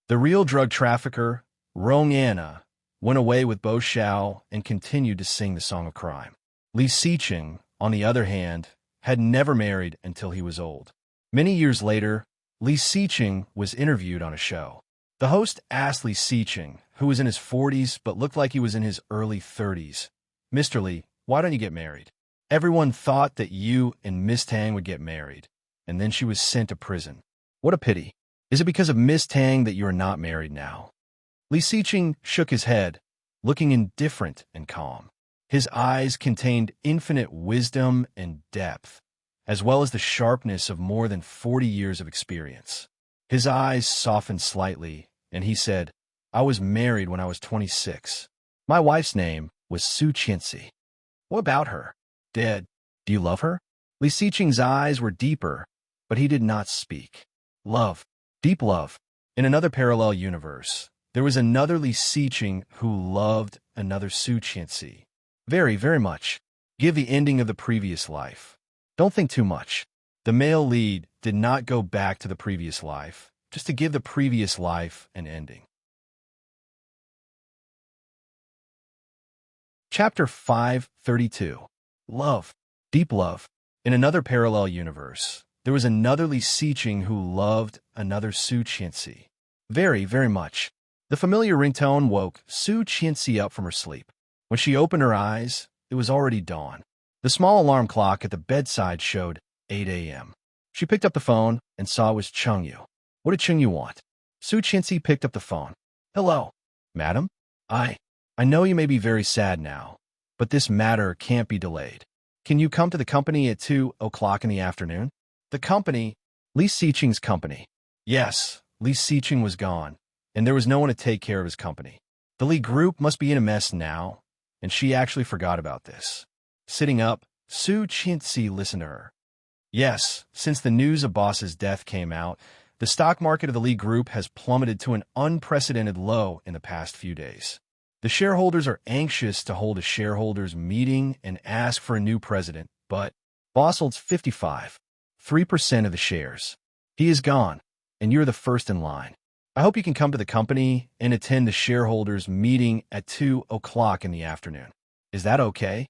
The real drug trafficker, Rong Anna, went away with Bo Xiao and continued to sing the song of crime. Li Xiqing, on the other hand, had never married until he was old. Many years later, Li Xiqing was interviewed on a show. The host asked Li Xiqing, who was in his 40s but looked like he was in his early 30s, "Mr. Li, why don't you get married?" Everyone thought that you and Miss Tang would get married, and then she was sent to prison. What a pity. Is it because of Miss Tang that you are not married now?" Li Xiqing shook his head, looking indifferent and calm. His eyes contained infinite wisdom and depth, as well as the sharpness of more than 40 years of experience. His eyes softened slightly, and he said, "I was married when I was 26. My wife's name was Su Qianxi." "What about her?" "Dead." "Do you love her?" Li Xiqing's eyes were deeper, but he did not speak. Love. Deep love. In another parallel universe, there was another Li Xiqing who loved another Su Qianxi. Very, very much. Give the ending of the previous life. Don't think too much. The male lead did not go back to the previous life, just to give the previous life an ending. Chapter 532. Love. Deep love. In another parallel universe, there was another Li Xiqing who loved another Su Qianxi. Very, very much. The familiar ringtone woke Su Qianxi up from her sleep. When she opened her eyes, it was already dawn. The small alarm clock at the bedside showed 8 a.m. She picked up the phone and saw it was Chengyu. What did Chengyu want? Su Qianxi picked up the phone. "Hello, madam. I know you may be very sad now, but this matter can't be delayed. Can you come to the company at 2 o'clock in the afternoon?" The company? Li Xiqing's company. Yes, Li Xiqing was gone, and there was no one to take care of his company. The Li group must be in a mess now, and she actually forgot about this. Sitting up, Su Qianxi listened to her. Yes, since the news of Boss's death came out, the stock market of the Li group has plummeted to an unprecedented low in the past few days. The shareholders are anxious to hold a shareholders meeting and ask for a new president, but Boss holds 55.3% of the shares. He is gone, and you're the first in line. I hope you can come to the company and attend the shareholders meeting at 2 o'clock in the afternoon. Is that okay?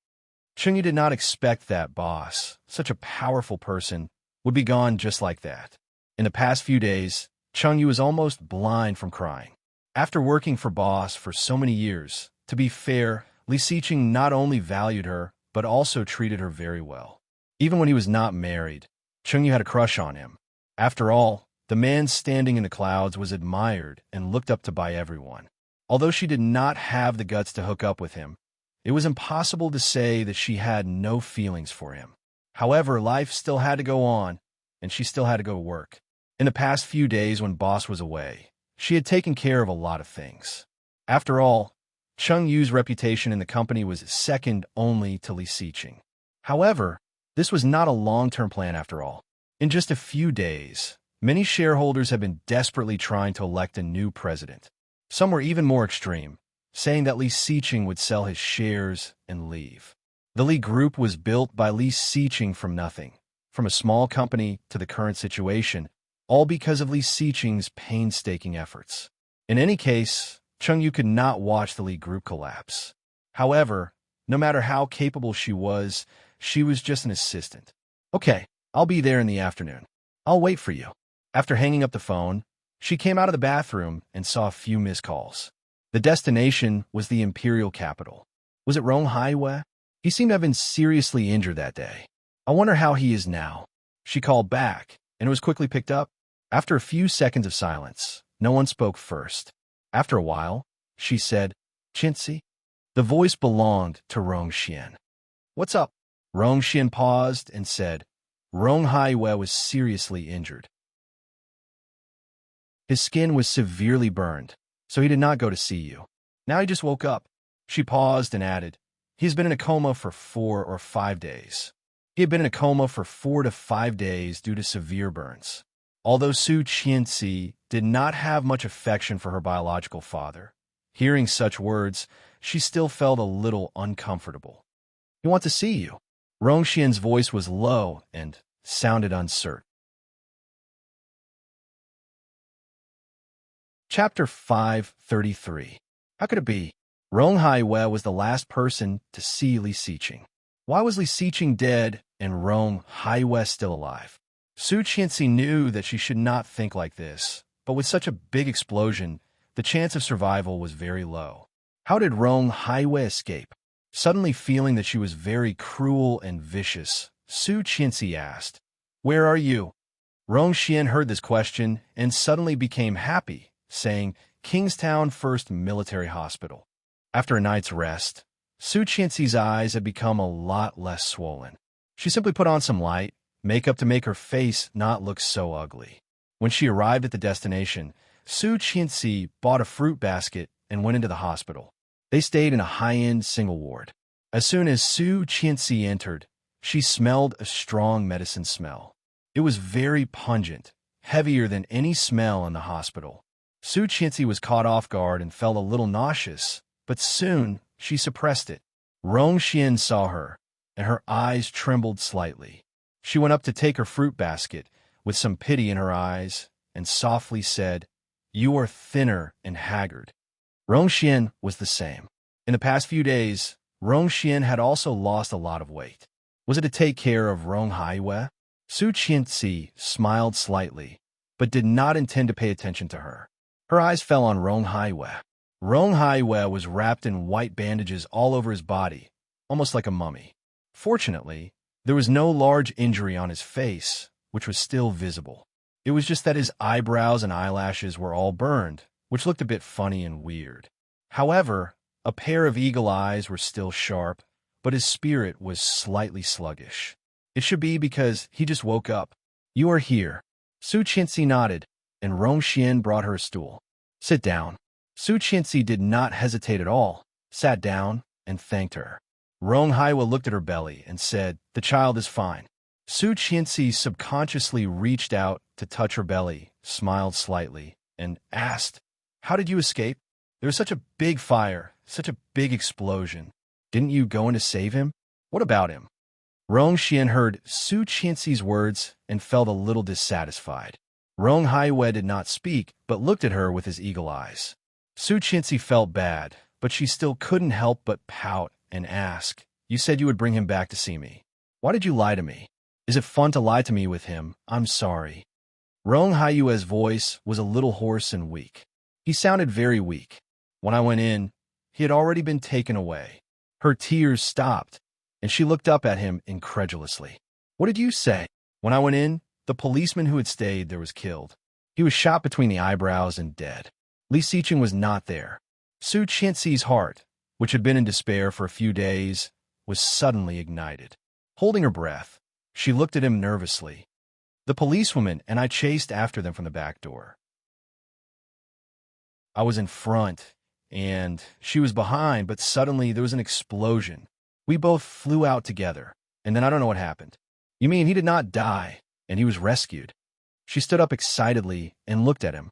Chengyu did not expect that Boss, such a powerful person, would be gone just like that. In the past few days, Chengyu was almost blind from crying. After working for Boss for so many years, to be fair, Li Xiqing not only valued her, but also treated her very well. Even when he was not married, Chengyu had a crush on him. After all, the man standing in the clouds was admired and looked up to by everyone. Although she did not have the guts to hook up with him, it was impossible to say that she had no feelings for him. However, life still had to go on, and she still had to go to work. In the past few days when Boss was away, she had taken care of a lot of things. After all, Chengyu's reputation in the company was second only to Li Xiqing. However, this was not a long-term plan after all. In just a few days, many shareholders have been desperately trying to elect a new president. Some were even more extreme, saying that Li Xiqing would sell his shares and leave. The Li Group was built by Li Xiqing from nothing, from a small company to the current situation, all because of Li Xiqing's painstaking efforts. In any case, Chengyu could not watch the Li Group collapse. However, no matter how capable she was just an assistant. "Okay, I'll be there in the afternoon. I'll wait for you." After hanging up the phone, she came out of the bathroom and saw a few missed calls. The destination was the imperial capital. Was it Rong Haiwei? He seemed to have been seriously injured that day. I wonder how he is now. She called back, and it was quickly picked up. After a few seconds of silence, no one spoke first. After a while, she said, "Qianxi?" The voice belonged to Rong Xian. "What's up?" Rong Xian paused and said, "Rong Haiwei was seriously injured. His skin was severely burned, so he did not go to see you. Now he just woke up." She paused and added, "He's been in a coma for 4 or 5 days. He had been in a coma for 4 to 5 days due to severe burns." Although Su Qianxi did not have much affection for her biological father, hearing such words, she still felt a little uncomfortable. "He wants to see you." Rong Xian's voice was low and sounded uncertain. Chapter 533. How could it be? Rong Haiwei was the last person to see Li Xiqing. Why was Li Xiqing dead and Rong Haiwei still alive? Su Qianxi knew that she should not think like this, but with such a big explosion, the chance of survival was very low. How did Rong Haiwei escape? Suddenly feeling that she was very cruel and vicious, Su Qianxi asked, "Where are you?" Rong Xian heard this question and suddenly became happy, saying, "Kingstown First Military Hospital." After a night's rest, Su Qianxi's eyes had become a lot less swollen. She simply put on some light makeup to make her face not look so ugly. When she arrived at the destination, Su Qianxi bought a fruit basket and went into the hospital. They stayed in a high-end single ward. As soon as Su Qianxi entered, she smelled a strong medicine smell. It was very pungent, heavier than any smell in the hospital. Su Qianxi was caught off guard and felt a little nauseous, but soon she suppressed it. Rong Xian saw her, and her eyes trembled slightly. She went up to take her fruit basket, with some pity in her eyes, and softly said, "You are thinner and haggard." Rong Xian was the same. In the past few days, Rong Xian had also lost a lot of weight. Was it to take care of Rong Haiyue? Su Qianxi smiled slightly, but did not intend to pay attention to her. Her eyes fell on Rong Haiyue. Rong Haiyue was wrapped in white bandages all over his body, almost like a mummy. Fortunately, there was no large injury on his face, which was still visible. It was just that his eyebrows and eyelashes were all burned, which looked a bit funny and weird. However, a pair of eagle eyes were still sharp, but his spirit was slightly sluggish. It should be because he just woke up. "You are here." Su Qianxi nodded, and Rong Xian brought her a stool. "Sit down." Su Qianxi did not hesitate at all, sat down, and thanked her. Rong Haiyue looked at her belly and said, "The child is fine." Su Qianxi subconsciously reached out to touch her belly, smiled slightly, and asked, "How did you escape? There was such a big fire, such a big explosion. Didn't you go in to save him? What about him?" Rong Xian heard Su Qianxi's words and felt a little dissatisfied. Rong Haiyue did not speak, but looked at her with his eagle eyes. Su Qianxi felt bad, but she still couldn't help but pout and ask, "You said you would bring him back to see me. Why did you lie to me? Is it fun to lie to me with him? I'm sorry." Rong Haiyue's voice was a little hoarse and weak. He sounded very weak. When I went in, he had already been taken away. Her tears stopped, and she looked up at him incredulously. "What did you say?" "When I went in, the policeman who had stayed there was killed. He was shot between the eyebrows and dead. Li Xiqing was not there." Su Qianxi's heart, which had been in despair for a few days, was suddenly ignited. Holding her breath, she looked at him nervously. "The policewoman and I chased after them from the back door. I was in front, and she was behind, but suddenly there was an explosion. We both flew out together, and then I don't know what happened." "You mean he did not die, and he was rescued?" She stood up excitedly and looked at him.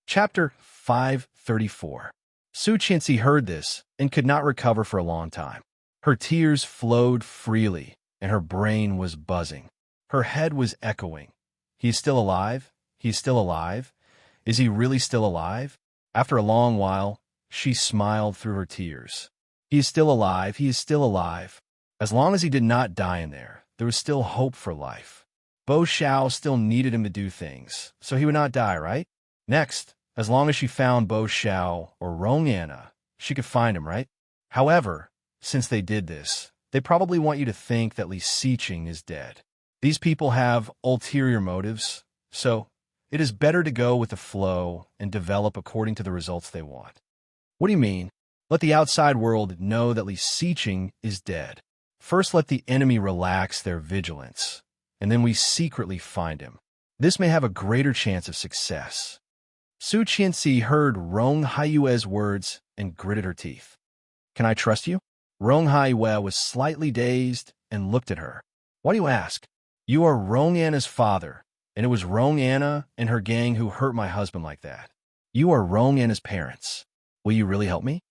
Chapter 534. Su Qianxi heard this and could not recover for a long time. Her tears flowed freely, and her brain was buzzing. Her head was echoing. "He is still alive? He is still alive? Is he really still alive?" After a long while, she smiled through her tears. "He is still alive. He is still alive. As long as he did not die in there, there was still hope for life. Bo Xiao still needed him to do things, so he would not die, right? Next, as long as she found Bo Xiao or Rong Anna, she could find him, right? However, since they did this, they probably want you to think that Li Xiqing is dead. These people have ulterior motives, so it is better to go with the flow and develop according to the results they want." "What do you mean?" "Let the outside world know that Li Xiqing is dead. First let the enemy relax their vigilance, and then we secretly find him. This may have a greater chance of success." Su Qianxi heard Rong Haiyue's words and gritted her teeth. "Can I trust you?" Rong Haiyue was slightly dazed and looked at her. "Why do you ask? You are Rong Anna's father, and it was Rong Anna and her gang who hurt my husband like that. You are Rong Anna's parents. Will you really help me?"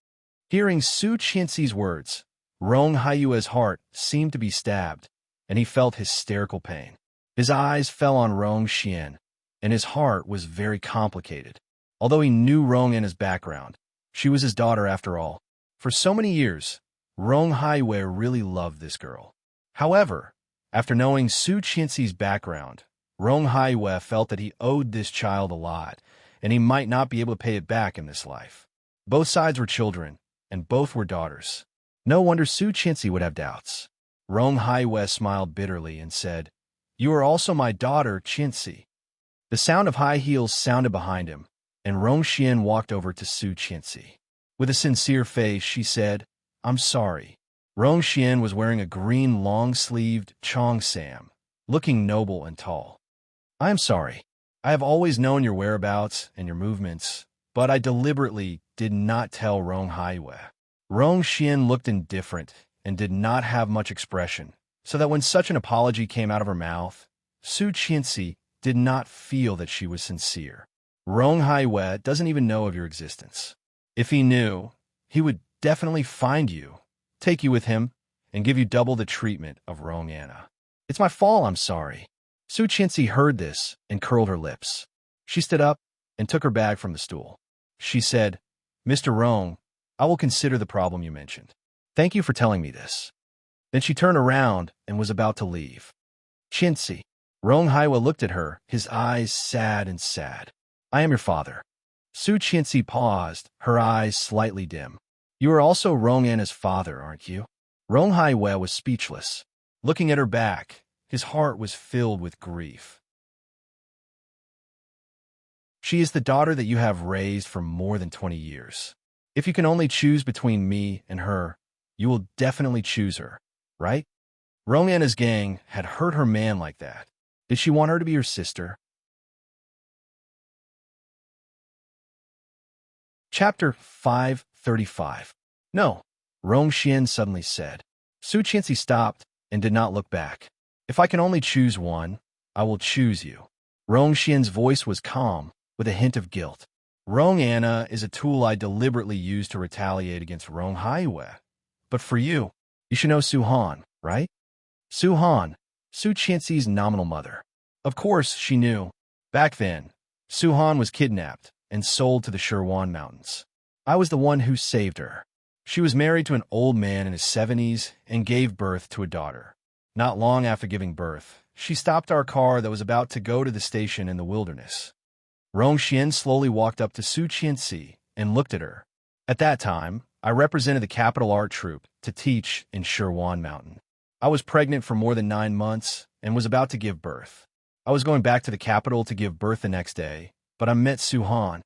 Hearing Su Qianxi's words, Rong Haiyue's heart seemed to be stabbed, and he felt hysterical pain. His eyes fell on Rong Xian, and his heart was very complicated. Although he knew Rong Anna's background, she was his daughter after all. For so many years, Rong Haiyue really loved this girl. However, after knowing Su Qianxi's background, Rong Haiyue felt that he owed this child a lot, and he might not be able to pay it back in this life. Both sides were children, and both were daughters. No wonder Su Qianxi would have doubts. Rong Haiwei smiled bitterly and said, "You are also my daughter, Qianxi." The sound of high heels sounded behind him, and Rong Xian walked over to Su Qianxi. With a sincere face, she said, "I'm sorry." Rong Xian was wearing a green long-sleeved cheongsam, looking noble and tall. "I am sorry. I have always known your whereabouts and your movements, but I deliberately did not tell Rong Haiwei." Rong Xian looked indifferent and did not have much expression, so that when such an apology came out of her mouth, Su Qianxi did not feel that she was sincere. "Rong Haiwei doesn't even know of your existence. If he knew, he would definitely find you, take you with him, and give you double the treatment of Rong Anna. It's my fault, I'm sorry." Su Qianxi heard this and curled her lips. She stood up and took her bag from the stool. She said, "Mr. Rong, I will consider the problem you mentioned. Thank you for telling me this." Then she turned around and was about to leave. "Qianxi." Rong Haiwei looked at her, his eyes sad and sad. "I am your father." Su Qianxi paused, her eyes slightly dim. "You are also Rong Anna's father, aren't you?" Rong Haiwei was speechless. Looking at her back, his heart was filled with grief. "She is the daughter that you have raised for more than 20 years. If you can only choose between me and her, you will definitely choose her, right?" Rong Anna's gang had hurt her man like that. Did she want her to be her sister? Chapter 535. "No," Rong Xian suddenly said. Su Qianxi stopped and did not look back. "If I can only choose one, I will choose you." Rong Xian's voice was calm, with a hint of guilt. "Rong Anna is a tool I deliberately used to retaliate against Rong Haiwei. But for you, you should know Su Han, right?" Su Han, Su Qianxi's nominal mother. Of course, she knew. Back then, Su Han was kidnapped and sold to the Shirwan Mountains. I was the one who saved her. She was married to an old man in his 70s and gave birth to a daughter. Not long after giving birth, she stopped our car that was about to go to the station in the wilderness. Rong Xian slowly walked up to Su Qianxi and looked at her. At that time, I represented the capital art troupe to teach in Shirwan Mountain. I was pregnant for more than 9 months and was about to give birth. I was going back to the capital to give birth the next day, but I met Su Han.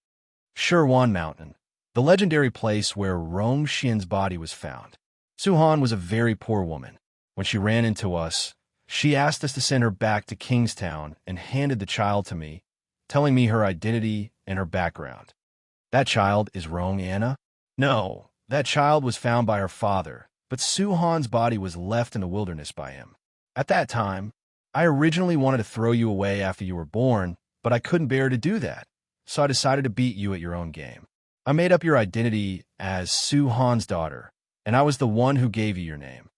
Shirwan Mountain, the legendary place where Rong Xian's body was found. Su Han was a very poor woman. When she ran into us, she asked us to send her back to Kingstown and handed the child to me, telling me her identity and her background. "That child is Rong Anna?" "No, that child was found by her father, but Su Han's body was left in the wilderness by him. At that time, I originally wanted to throw you away after you were born, but I couldn't bear to do that, so I decided to beat you at your own game. I made up your identity as Su Han's daughter, and I was the one who gave you your name."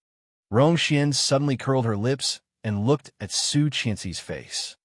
Rong Xian suddenly curled her lips and looked at Su Qianxi's face.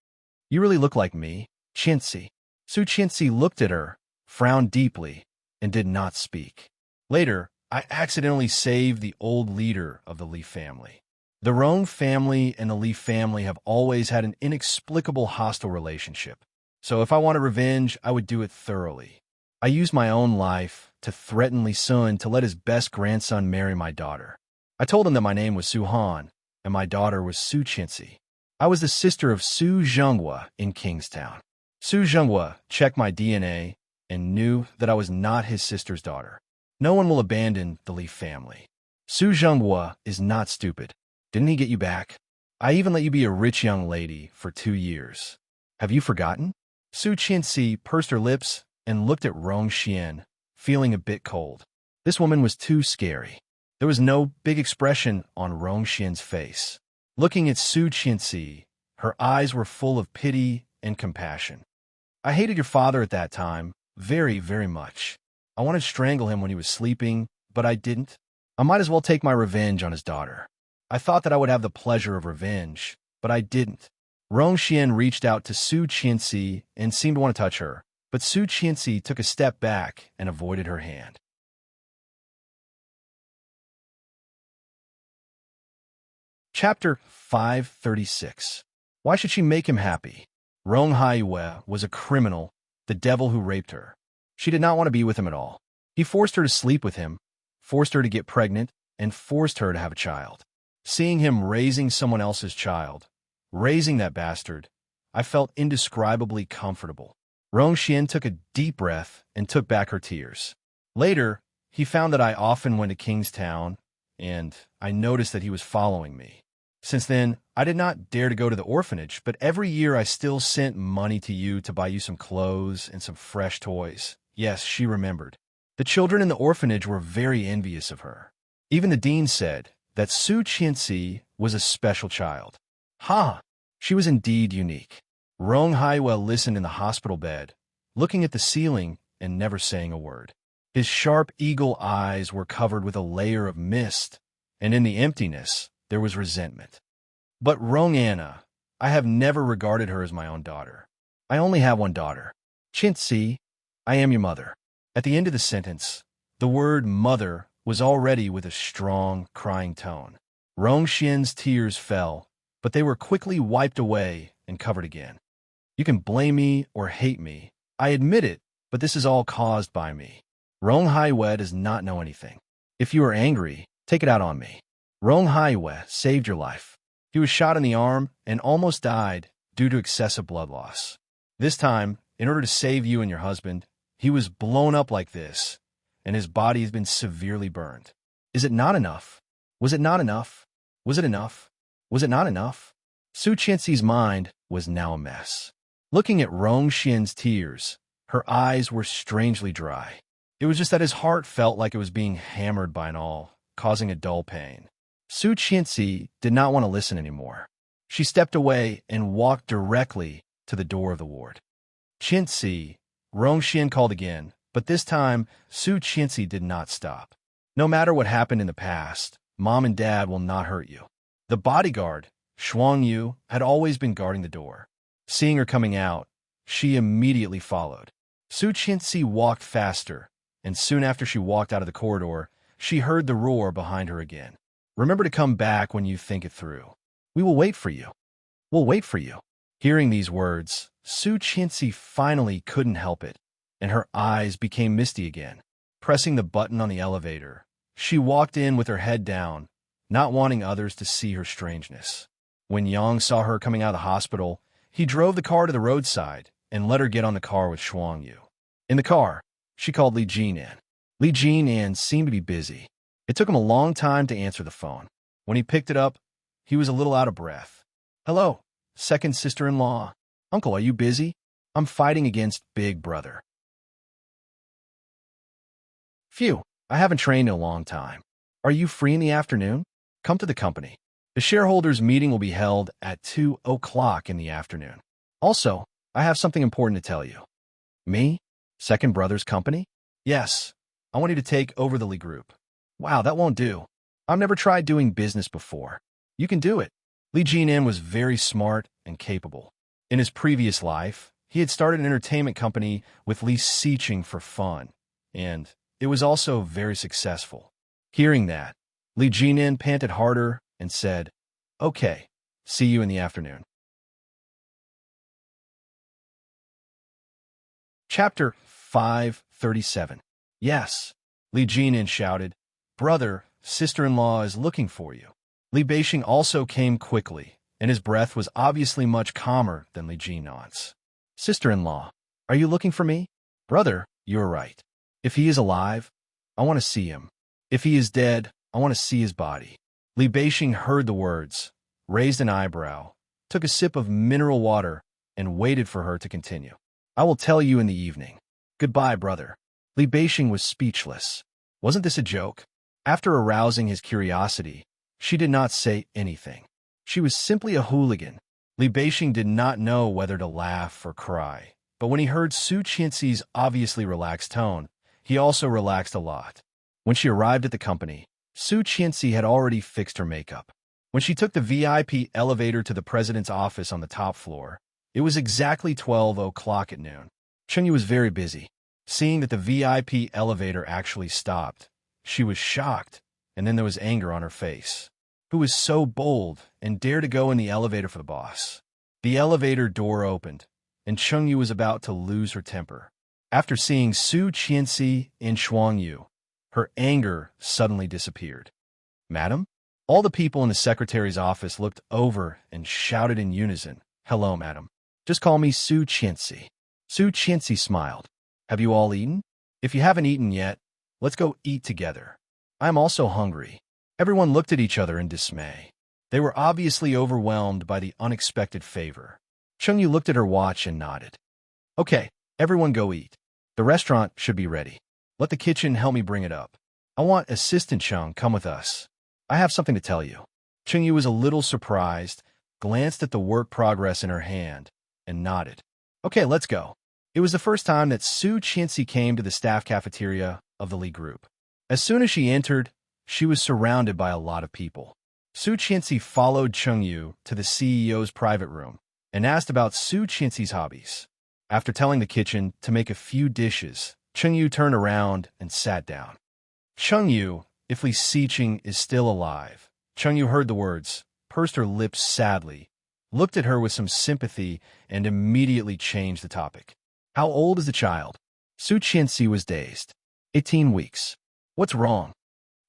"You really look like me, Qianxi." Su Qianxi looked at her, frowned deeply, and did not speak. Later, I accidentally saved the old leader of the Li family. The Rong family and the Li family have always had an inexplicable hostile relationship. So if I wanted revenge, I would do it thoroughly. I used my own life to threaten Li Sun to let his best grandson marry my daughter. I told him that my name was Su Han, and my daughter was Su Qianxi. I was the sister of Su Zhenghua in Kingstown. Su Zhenghua checked my DNA and knew that I was not his sister's daughter. No one will abandon the Li family. Su Zhenghua is not stupid. Didn't he get you back? I even let you be a rich young lady for 2 years. Have you forgotten? Su Qianxi pursed her lips and looked at Rong Xian, feeling a bit cold. This woman was too scary. There was no big expression on Rong Xian's face. Looking at Su Qianxi, her eyes were full of pity and compassion. "I hated your father at that time, very, very much. I wanted to strangle him when he was sleeping, but I didn't. I might as well take my revenge on his daughter. I thought that I would have the pleasure of revenge, but I didn't." Rong Xian reached out to Su Qianxi and seemed to want to touch her, but Su Qianxi took a step back and avoided her hand. Chapter 536. Why should she make him happy? Rong Haiwei was a criminal, the devil who raped her. She did not want to be with him at all. He forced her to sleep with him, forced her to get pregnant, and forced her to have a child. Seeing him raising someone else's child, raising that bastard, I felt indescribably comfortable. Rongxian took a deep breath and took back her tears. Later, he found that I often went to Kingstown, and I noticed that he was following me. Since then, I did not dare to go to the orphanage, but every year I still sent money to you to buy you some clothes and some fresh toys. Yes, she remembered. The children in the orphanage were very envious of her. Even the dean said that Su Qianxi was a special child. Ha! She was indeed unique. Rong Haiwei listened in the hospital bed, looking at the ceiling and never saying a word. His sharp eagle eyes were covered with a layer of mist, and in the emptiness there was resentment. But Rong Anna, I have never regarded her as my own daughter. I only have one daughter. Qianxi, I am your mother. At the end of the sentence, the word mother was already with a strong, crying tone. Rongxian's tears fell, but they were quickly wiped away and covered again. You can blame me or hate me. I admit it, but this is all caused by me. Rong Haiwei does not know anything. If you are angry, take it out on me. Rong Haiwei saved your life. He was shot in the arm and almost died due to excessive blood loss. This time, in order to save you and your husband, he was blown up like this, and his body has been severely burned. Is it not enough? Was it not enough? Was it enough? Was it not enough? Su Qianxi's mind was now a mess. Looking at Rongxian's tears, her eyes were strangely dry. It was just that his heart felt like it was being hammered by an awl, causing a dull pain. Su Qianxi did not want to listen anymore. She stepped away and walked directly to the door of the ward. Qianxi, Rongxian called again, but this time Su Qianxi did not stop. No matter what happened in the past, Mom and Dad will not hurt you. The bodyguard, Shuang Yu, had always been guarding the door. Seeing her coming out, she immediately followed. Su Qianxi walked faster, and soon after she walked out of the corridor, she heard the roar behind her again. Remember to come back when you think it through. We will wait for you. We'll wait for you. Hearing these words, Su Qianxi finally couldn't help it, and her eyes became misty again. Pressing the button on the elevator, she walked in with her head down, not wanting others to see her strangeness. When Yang saw her coming out of the hospital, he drove the car to the roadside and let her get on the car with Shuang Yu. In the car, she called Li Jinan. Li Jinan seemed to be busy. It took him a long time to answer the phone. When he picked it up, he was a little out of breath. Hello, second sister-in-law. Uncle, are you busy? I'm fighting against Big Brother. Phew, I haven't trained in a long time. Are you free in the afternoon? Come to the company. The shareholders' meeting will be held at 2 o'clock in the afternoon. Also, I have something important to tell you. Me? Second brother's company? Yes. I want you to take over the Li Group. Wow, that won't do. I've never tried doing business before. You can do it. Li Jinan was very smart and capable. In his previous life, he had started an entertainment company with Li Xiqing for fun, and it was also very successful. Hearing that, Li Jinan panted harder and said, Okay, see you in the afternoon. Chapter 537. Yes, Li Jinan shouted. Brother, sister-in-law is looking for you. Li Beixing also came quickly, and his breath was obviously much calmer than Li Jinan's. Sister-in-law, are you looking for me? Brother, you're right. If he is alive, I want to see him. If he is dead, I want to see his body. Li Beixing heard the words, raised an eyebrow, took a sip of mineral water, and waited for her to continue. I will tell you in the evening. Goodbye, brother. Li Beixing was speechless. Wasn't this a joke? After arousing his curiosity, she did not say anything. She was simply a hooligan. Li Beixing did not know whether to laugh or cry, but when he heard Su Qianxi's obviously relaxed tone, he also relaxed a lot. When she arrived at the company, Su Qianxi had already fixed her makeup. When she took the VIP elevator to the president's office on the top floor, it was exactly 12 o'clock at noon. Chengyu was very busy. Seeing that the VIP elevator actually stopped, she was shocked, and then there was anger on her face. Who was so bold and dared to go in the elevator for the boss? The elevator door opened, and Chengyu was about to lose her temper. After seeing Su Qianxi in Shuangyu, her anger suddenly disappeared. Madam? All the people in the secretary's office looked over and shouted in unison, "Hello, madam. Just call me Su Qianxi." Su Qianxi smiled. "Have you all eaten? If you haven't eaten yet, let's go eat together. I am also hungry." Everyone looked at each other in dismay. They were obviously overwhelmed by the unexpected favor. Chengyu looked at her watch and nodded. "Okay, everyone go eat. The restaurant should be ready. Let the kitchen help me bring it up. I want Assistant Cheng come with us. I have something to tell you." Chengyu was a little surprised, glanced at the work progress in her hand, and nodded. "Okay, let's go." It was the first time that Su Qianxi came to the staff cafeteria of the Li Group. As soon as she entered, she was surrounded by a lot of people. Su Qianxi followed Chengyu to the CEO's private room and asked about Su Qianxi's hobbies. After telling the kitchen to make a few dishes, Chengyu turned around and sat down. "Chengyu, if Li Xiqing is still alive." Chengyu heard the words, pursed her lips sadly, looked at her with some sympathy, and immediately changed the topic. "How old is the child?" Su Qianxi was dazed. 18 weeks. "What's wrong?"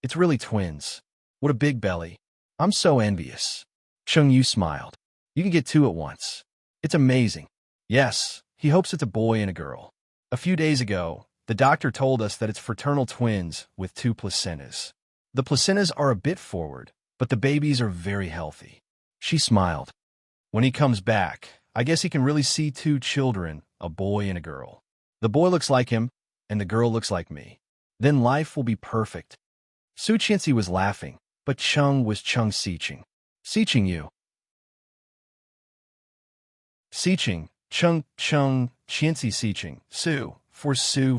"It's really twins. What a big belly. I'm so envious." Chengyu smiled. "You can get two at once. It's amazing." "Yes, he hopes it's a boy and a girl. A few days ago, the doctor told us that it's fraternal twins with 2 placentas. The placentas are a bit forward, but the babies are very healthy." She smiled. "When he comes back, I guess he can really see 2 children, a boy and a girl. The boy looks like him, and the girl looks like me. Then life will be perfect." Su Qianxi was laughing, but Cheng was Cheng Xiqing. "Xiqing you." Xiqing, Cheng Qianxi Xiqing, Su for Su.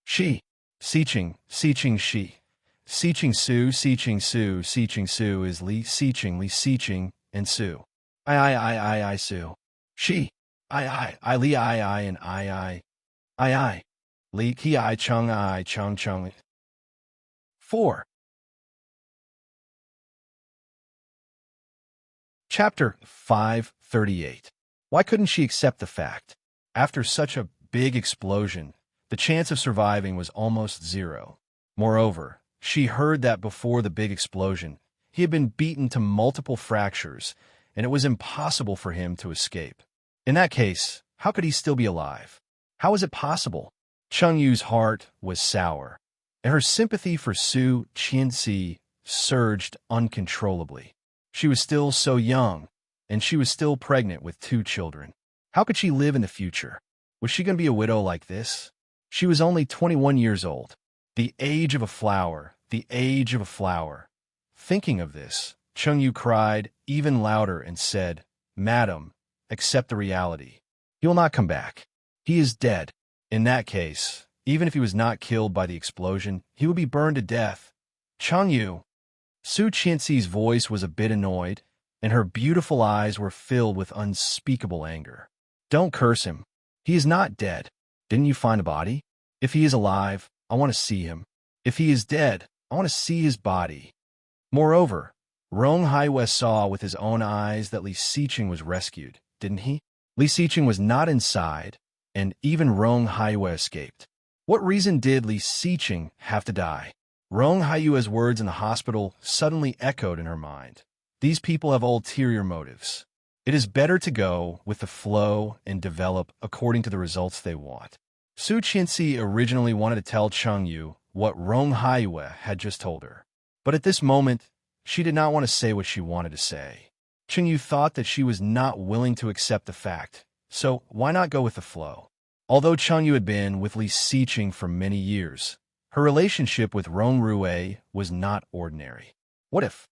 She, Xiqing she. Xiqing Su is Li Xiqing, and Su. I, Su. She, I, Li, and I. Li, Ki, Cheng. 4. Chapter 538. Why couldn't she accept the fact? After such a big explosion, the chance of surviving was almost 0. Moreover, she heard that before the big explosion, he had been beaten to multiple fractures, and it was impossible for him to escape. In that case, how could he still be alive? How was it possible? Chengyu's heart was sour, and her sympathy for Su Qianxi surged uncontrollably. She was still so young, and she was still pregnant with 2 children. How could she live in the future? Was she going to be a widow like this? She was only 21 years old. The age of a flower, the age of a flower. Thinking of this, Chengyu cried even louder and said, "Madam, accept the reality. He will not come back. He is dead. In that case, even if he was not killed by the explosion, he would be burned to death." "Chengyu." Su Qianxi's voice was a bit annoyed, and her beautiful eyes were filled with unspeakable anger. "Don't curse him. He is not dead. Didn't you find a body? If he is alive, I want to see him. If he is dead, I want to see his body." Moreover, Rong Haiwei saw with his own eyes that Li Xiqing was rescued, didn't he? Li Xiqing was not inside, and even Rong Haiwei escaped. What reason did Li Xiqing have to die? Rong Haiwei's words in the hospital suddenly echoed in her mind. These people have ulterior motives. It is better to go with the flow and develop according to the results they want. Su Qianxi originally wanted to tell Chengyu what Rong Haiwei had just told her. But at this moment, she did not want to say what she wanted to say. Chengyu thought that she was not willing to accept the fact, so why not go with the flow? Although Chengyu had been with Li Xiqing for many years, her relationship with Rong Rui was not ordinary. What if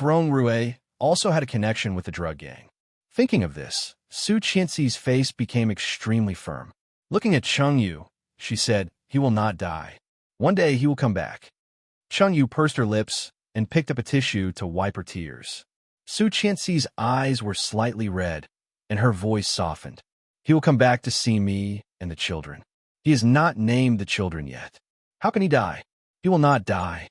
Rong Rui also had a connection with the drug gang? Thinking of this, Su Qianxi's face became extremely firm. Looking at Chengyu, she said, "He will not die. One day he will come back." Chengyu pursed her lips and picked up a tissue to wipe her tears. Su Qianxi's eyes were slightly red, and her voice softened. "He will come back to see me and the children. He has not named the children yet. How can he die? He will not die."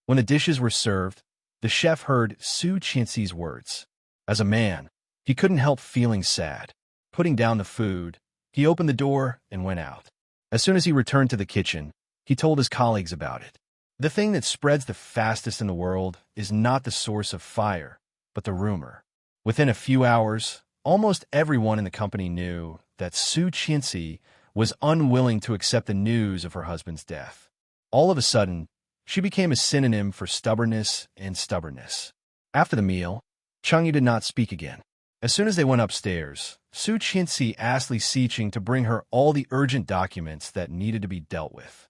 When the dishes were served, the chef heard Su Qianxi's words. As a man, he couldn't help feeling sad. Putting down the food, he opened the door and went out. As soon as he returned to the kitchen, he told his colleagues about it. The thing that spreads the fastest in the world is not the source of fire, but the rumor. Within a few hours, almost everyone in the company knew that Su Qianxi was unwilling to accept the news of her husband's death. All of a sudden, she became a synonym for stubbornness and stubbornness. After the meal, Changyu did not speak again. As soon as they went upstairs, Su Qianxi asked Li Xiqing to bring her all the urgent documents that needed to be dealt with.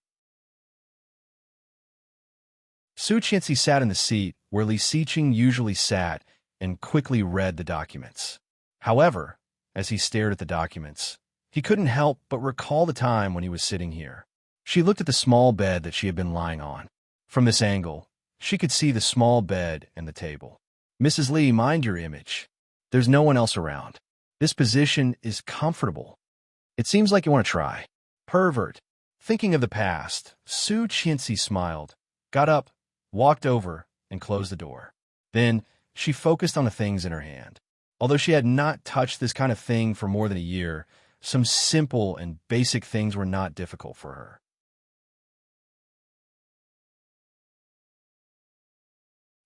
Su Qianxi sat in the seat where Li Xiqing usually sat and quickly read the documents. However, as he stared at the documents, he couldn't help but recall the time when he was sitting here. She looked at the small bed that she had been lying on. From this angle, she could see the small bed and the table. "Mrs. Li, mind your image. There's no one else around. This position is comfortable. It seems like you want to try." Pervert. Thinking of the past, Su Qianxi smiled, got up, walked over, and closed the door. Then, she focused on the things in her hand. Although she had not touched this kind of thing for more than a year, some simple and basic things were not difficult for her.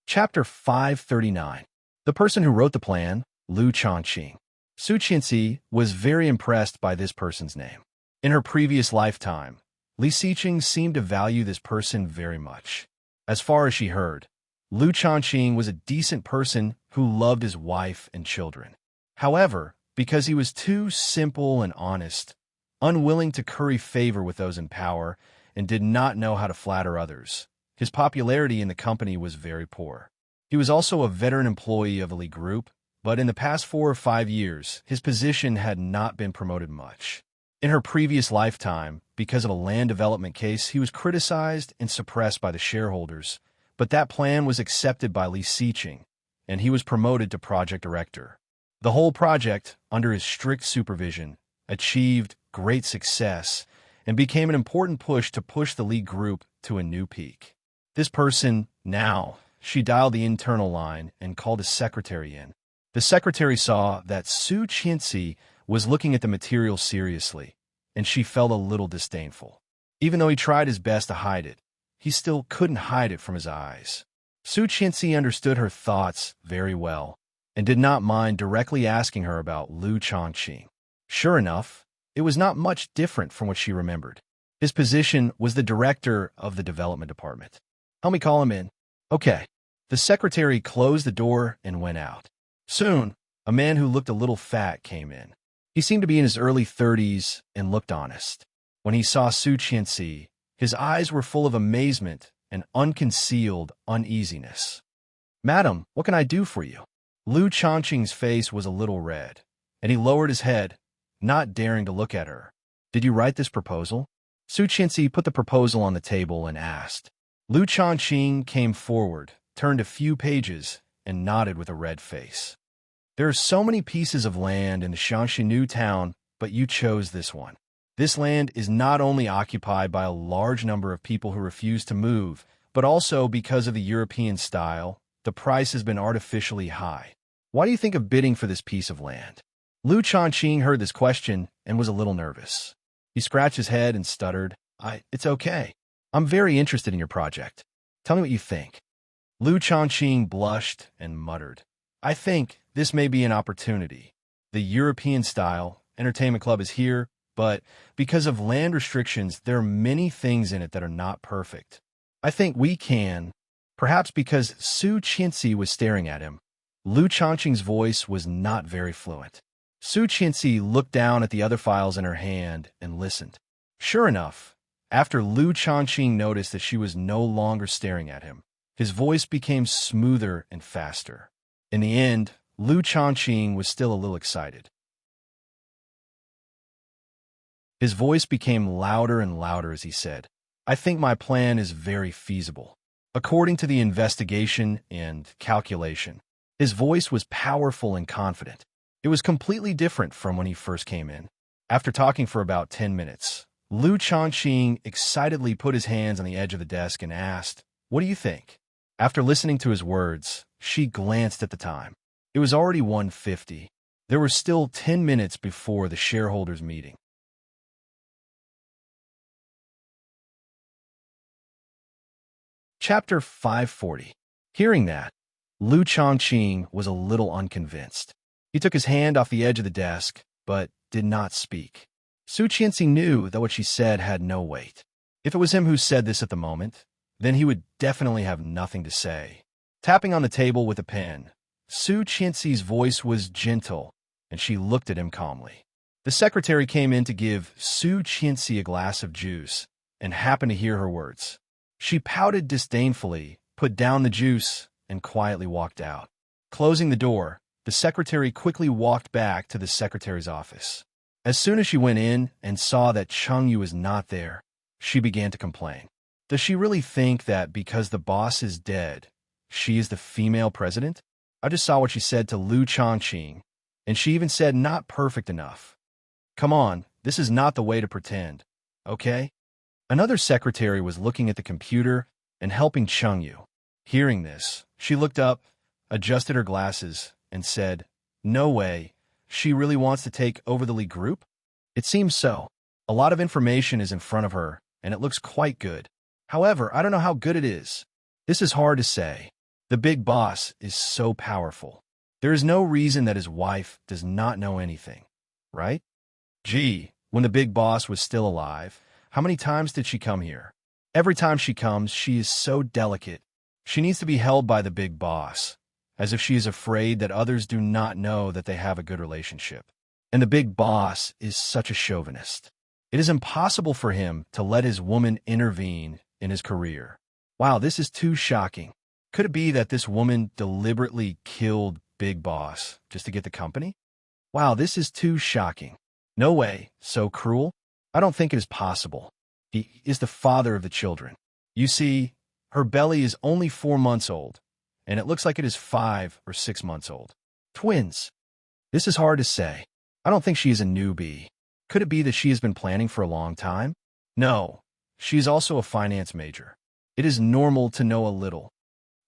Chapter 539. The person who wrote the plan, Lu Changqing. Su Qianxi was very impressed by this person's name. In her previous lifetime, Li Xiqing seemed to value this person very much. As far as she heard, Lu Changqing was a decent person who loved his wife and children. However, because he was too simple and honest, unwilling to curry favor with those in power, and did not know how to flatter others, his popularity in the company was very poor. He was also a veteran employee of the Li Group, but in the past 4 or 5 years, his position had not been promoted much. In her previous lifetime, because of a land development case, he was criticized and suppressed by the shareholders, but that plan was accepted by Li Xiqing, and he was promoted to project director. The whole project, under his strict supervision, achieved great success and became an important push to push the Li Group to a new peak. This person, now, she dialed the internal line and called his secretary in. The secretary saw that Su Qianxi was looking at the material seriously, and she felt a little disdainful. Even though he tried his best to hide it, he still couldn't hide it from his eyes. Su Qianxi understood her thoughts very well, and did not mind directly asking her about Lu Changqing. Sure enough, it was not much different from what she remembered. His position was the director of the development department. "Help me call him in." "Okay." The secretary closed the door and went out. Soon, a man who looked a little fat came in. He seemed to be in his early 30s and looked honest. When he saw Su Qianxi, his eyes were full of amazement and unconcealed uneasiness. "Madam, what can I do for you?" Lu Changqing's face was a little red, and he lowered his head, not daring to look at her. "Did you write this proposal?" Su Qianxi put the proposal on the table and asked. Lu Changqing came forward, turned a few pages, and nodded with a red face. "There are so many pieces of land in the Shanxinu town, but you chose this one. This land is not only occupied by a large number of people who refuse to move, but also because of the European style, the price has been artificially high. Why do you think of bidding for this piece of land?" Lu Changqing heard this question and was a little nervous. He scratched his head and stuttered, It's okay. I'm very interested in your project. Tell me what you think." Lu Changqing blushed and muttered, "I think this may be an opportunity. The European-style entertainment club is here, but because of land restrictions, there are many things in it that are not perfect. I think we can." Perhaps because Su Qianxi was staring at him, Lu Changqing's voice was not very fluent. Su Qianxi looked down at the other files in her hand and listened. Sure enough, after Lu Changqing noticed that she was no longer staring at him, his voice became smoother and faster. In the end, Lu Changqing was still a little excited. His voice became louder and louder as he said, "I think my plan is very feasible. According to the investigation and calculation." His voice was powerful and confident. It was completely different from when he first came in. After talking for about 10 minutes, Lu Changqing excitedly put his hands on the edge of the desk and asked, "What do you think?" After listening to his words, she glanced at the time. It was already 1:50. There were still 10 minutes before the shareholders' meeting. Chapter 540. Hearing that, Lu Chongqing was a little unconvinced. He took his hand off the edge of the desk, but did not speak. Su Qianxi knew that what she said had no weight. If it was him who said this at the moment, then he would definitely have nothing to say. Tapping on the table with a pen, Su Qianxi's voice was gentle, and she looked at him calmly. The secretary came in to give Su Qianxi a glass of juice and happened to hear her words. She pouted disdainfully, put down the juice, and quietly walked out. Closing the door, the secretary quickly walked back to the secretary's office. As soon as she went in and saw that Cheng Yu was not there, she began to complain. Does she really think that because the boss is dead, she is the female president? I just saw what she said to Lu Chongqing, and she even said not perfect enough. Come on, this is not the way to pretend, okay? Another secretary was looking at the computer and helping Cheng Yu. Hearing this, she looked up, adjusted her glasses, and said, "No way, she really wants to take over the Li group?" It seems so. A lot of information is in front of her, and it looks quite good. However, I don't know how good it is. This is hard to say. The big boss is so powerful. There is no reason that his wife does not know anything, right? Gee, when the big boss was still alive, how many times did she come here? Every time she comes, she is so delicate. She needs to be held by the big boss, as if she is afraid that others do not know that they have a good relationship. And the big boss is such a chauvinist. It is impossible for him to let his woman intervene in his career. Wow, this is too shocking. Could it be that this woman deliberately killed Big Boss just to get the company? Wow, this is too shocking. No way, so cruel? I don't think it is possible. He is the father of the children. You see, her belly is only 4 months old, and it looks like it is 5 or 6 months old. Twins. This is hard to say. I don't think she is a newbie. Could it be that she has been planning for a long time? No, she is also a finance major. It is normal to know a little.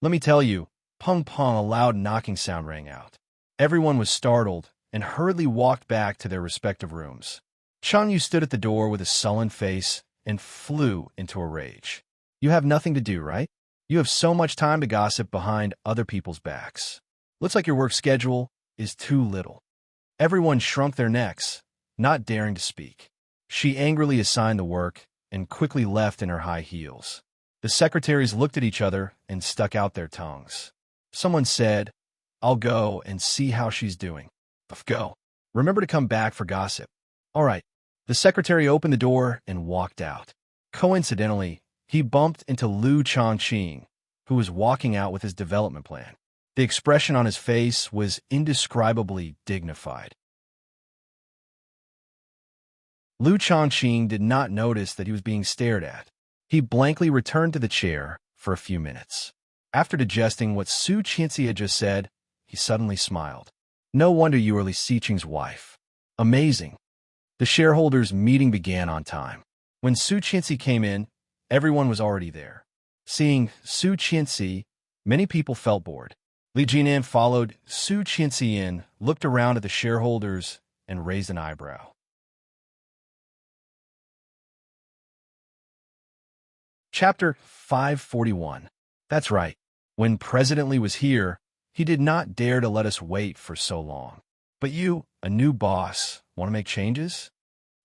Let me tell you, pung pung, a loud knocking sound rang out. Everyone was startled and hurriedly walked back to their respective rooms. Cheng Yu stood at the door with a sullen face and flew into a rage. You have nothing to do, right? You have so much time to gossip behind other people's backs. Looks like your work schedule is too little. Everyone shrunk their necks, not daring to speak. She angrily assigned the work and quickly left in her high heels. The secretaries looked at each other and stuck out their tongues. Someone said, "I'll go and see how she's doing." Go. Remember to come back for gossip. All right. The secretary opened the door and walked out. Coincidentally, he bumped into Lu Chongqing, who was walking out with his development plan. The expression on his face was indescribably dignified. Lu Chongqing did not notice that he was being stared at. He blankly returned to the chair for a few minutes. After digesting what Su Qianxi had just said, he suddenly smiled. No wonder you are Li Siqing's wife. Amazing. The shareholders' meeting began on time. When Su Qianxi came in, everyone was already there. Seeing Su Qianxi, many people felt bored. Li Jinan followed Su Qianxi in, looked around at the shareholders, and raised an eyebrow. Chapter 541. That's right. When President Li was here, he did not dare to let us wait for so long. But you, a new boss, want to make changes?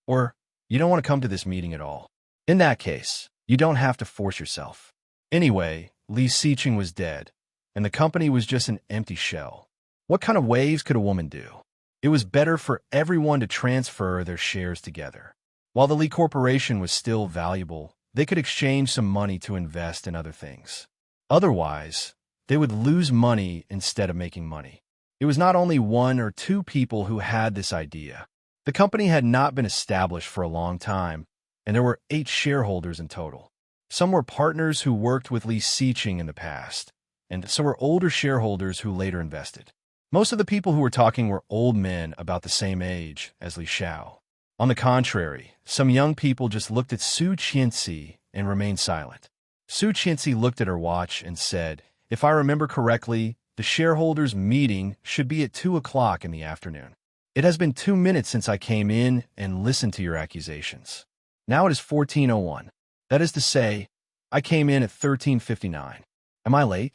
Or you don't want to come to this meeting at all? In that case, you don't have to force yourself. Anyway, Li Siqing was dead, and the company was just an empty shell. What kind of waves could a woman do? It was better for everyone to transfer their shares together. While the Li Corporation was still valuable, they could exchange some money to invest in other things. Otherwise, they would lose money instead of making money. It was not only 1 or 2 people who had this idea. The company had not been established for a long time, and there were 8 shareholders in total. Some were partners who worked with Li Siqing in the past, and some were older shareholders who later invested. Most of the people who were talking were old men about the same age as Li Xiao. On the contrary, some young people just looked at Su Qianxi and remained silent. Su Qianxi looked at her watch and said, "If I remember correctly, the shareholders' meeting should be at 2 o'clock in the afternoon. It has been 2 minutes since I came in and listened to your accusations. Now it is 14:01. That is to say, I came in at 13:59. Am I late?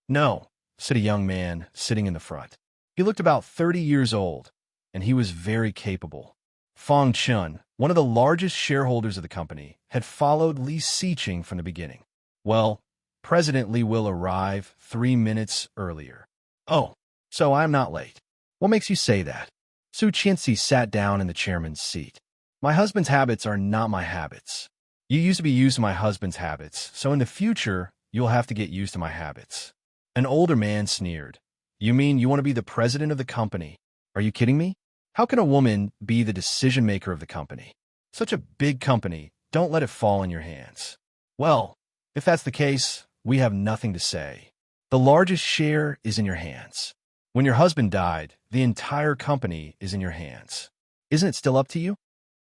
No, said a young man sitting in the front. He looked about 30 years old, and he was very capable. Fong Chun, one of the largest shareholders of the company, had followed Li Siqing from the beginning. Well, President Li will arrive 3 minutes earlier. Oh, so I'm not late. What makes you say that? Su Qianxi sat down in the chairman's seat. My husband's habits are not my habits. You used to be used to my husband's habits, so in the future, you'll have to get used to my habits. An older man sneered. You mean you want to be the president of the company? Are you kidding me? How can a woman be the decision-maker of the company? Such a big company, don't let it fall in your hands. Well, if that's the case, we have nothing to say. The largest share is in your hands. When your husband died, the entire company is in your hands. Isn't it still up to you?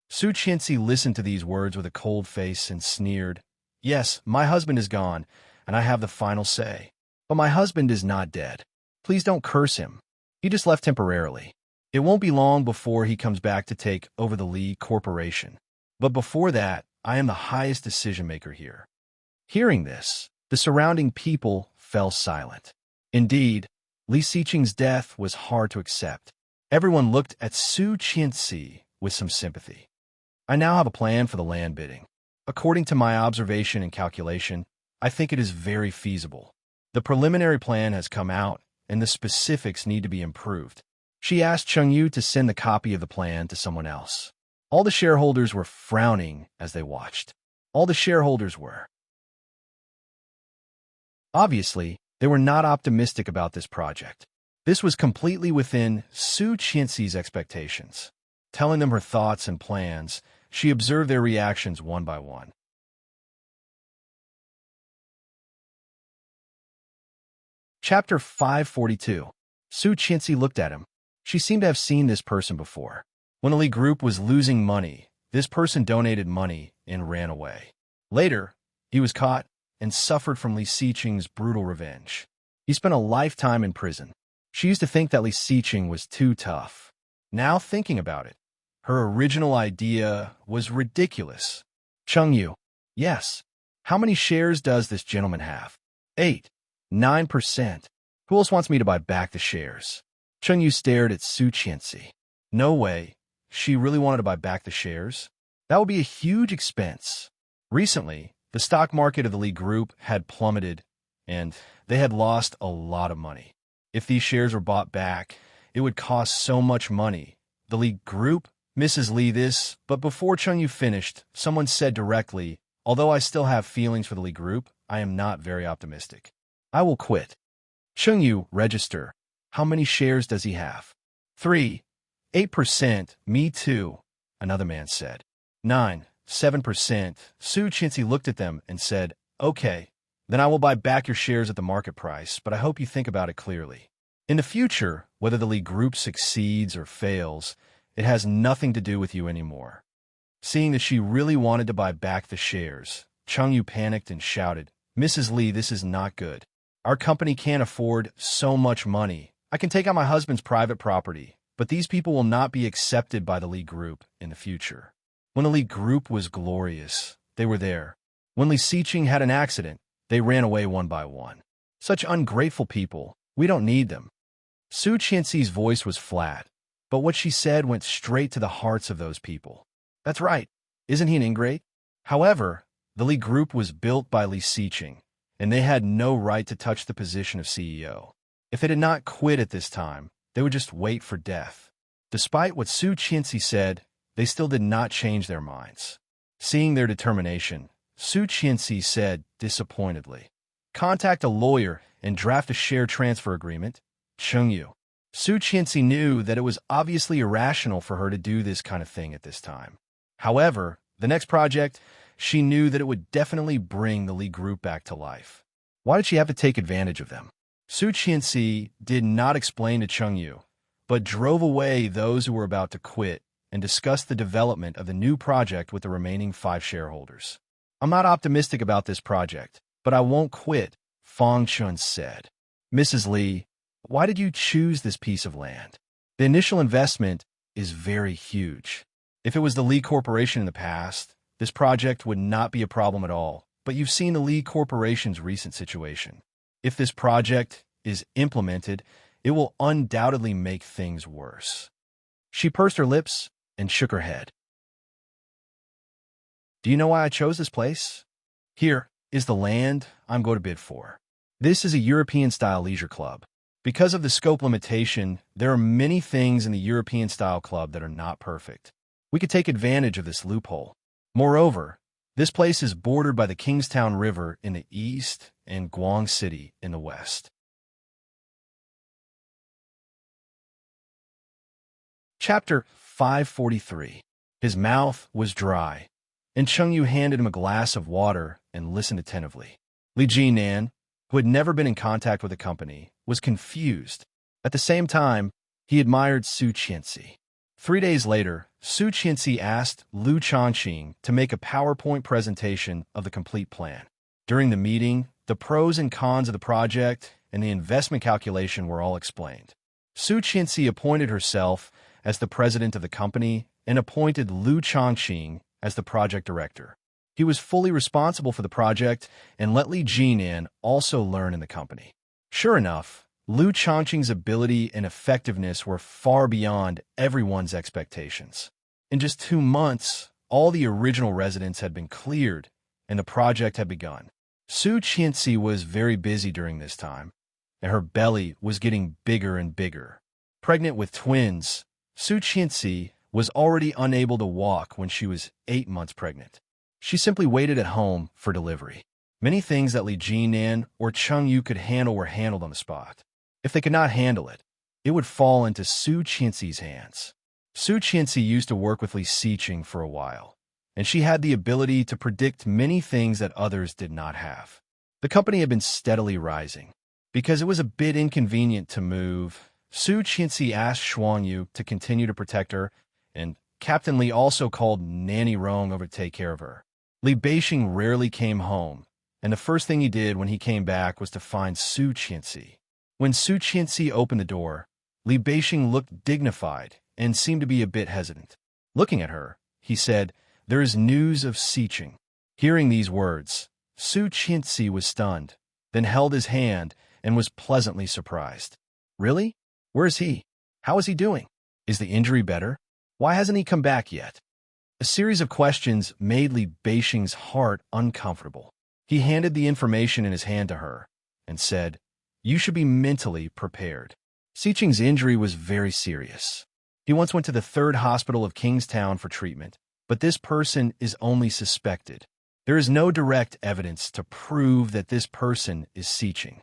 Su Qianxi listened to these words with a cold face and sneered. Yes, my husband is gone, and I have the final say. But my husband is not dead. Please don't curse him. He just left temporarily. It won't be long before he comes back to take over the Li Corporation. But before that, I am the highest decision-maker here. Hearing this, the surrounding people fell silent. Indeed, Li Siqing's death was hard to accept. Everyone looked at Su Qianxi with some sympathy. I now have a plan for the land bidding. According to my observation and calculation, I think it is very feasible. The preliminary plan has come out, and the specifics need to be improved. She asked Cheng Yu to send the copy of the plan to someone else. All the shareholders were frowning as they watched. All the shareholders were. Obviously, they were not optimistic about this project. This was completely within Su Qianxi's expectations. Telling them her thoughts and plans, she observed their reactions one by one. Chapter 542. Su Qianxi looked at him. She seemed to have seen this person before. When the Li Group was losing money, this person donated money and ran away. Later, he was caught and suffered from Li Siqing's brutal revenge. He spent a lifetime in prison. She used to think that Li Siqing was too tough. Now thinking about it, her original idea was ridiculous. Cheng Yu. Yes. How many shares does this gentleman have? 8. 9%. Who else wants me to buy back the shares? Cheng Yu stared at Su Qianxi. No way. She really wanted to buy back the shares? That would be a huge expense. Recently, the stock market of the Li Group had plummeted, and they had lost a lot of money. If these shares were bought back, it would cost so much money. The Li Group? Mrs. Li this, but before Cheng Yu finished, someone said directly, although I still have feelings for the Li Group, I am not very optimistic. I will quit. Cheng Yu, register. How many shares does he have? 3. 8%. Me too, another man said. 9. 7%. Su Qianxi looked at them and said, Okay, then I will buy back your shares at the market price, but I hope you think about it clearly. In the future, whether the Li Group succeeds or fails, it has nothing to do with you anymore. Seeing that she really wanted to buy back the shares, Cheng Yu panicked and shouted, Mrs. Li, this is not good. Our company can't afford so much money. I can take out my husband's private property, but these people will not be accepted by the Li Group in the future. When the Li Group was glorious, they were there. When Li Siqing had an accident, they ran away one by one. Such ungrateful people, we don't need them. Su Qianxi's voice was flat, but what she said went straight to the hearts of those people. That's right. Isn't he an ingrate? However, the Li Group was built by Li Siqing, and they had no right to touch the position of CEO. If they did not quit at this time, they would just wait for death. Despite what Su Qianxi said, they still did not change their minds. Seeing their determination, Su Qianxi said disappointedly, Contact a lawyer and draft a share transfer agreement. Cheng Yu. Su Qianxi knew that it was obviously irrational for her to do this kind of thing at this time. However, the next project, she knew that it would definitely bring the Li Group back to life. Why did she have to take advantage of them? Su Qianxi did not explain to Cheng Yu, but drove away those who were about to quit and discussed the development of the new project with the remaining 5 shareholders. I'm not optimistic about this project, but I won't quit, Fong Chun said. Mrs. Li, why did you choose this piece of land? The initial investment is very huge. If it was the Li Corporation in the past, this project would not be a problem at all, but you've seen the Li Corporation's recent situation. If this project is implemented, it will undoubtedly make things worse. She pursed her lips and shook her head. Do you know why I chose this place? Here is the land I'm going to bid for. This is a European-style leisure club. Because of the scope limitation, there are many things in the European-style club that are not perfect. We could take advantage of this loophole. Moreover, this place is bordered by the Kingstown River in the east and Guang City in the west. Chapter 543. His mouth was dry, and Chengyu handed him a glass of water and listened attentively. Li Jinan, who had never been in contact with the company, was confused. At the same time, he admired Su Qianxi. 3 days later, Su Qianxi asked Lu Changqing to make a PowerPoint presentation of the complete plan. During the meeting, the pros and cons of the project and the investment calculation were all explained. Su Qianxi appointed herself as the president of the company and appointed Lu Changqing as the project director. He was fully responsible for the project and let Li Jinan also learn in the company. Sure enough, Lu Changqing's ability and effectiveness were far beyond everyone's expectations. In just 2 months, all the original residents had been cleared and the project had begun. Su Qianxi was very busy during this time, and her belly was getting bigger and bigger. Pregnant with twins, Su Qianxi was already unable to walk when she was 8 months pregnant. She simply waited at home for delivery. Many things that Li Jinan or Chengyu could handle were handled on the spot. If they could not handle it, it would fall into Su Qianxi's hands. Su Qianxi used to work with Li Xiqing for a while, and she had the ability to predict many things that others did not have. The company had been steadily rising. Because it was a bit inconvenient to move, Su Qianxi asked Xuanyu to continue to protect her, and Captain Li also called Nanny Rong over to take care of her. Li Beixing rarely came home, and the first thing he did when he came back was to find Su Qianxi. When Su Qianxi opened the door, Li Beixing looked dignified and seemed to be a bit hesitant. Looking at her, he said, "There is news of Xiqing." Hearing these words, Su Qianxi was stunned, then held his hand and was pleasantly surprised. "Really? Where is he? How is he doing? Is the injury better? Why hasn't he come back yet?" A series of questions made Li Beixing's heart uncomfortable. He handed the information in his hand to her and said, "You should be mentally prepared. Xiqing's injury was very serious. He once went to the 3rd hospital of Kingstown for treatment, but this person is only suspected. There is no direct evidence to prove that this person is Xiqing."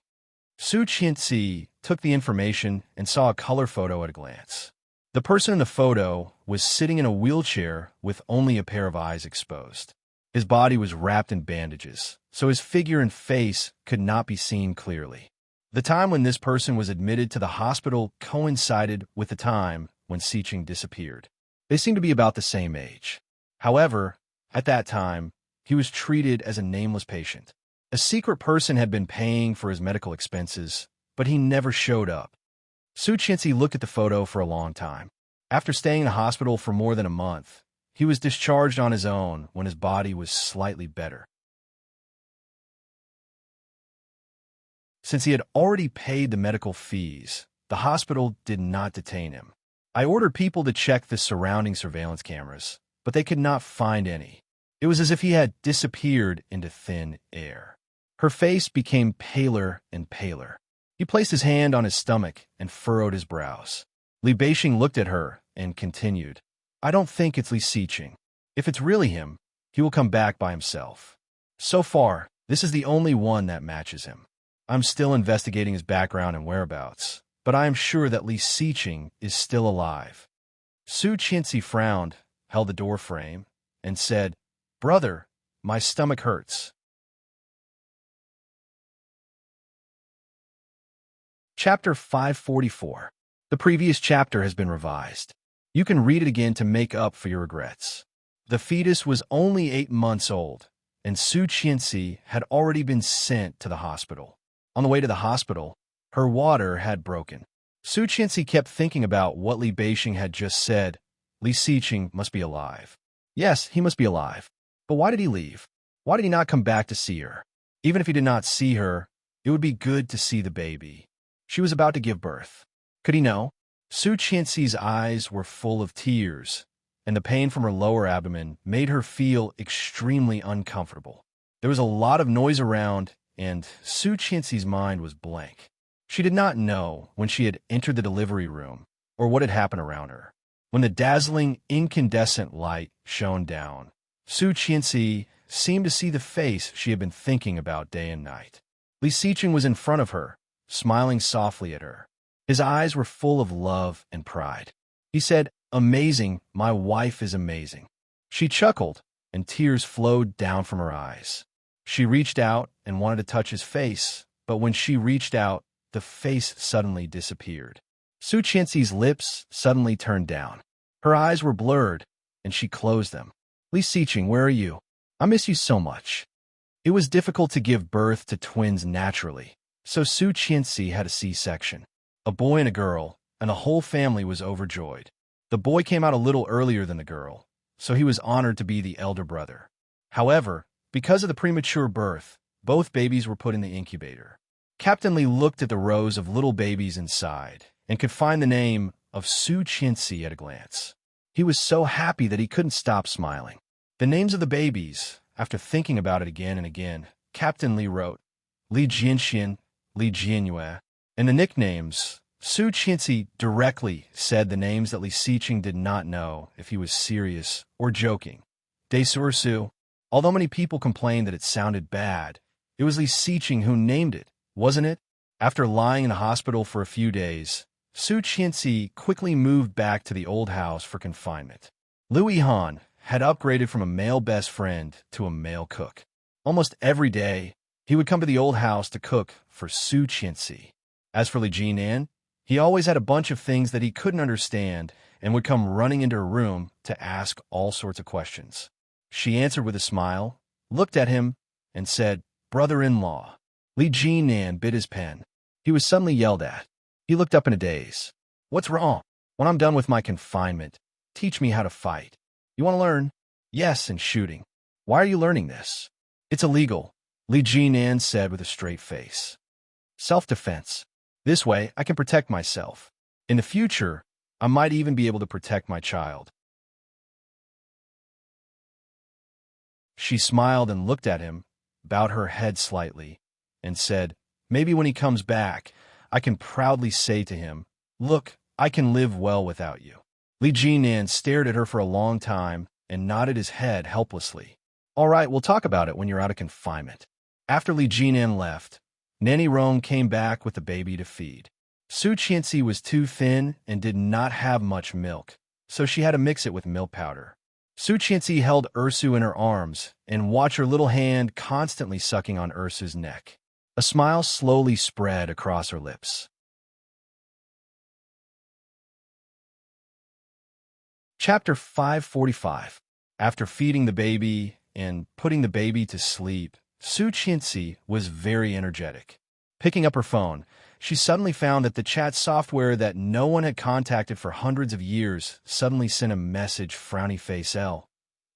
Su Qianxi took the information and saw a color photo at a glance. The person in the photo was sitting in a wheelchair with only a pair of eyes exposed. His body was wrapped in bandages, so his figure and face could not be seen clearly. The time when this person was admitted to the hospital coincided with the time when Xiqing disappeared. They seemed to be about the same age. However, at that time, he was treated as a nameless patient. A secret person had been paying for his medical expenses, but he never showed up. Su Qianxi looked at the photo for a long time. After staying in the hospital for more than a month, he was discharged on his own when his body was slightly better. Since he had already paid the medical fees, the hospital did not detain him. I ordered people to check the surrounding surveillance cameras, but they could not find any. It was as if he had disappeared into thin air. Her face became paler and paler. He placed his hand on his stomach and furrowed his brows. Li Beixing looked at her and continued, "I don't think it's Li Xiqing. If it's really him, he will come back by himself. So far, this is the only one that matches him. I'm still investigating his background and whereabouts, but I am sure that Li Xiqing is still alive." Su Qianxi frowned, held the door frame, and said, "Brother, my stomach hurts." Chapter 544. The previous chapter has been revised. You can read it again to make up for your regrets. The fetus was only 8 months old, and Su Qianxi had already been sent to the hospital. On the way to the hospital, her water had broken. Su Qianxi kept thinking about what Li Beixing had just said. Li Xiqing must be alive. Yes, he must be alive. But why did he leave? Why did he not come back to see her? Even if he did not see her, it would be good to see the baby. She was about to give birth. Could he know? Su Qianxi's eyes were full of tears, and the pain from her lower abdomen made her feel extremely uncomfortable. There was a lot of noise around, and Su Qianxi's mind was blank. She did not know when she had entered the delivery room or what had happened around her. When the dazzling, incandescent light shone down, Su Qianxi seemed to see the face she had been thinking about day and night. Li Xiqing was in front of her, smiling softly at her. His eyes were full of love and pride. He said, "Amazing, my wife is amazing." She chuckled, and tears flowed down from her eyes. She reached out and wanted to touch his face, but when she reached out, the face suddenly disappeared. Su Qianxi's lips suddenly turned down. Her eyes were blurred, and she closed them. "Li Xiqing, where are you? I miss you so much." It was difficult to give birth to twins naturally, so Su Qianxi had a C-section. A boy and a girl, and the whole family was overjoyed. The boy came out a little earlier than the girl, so he was honored to be the elder brother. However, because of the premature birth, both babies were put in the incubator. Captain Li looked at the rows of little babies inside and could find the name of Su Qianxi at a glance. He was so happy that he couldn't stop smiling. The names of the babies, after thinking about it again and again, Captain Li wrote Li Jianxian, Li Jianyue, and the nicknames. Su Qianxi directly said the names that Li Xiqing did not know if he was serious or joking. De Su. Although many people complained that it sounded bad, it was Li Xiqing who named it, wasn't it? After lying in the hospital for a few days, Su Qianxi quickly moved back to the old house for confinement. Liu Yihan had upgraded from a male best friend to a male cook. Almost every day, he would come to the old house to cook for Su Qianxi. As for Li Jinan, he always had a bunch of things that he couldn't understand and would come running into her room to ask all sorts of questions. She answered with a smile, looked at him, and said, "Brother-in-law." Li Jinan bit his pen. He was suddenly yelled at. He looked up in a daze. "What's wrong? When I'm done with my confinement, teach me how to fight." "You want to learn?" "Yes, and shooting." "Why are you learning this?" "It's illegal," Li Jinan said with a straight face. "Self-defense. This way, I can protect myself. In the future, I might even be able to protect my child." She smiled and looked at him, bowed her head slightly, and said, "Maybe when he comes back, I can proudly say to him, 'Look, I can live well without you.'" Li Jinan stared at her for a long time and nodded his head helplessly. "All right, we'll talk about it when you're out of confinement." After Li Jinan left, Nanny Rong came back with the baby to feed. Su Qianxi was too thin and did not have much milk, so she had to mix it with milk powder. Su Qianxi held Ursu in her arms and watched her little hand constantly sucking on Ursu's neck. A smile slowly spread across her lips. Chapter 545. After feeding the baby and putting the baby to sleep, Su Qianxi was very energetic. Picking up her phone, she suddenly found that the chat software that no one had contacted for hundreds of years suddenly sent a message, frowny face L.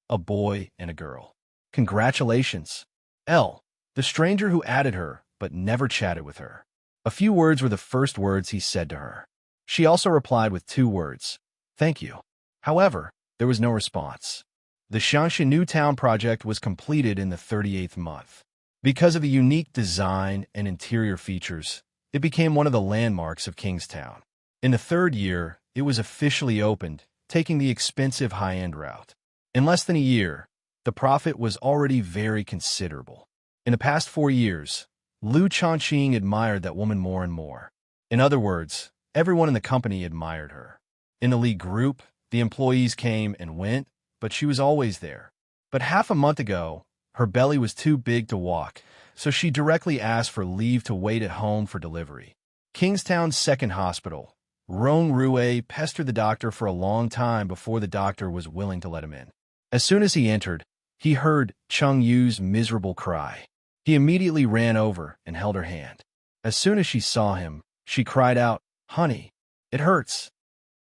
A boy and a girl. "Congratulations, L." The stranger who added her but never chatted with her. A few words were the first words he said to her. She also replied with 2 words, "Thank you." However, there was no response. The Shangshan New Town project was completed in the 38th month. Because of the unique design and interior features, it became one of the landmarks of Kingstown. In the 3rd year, it was officially opened, taking the expensive high-end route. In less than a year, the profit was already very considerable. In the past 4 years, Liu Changqing admired that woman more and more. In other words, everyone in the company admired her. In the Li group, the employees came and went, but she was always there. But half a month ago, her belly was too big to walk, so she directly asked for leave to wait at home for delivery. Kingstown's second hospital, Rong Rue pestered the doctor for a long time before the doctor was willing to let him in. As soon as he entered, he heard Chung Yu's miserable cry. He immediately ran over and held her hand. As soon as she saw him, she cried out, "Honey, it hurts."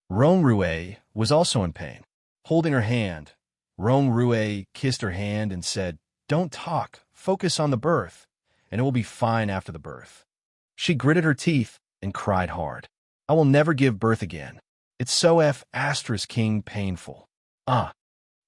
Rong Rue was also in pain. Holding her hand, Rong Rue kissed her hand and said, Don't talk. Focus on the birth, and it will be fine after the birth. She gritted her teeth and cried hard. I will never give birth again. It's so *king painful.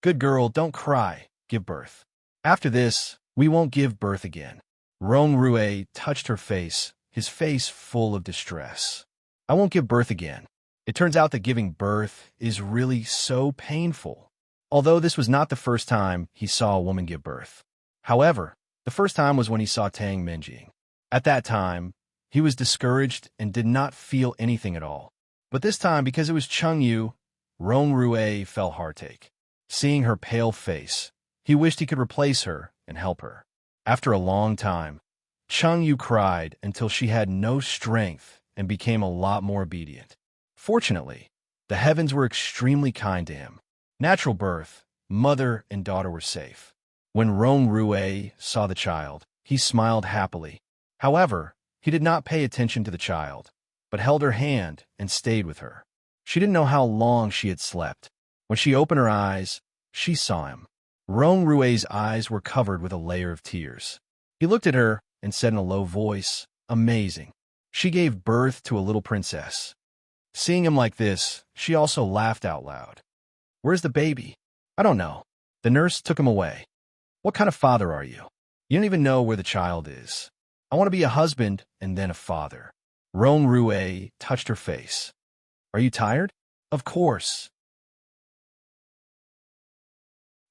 Good girl, don't cry. Give birth. After this, we won't give birth again. Rong-Rue touched her face, his face full of distress. I won't give birth again. It turns out that giving birth is really so painful. Although this was not the first time he saw a woman give birth. However, the first time was when he saw Tang Minjing. At that time, he was discouraged and did not feel anything at all. But this time, because it was Cheng Yu, Rong-Rue felt heartache. Seeing her pale face, he wished he could replace her and help her. After a long time, Cheng Yu cried until she had no strength and became a lot more obedient. Fortunately, the heavens were extremely kind to him. Natural birth, mother and daughter were safe. When Rong-Rue saw the child, he smiled happily. However, he did not pay attention to the child, but held her hand and stayed with her. She didn't know how long she had slept. When she opened her eyes, she saw him. Rong-Rue's eyes were covered with a layer of tears. He looked at her and said in a low voice, "Amazing. She gave birth to a little princess." Seeing him like this, she also laughed out loud. "Where's the baby?" "I don't know. The nurse took him away." "What kind of father are you? You don't even know where the child is." "I want to be a husband and then a father." Rong-Rue touched her face. "Are you tired?" "Of course."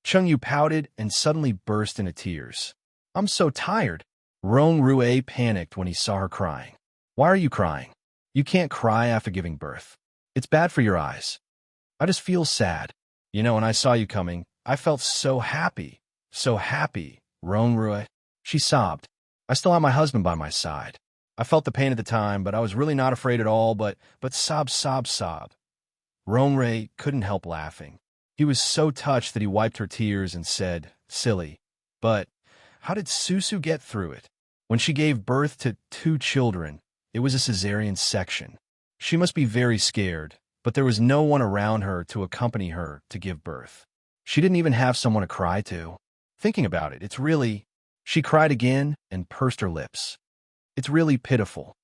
Cheng Yu pouted and suddenly burst into tears. "I'm so tired." Rong-Rue panicked when he saw her crying. "Why are you crying? You can't cry after giving birth. It's bad for your eyes." "I just feel sad. When I saw you coming, I felt so happy. So happy." Rong-Rue. She sobbed. "I still have my husband by my side. I felt the pain at the time, but I was really not afraid at all, but sob, sob, sob." Rong-Rue couldn't help laughing. He was so touched that he wiped her tears and said, "Silly. But how did Susu get through it? When she gave birth to 2 children, it was a cesarean section. She must be very scared, but there was no one around her to accompany her to give birth. She didn't even have someone to cry to. Thinking about it, it's really..." She cried again and pursed her lips. "It's really pitiful."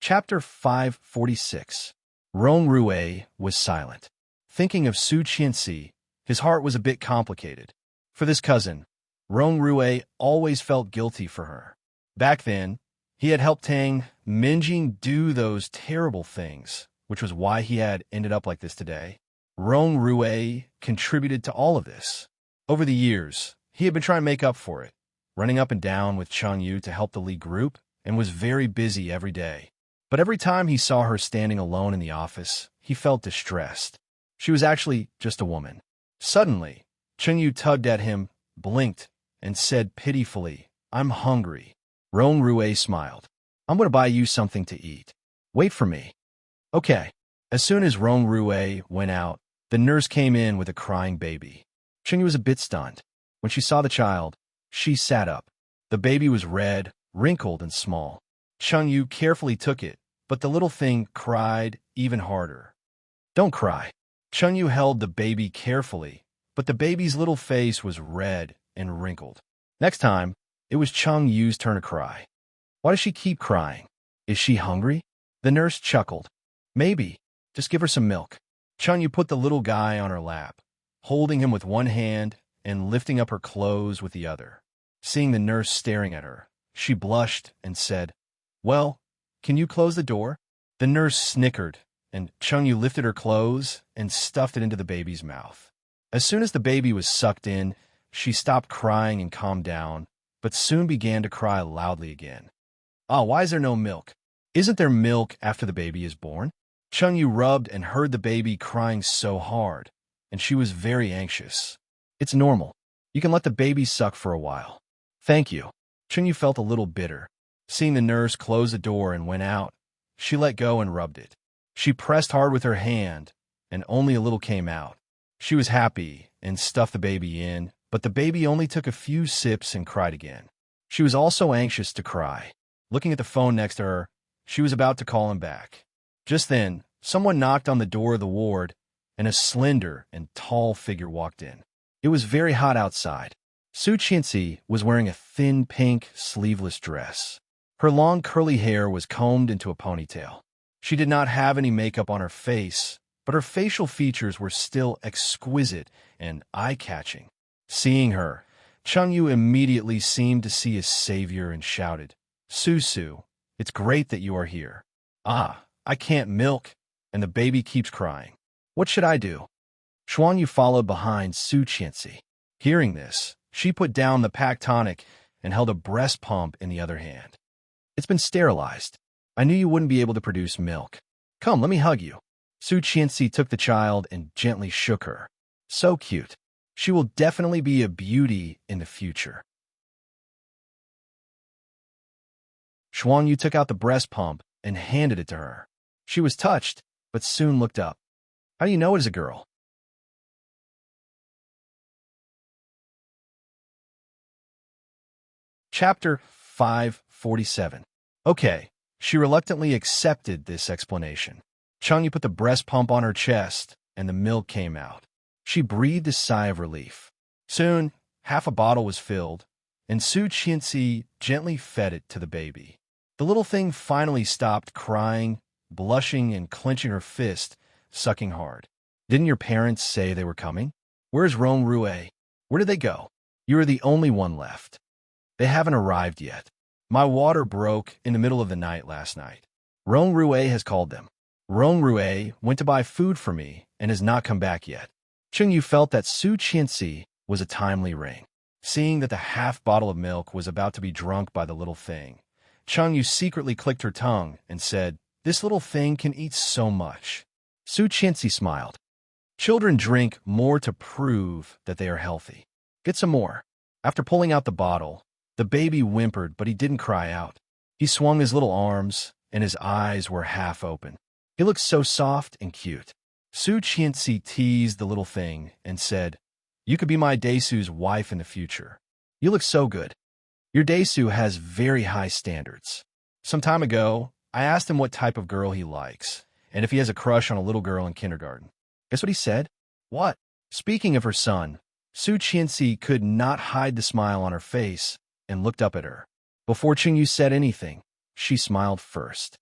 Chapter 546. Rong-Rue was silent. Thinking of Su Qianxi, his heart was a bit complicated. For this cousin, Rong-Rue always felt guilty for her. Back then, he had helped Tang Minjing do those terrible things, which was why he had ended up like this today. Rong-Rue contributed to all of this. Over the years, he had been trying to make up for it, running up and down with Cheng Yu to help the lead group, and was very busy every day. But every time he saw her standing alone in the office, he felt distressed. She was actually just a woman. Suddenly, Cheng Yu tugged at him, blinked, and said pitifully, "I'm hungry." Rong-Rue smiled. "I'm going to buy you something to eat. Wait for me." "Okay." As soon as Rong-Rue went out, the nurse came in with a crying baby. Cheng Yu was a bit stunned. When she saw the child, she sat up. The baby was red, wrinkled, and small. Cheng Yu carefully took it, but the little thing cried even harder. "Don't cry." Cheng Yu held the baby carefully, but the baby's little face was red and wrinkled. Next time, it was Cheng Yu's turn to cry. "Why does she keep crying? Is she hungry?" The nurse chuckled. "Maybe. Just give her some milk." Cheng Yu put the little guy on her lap, holding him with one hand and lifting up her clothes with the other. Seeing the nurse staring at her, she blushed and said, "Well, can you close the door?" The nurse snickered, and Cheng Yu lifted her clothes and stuffed it into the baby's mouth. As soon as the baby was sucked in, she stopped crying and calmed down, but soon began to cry loudly again. Why is there no milk? Isn't there milk after the baby is born?" Cheng Yu rubbed and heard the baby crying so hard, and she was very anxious. "It's normal. You can let the baby suck for a while." "Thank you." Cheng Yu felt a little bitter. Seeing the nurse close the door and went out, she let go and rubbed it. She pressed hard with her hand, and only a little came out. She was happy and stuffed the baby in, but the baby only took a few sips and cried again. She was also anxious to cry. Looking at the phone next to her, she was about to call him back. Just then, someone knocked on the door of the ward, and a slender and tall figure walked in. It was very hot outside. Su Qianxi was wearing a thin pink, sleeveless dress. Her long curly hair was combed into a ponytail. She did not have any makeup on her face, but her facial features were still exquisite and eye-catching. Seeing her, Chengyu immediately seemed to see a savior and shouted, "Su, it's great that you are here. Ah, I can't milk, and the baby keeps crying. What should I do?" Xuanyu followed behind Su Qianxi. Hearing this, she put down the packed tonic and held a breast pump in the other hand. "It's been sterilized. I knew you wouldn't be able to produce milk. Come, let me hug you." Su Qianxi took the child and gently shook her. "So cute. She will definitely be a beauty in the future." Xuanyu took out the breast pump and handed it to her. She was touched, but soon looked up. "How do you know it is a girl?" Chapter 547. Okay, she reluctantly accepted this explanation. Chengyu put the breast pump on her chest, and the milk came out. She breathed a sigh of relief. Soon, half a bottle was filled, and Su Qianxi gently fed it to the baby. The little thing finally stopped crying, blushing, and clenching her fist, sucking hard. "Didn't your parents say they were coming? Where's Rong Rue? Where did they go? You are the only one left." "They haven't arrived yet. My water broke in the middle of the night last night. Rong Rue has called them. Rong Rue went to buy food for me and has not come back yet." Chengyu felt that Su Qianxi was a timely ring. Seeing that the half bottle of milk was about to be drunk by the little thing, Chengyu secretly clicked her tongue and said, "This little thing can eat so much." Su Qianxi smiled. "Children drink more to prove that they are healthy. Get some more." After pulling out the bottle, the baby whimpered, but he didn't cry out. He swung his little arms, and his eyes were half open. He looked so soft and cute. Su Qianxi teased the little thing and said, "You could be my Daisu's wife in the future. You look so good. Your Daisu has very high standards." Some time ago, I asked him what type of girl he likes, and if he has a crush on a little girl in kindergarten. Guess what he said? "What?" Speaking of her son, Su Qianxi could not hide the smile on her face and looked up at her. Before Chengyu said anything, she smiled first.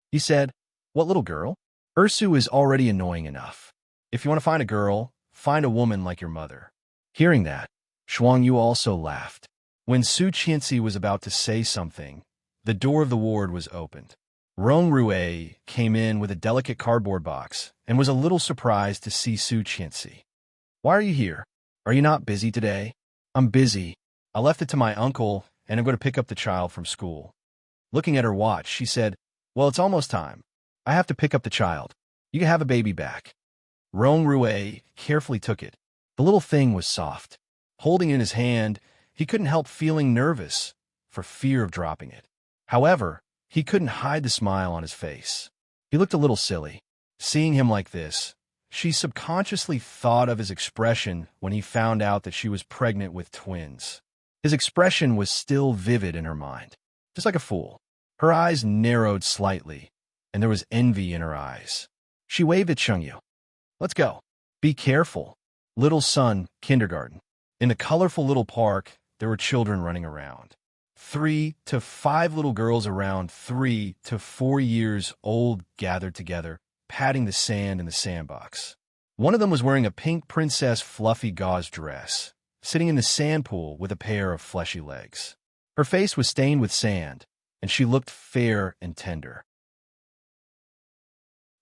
He said, "What little girl? Ursu is already annoying enough. If you want to find a girl, find a woman like your mother." Hearing that, Xuanyu also laughed. When Su Qianxi was about to say something, the door of the ward was opened. Rong Rue came in with a delicate cardboard box and was a little surprised to see Su Qianxi. "Why are you here? Are you not busy today?" "I'm busy. I left it to my uncle, and I'm going to pick up the child from school." Looking at her watch, she said, "Well, it's almost time. I have to pick up the child. You can have a baby back." Rong Rue carefully took it. The little thing was soft. Holding it in his hand, he couldn't help feeling nervous for fear of dropping it. However, he couldn't hide the smile on his face. He looked a little silly. Seeing him like this, she subconsciously thought of his expression when he found out that she was pregnant with twins. His expression was still vivid in her mind, just like a fool. Her eyes narrowed slightly, and there was envy in her eyes. She waved at Chengyu. "Let's go. Be careful." Little son, kindergarten. In the colorful little park, there were children running around. 3 to 5 little girls around 3 to 4 years old gathered together, patting the sand in the sandbox. One of them was wearing a pink princess fluffy gauze dress, sitting in the sand pool with a pair of fleshy legs. Her face was stained with sand, and she looked fair and tender.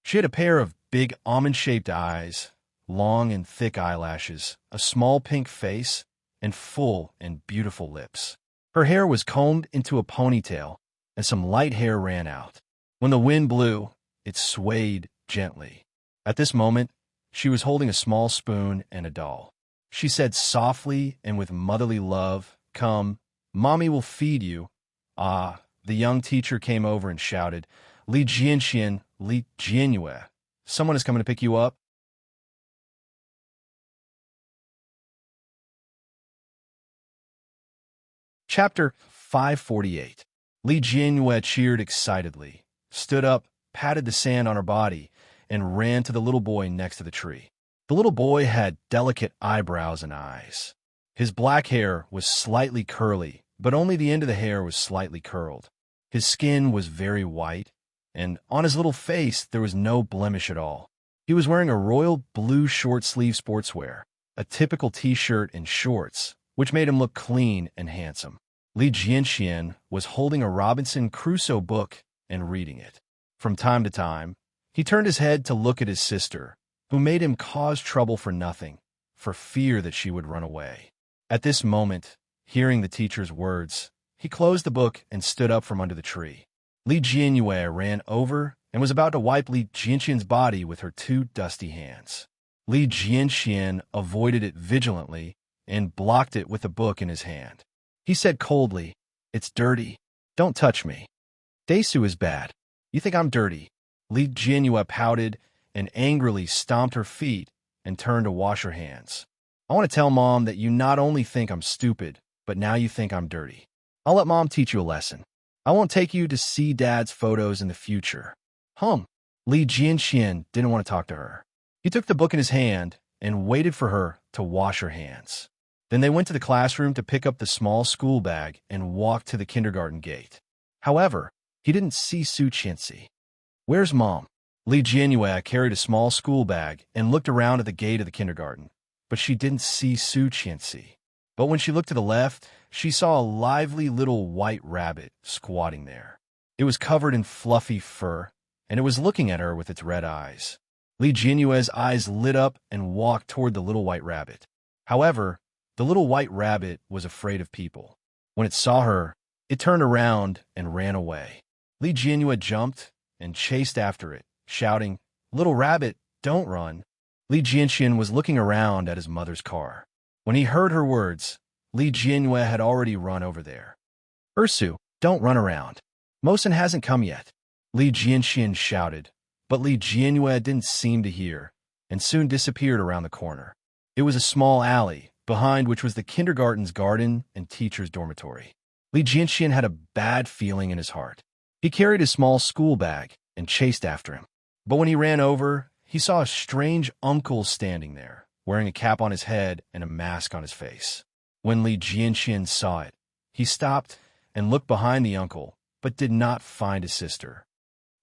She had a pair of big almond-shaped eyes, long and thick eyelashes, a small pink face, and full and beautiful lips. Her hair was combed into a ponytail, and some light hair ran out. When the wind blew, it swayed gently. At this moment, she was holding a small spoon and a doll. She said softly and with motherly love, "Come, Mommy will feed you." Ah, the young teacher came over and shouted, "Li Jianxian, Li Jianyue. Someone is coming to pick you up." Chapter 548. Li Jianyue cheered excitedly, stood up, patted the sand on her body, and ran to the little boy next to the tree. The little boy had delicate eyebrows and eyes. His black hair was slightly curly, but only the end of the hair was slightly curled. His skin was very white, and on his little face there was no blemish at all. He was wearing a royal blue short-sleeve sportswear, a typical t-shirt and shorts, which made him look clean and handsome. Li Jianxian was holding a Robinson Crusoe book and reading it. From time to time, he turned his head to look at his sister, who made him cause trouble for nothing, for fear that she would run away. At this moment, hearing the teacher's words, he closed the book and stood up from under the tree. Li Jianyue ran over and was about to wipe Li Jianxian's body with her two dusty hands. Li Jianxian avoided it vigilantly and blocked it with the book in his hand. He said coldly, "It's dirty. Don't touch me. Desu is bad. You think I'm dirty?" Li Jianyue pouted and angrily stomped her feet and turned to wash her hands. "I want to tell Mom that you not only think I'm stupid, but now you think I'm dirty. I'll let Mom teach you a lesson. I won't take you to see Dad's photos in the future." Li Jianxian didn't want to talk to her. He took the book in his hand and waited for her to wash her hands. Then they went to the classroom to pick up the small school bag and walk to the kindergarten gate. However, he didn't see Su Qianxi. "Where's Mom?" Li Jianyue carried a small school bag and looked around at the gate of the kindergarten, but she didn't see Su Qianxi. But when she looked to the left, she saw a lively little white rabbit squatting there. It was covered in fluffy fur, and it was looking at her with its red eyes. Li Jianyue's eyes lit up and walked toward the little white rabbit. However, the little white rabbit was afraid of people. When it saw her, it turned around and ran away. Li Jianyue jumped and chased after it, shouting, "Little rabbit, don't run." Li Jianxian was looking around at his mother's car. When he heard her words, Li Jianyue had already run over there. "Ursu, don't run around. Mosen hasn't come yet," Li Jianxian shouted, but Li Jianyue didn't seem to hear, and soon disappeared around the corner. It was a small alley, behind which was the kindergarten's garden and teacher's dormitory. Li Jianxian had a bad feeling in his heart. He carried his small school bag and chased after him. But when he ran over, he saw a strange uncle standing there, wearing a cap on his head and a mask on his face. When Li Jianxian saw it, he stopped and looked behind the uncle, but did not find his sister.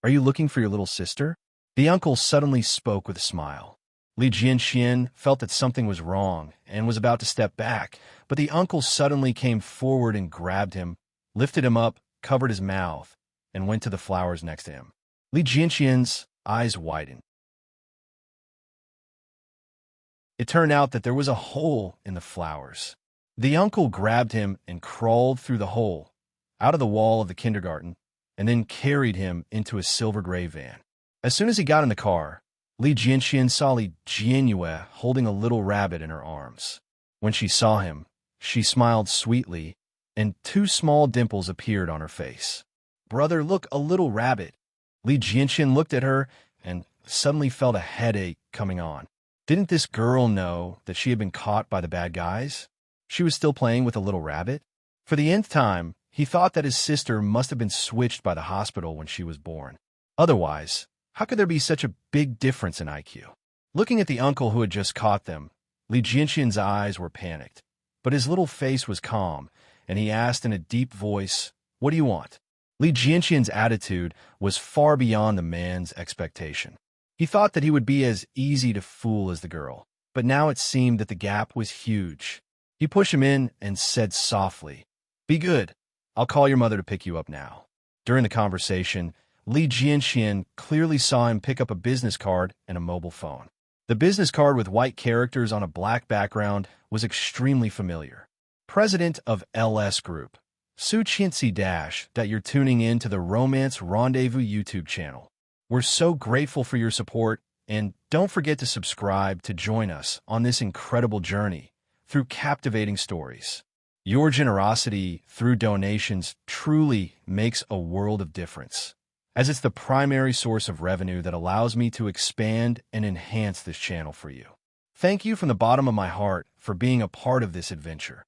"Are you looking for your little sister?" The uncle suddenly spoke with a smile. Li Jianxian felt that something was wrong and was about to step back, but the uncle suddenly came forward and grabbed him, lifted him up, covered his mouth, and went to the flowers next to him. Li Jianxian's eyes widened. It turned out that there was a hole in the flowers. The uncle grabbed him and crawled through the hole, out of the wall of the kindergarten, and then carried him into a silver gray van. As soon as he got in the car, Li Jianxian saw Li Jianyue holding a little rabbit in her arms. When she saw him, she smiled sweetly, and two small dimples appeared on her face. "Brother, look, a little rabbit." Li Jianxian looked at her and suddenly felt a headache coming on. Didn't this girl know that she had been caught by the bad guys? She was still playing with a little rabbit? For the nth time, he thought that his sister must have been switched by the hospital when she was born. Otherwise, how could there be such a big difference in IQ? Looking at the uncle who had just caught them, Li Jianxian's eyes were panicked, but his little face was calm, and he asked in a deep voice, "What do you want?" Li Jianxian's attitude was far beyond the man's expectation. He thought that he would be as easy to fool as the girl, but now it seemed that the gap was huge. He pushed him in and said softly, "Be good. I'll call your mother to pick you up now." During the conversation, Li Jianxian clearly saw him pick up a business card and a mobile phone. The business card with white characters on a black background was extremely familiar. President of LS Group, Su Qianxi that you're tuning in to the Romance Rendezvous YouTube channel. We're so grateful for your support, and don't forget to subscribe to join us on this incredible journey through captivating stories. Your generosity through donations truly makes a world of difference, as it's the primary source of revenue that allows me to expand and enhance this channel for you. Thank you from the bottom of my heart for being a part of this adventure.